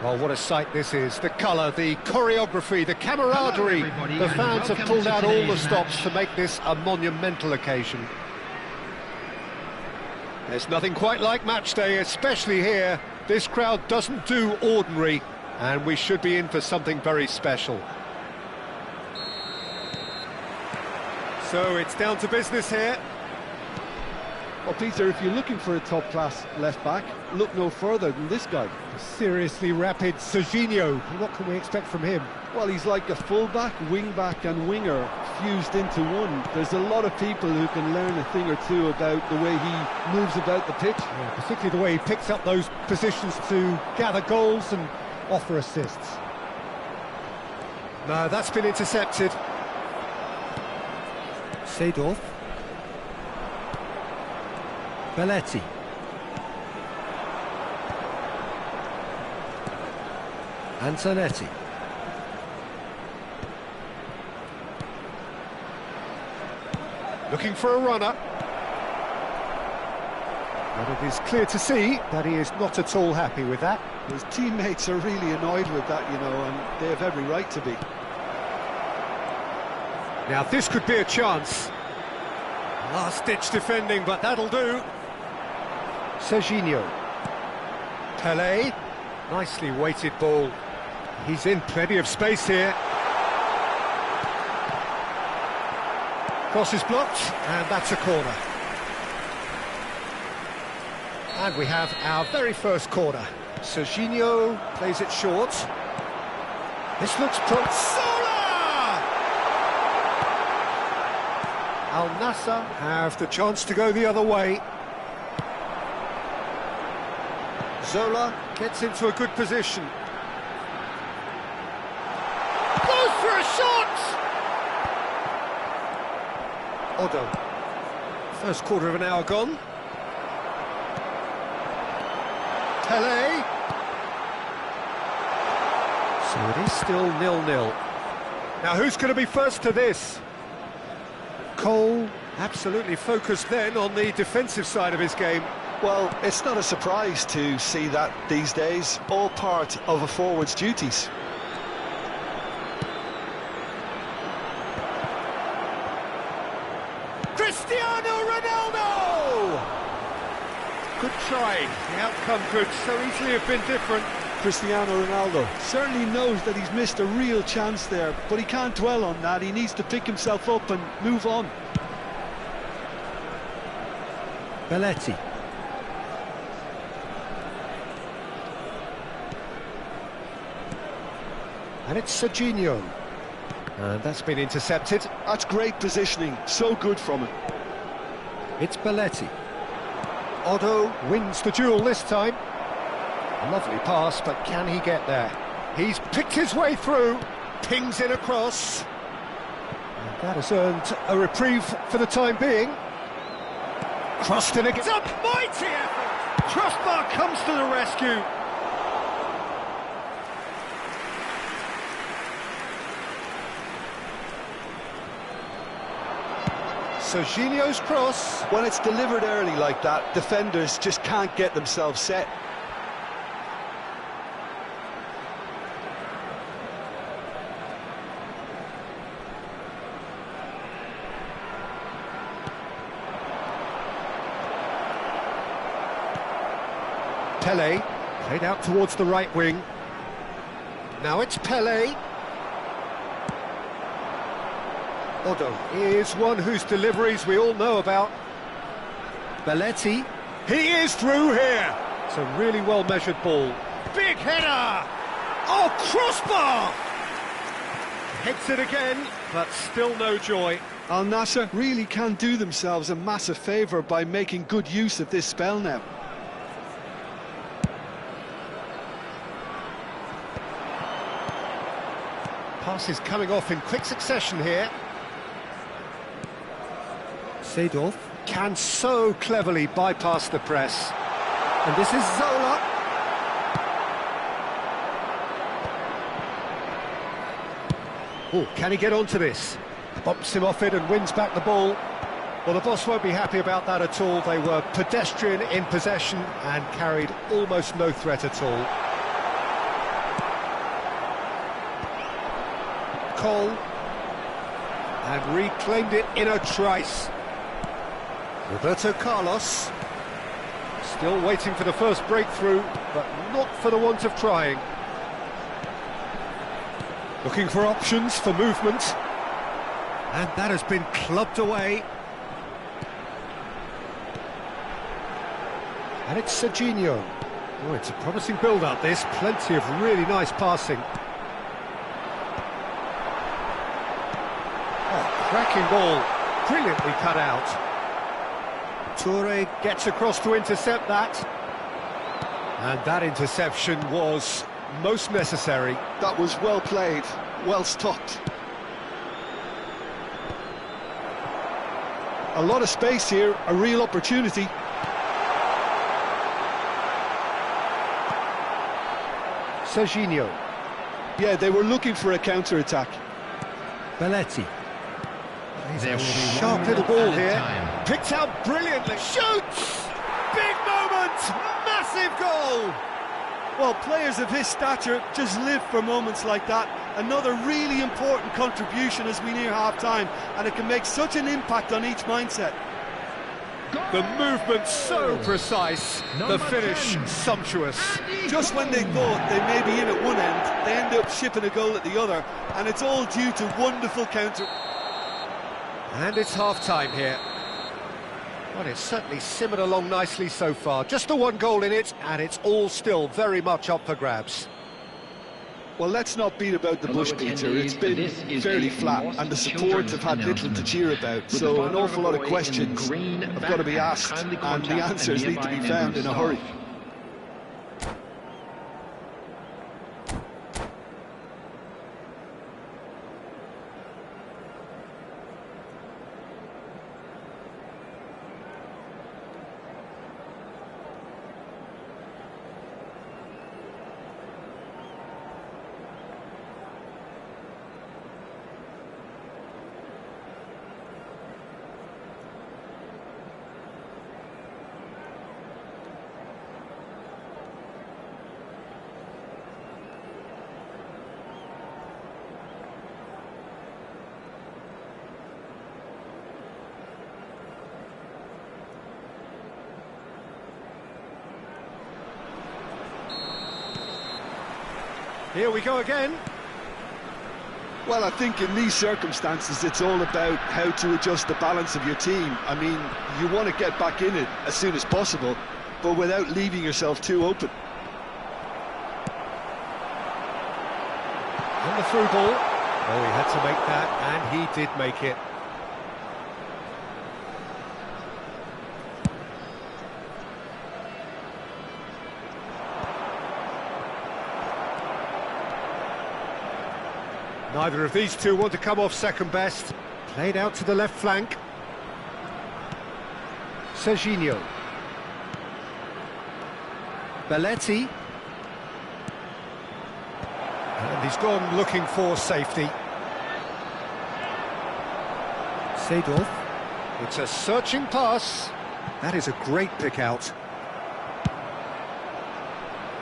Well, what a sight this is. The colour, the choreography, the camaraderie. everybody, The and fans have welcome pulled to out all the today's stops match. to make this a monumental occasion. There's nothing quite like match day, especially here. This crowd doesn't do ordinary, and we should be in for something very special. So it's down to business here. Well, Peter, if you're looking for a top-class left-back, look no further than this guy. Seriously rapid Serginho. What can we expect from him? Well, he's like a full-back, wing-back and winger fused into one. There's a lot of people who can learn a thing or two about the way he moves about the pitch. Yeah, particularly the way he picks up those positions to gather goals and offer assists. No, that's been intercepted. Seedorf. Belletti. Antonetti. Looking for a runner. But it is clear to see that he is not at all happy with that. His teammates are really annoyed with that, you know, and they have every right to be. Now this could be a chance. Last-ditch defending, but that'll do. Serginho. Pelé. Nicely weighted ball. He's in plenty of space here. Cross is blocked, and that's a corner. And we have our very first corner. Serginho plays it short. This looks Sola! Al Nassr have the chance to go the other way. Zola gets into a good position. Goes for a shot! Otto. First quarter of an hour gone. Pelé. So it is still 0-0. Now who's going to be first to this? Cole absolutely focused then on the defensive side of his game. Well, it's not a surprise to see that these days, all part of a forward's duties. Cristiano Ronaldo! Good try. The outcome could so easily have been different. Cristiano Ronaldo certainly knows that he's missed a real chance there, but he can't dwell on that. He needs to pick himself up and move on. Belletti. And it's Serginho. And that's been intercepted. That's great positioning, so good from him. It's Belletti. Otto wins the duel this time. A lovely pass, but can he get there? He's picked his way through, pings in across. And that has earned a reprieve for the time being. Crossed in again. It's a mighty effort! Crossbar comes to the rescue. Serginho's cross. When it's delivered early like that, defenders just can't get themselves set. Pelé, played out towards the right wing. Now it's Pelé. Otto is one whose deliveries we all know about. Belletti, he is through here. It's a really well-measured ball. Big header! Oh, crossbar! Heads it again, but still no joy. Al Nassr really can do themselves a massive favour by making good use of this spell now. Passes coming off in quick succession here. Seedorf can so cleverly bypass the press. And this is Zola. Oh, can he get onto this? Bumps him off it and wins back the ball. Well, the boss won't be happy about that at all. They were pedestrian in possession and carried almost no threat at all. Cole. And reclaimed it in a trice. Roberto Carlos. Still waiting for the first breakthrough, but not for the want of trying. Looking for options for movement. And that has been clubbed away. And it's Serginho. Oh, it's a promising build-up, this. Plenty of really nice passing. Oh, cracking ball. Brilliantly cut out. Toure gets across to intercept that. And that interception was most necessary. That was well played, well stopped. A lot of space here, a real opportunity. Serginho. Yeah, they were looking for a counter-attack. Belletti. There will be Sharp one little minute ball added here. time. Picked out brilliantly. Shoots! Big moment! Massive goal! Well, players of his stature just live for moments like that. Another really important contribution as we near half-time, and it can make such an impact on each mindset. The movement so precise, the finish sumptuous. Just when they thought they may be in at one end, they end up shipping a goal at the other, and it's all due to wonderful counter. And it's half-time here. Well, it's certainly simmered along nicely so far. Just the one goal in it, and it's all still very much up for grabs. Well, let's not beat about the bush, Peter. It's been fairly flat, and the supports have had little to cheer about, so an awful lot of questions have got to be asked, and the answers need to be found in a hurry. Here we go again. Well, I think in these circumstances, it's all about how to adjust the balance of your team. I mean, you want to get back in it as soon as possible, but without leaving yourself too open. And the through ball. Oh, he had to make that, and he did make it. Neither of these two want to come off second best. Played out to the left flank. Serginho. Belletti. And he's gone looking for safety. Seedorf. It's a searching pass. That is a great pick out.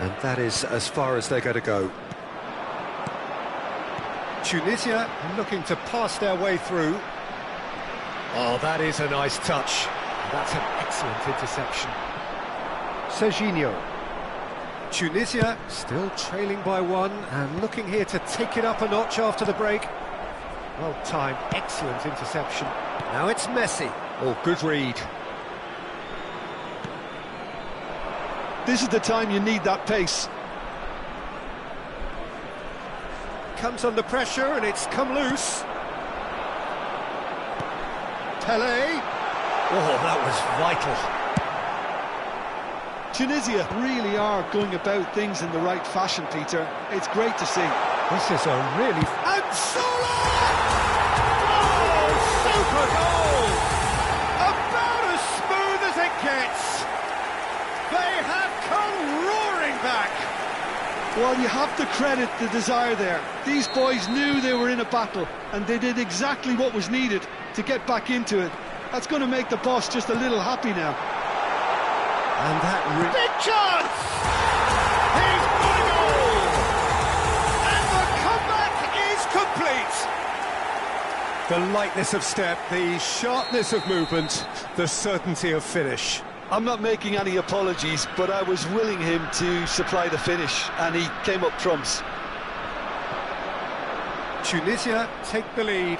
And that is as far as they're going to go. Tunisia looking to pass their way through. Oh, that is a nice touch. That's an excellent interception. Serginho. Tunisia still trailing by one and looking here to take it up a notch after the break. Well timed, excellent interception. Now it's Messi. Oh, good read. This is the time you need that pace. Comes under pressure and it's come loose. Pele. Oh, that was vital. Tunisia really are going about things in the right fashion, Peter. It's great to see. This is a really... And Solo! Oh, super goal! About as smooth as it gets. They have come roaring back. Well, you have to credit the desire there. These boys knew they were in a battle, and they did exactly what was needed to get back into it. That's going to make the boss just a little happy now. And that big chance! He's got a goal! And the comeback is complete! The lightness of step, the sharpness of movement, the certainty of finish. I'm not making any apologies, but I was willing him to supply the finish, and he came up trumps. Tunisia take the lead.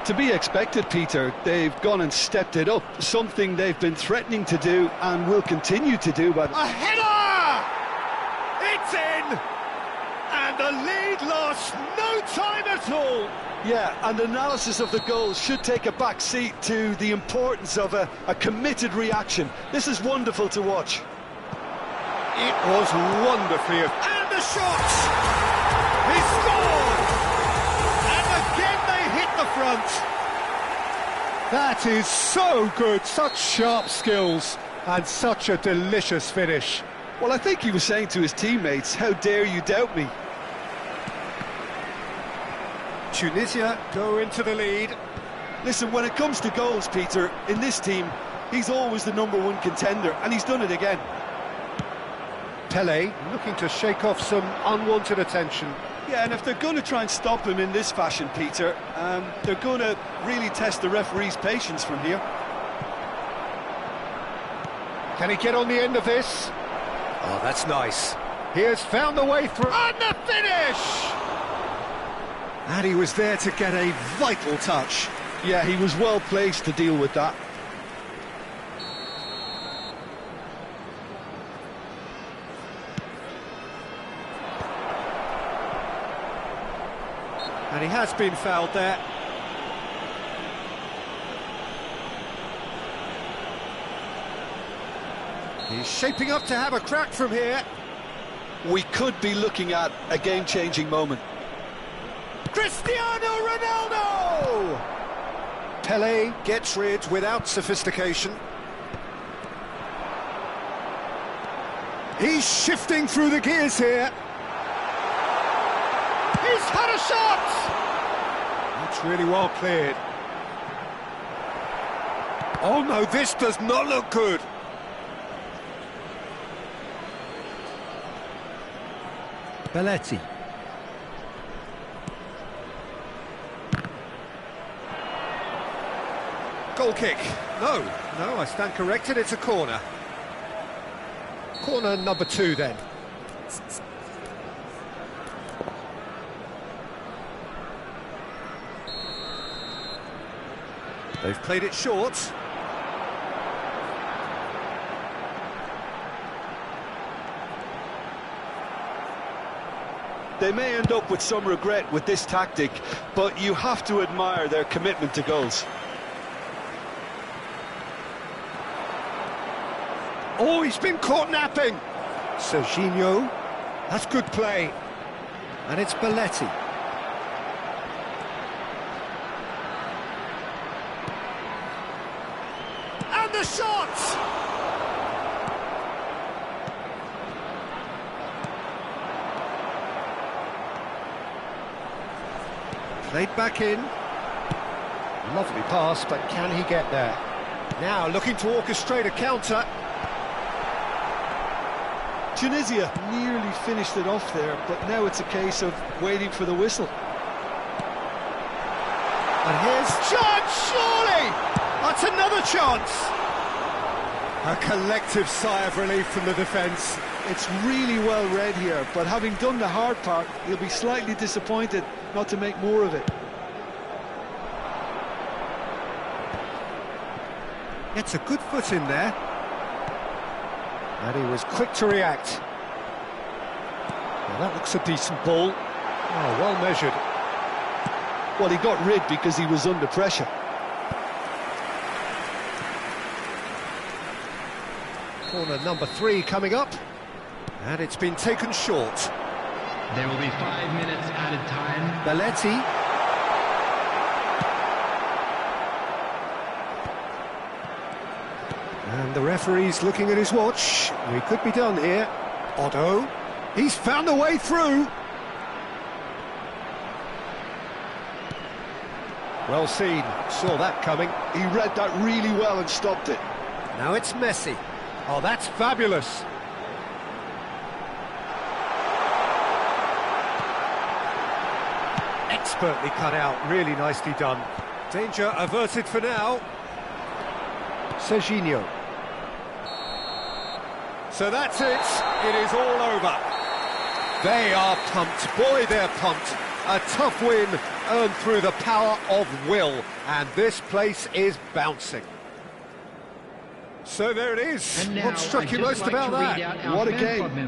To be expected, Peter. They've gone and stepped it up, something they've been threatening to do and will continue to do. But a header! It's in! And the lead lost no time at all. Yeah, and analysis of the goal should take a back seat to the importance of a committed reaction. This is wonderful to watch. It was wonderfully... And the shot! He scored! And again they hit the front. That is so good, such sharp skills and such a delicious finish. Well, I think he was saying to his teammates, how dare you doubt me? Tunisia go into the lead. Listen, when it comes to goals, Peter, in this team, he's always the #1 contender, and he's done it again. Pelé looking to shake off some unwanted attention. Yeah, and if they're going to try and stop him in this fashion, Peter, they're going to really test the referee's patience from here. Can he get on the end of this? Oh, that's nice. He has found the way through. And the finish! And he was there to get a vital touch. Yeah, he was well placed to deal with that. And he has been fouled there. He's shaping up to have a crack from here. We could be looking at a game-changing moment. Cristiano Ronaldo! Pelé gets rid without sophistication. He's shifting through the gears here. He's had a shot! That's really well cleared. Oh no, this does not look good. Belletti. Goal kick. No, I stand corrected, it's a corner. Corner number 2 then. They've played it short. They may end up with some regret with this tactic, but you have to admire their commitment to goals. Oh, he's been caught napping. Serginho, that's good play. And it's Belletti. And the shot! Played back in. Lovely pass, but can he get there? Now looking to orchestrate a counter. Tunisia nearly finished it off there, but now it's a case of waiting for the whistle. And here's chance, surely! That's another chance! A collective sigh of relief from the defence. It's really well read here, but having done the hard part, he'll be slightly disappointed not to make more of it. Gets a good foot in there. And he was quick to react. Well, that looks a decent ball. Oh, well measured. Well, he got rid because he was under pressure. Corner number 3 coming up. And it's been taken short. There will be 5 minutes added time. Belletti. And the referee's looking at his watch. We could be done here. Otto. He's found a way through. Well seen. Saw that coming. He read that really well and stopped it. Now it's Messi. Oh, that's fabulous. Expertly cut out. Really nicely done. Danger averted for now. Serginho. So that's it. It is all over. They are pumped. Boy, they're pumped. A tough win earned through the power of will. And this place is bouncing. So there it is. And now, What struck I'd you just most like about to read that? out our What a fan game. club members.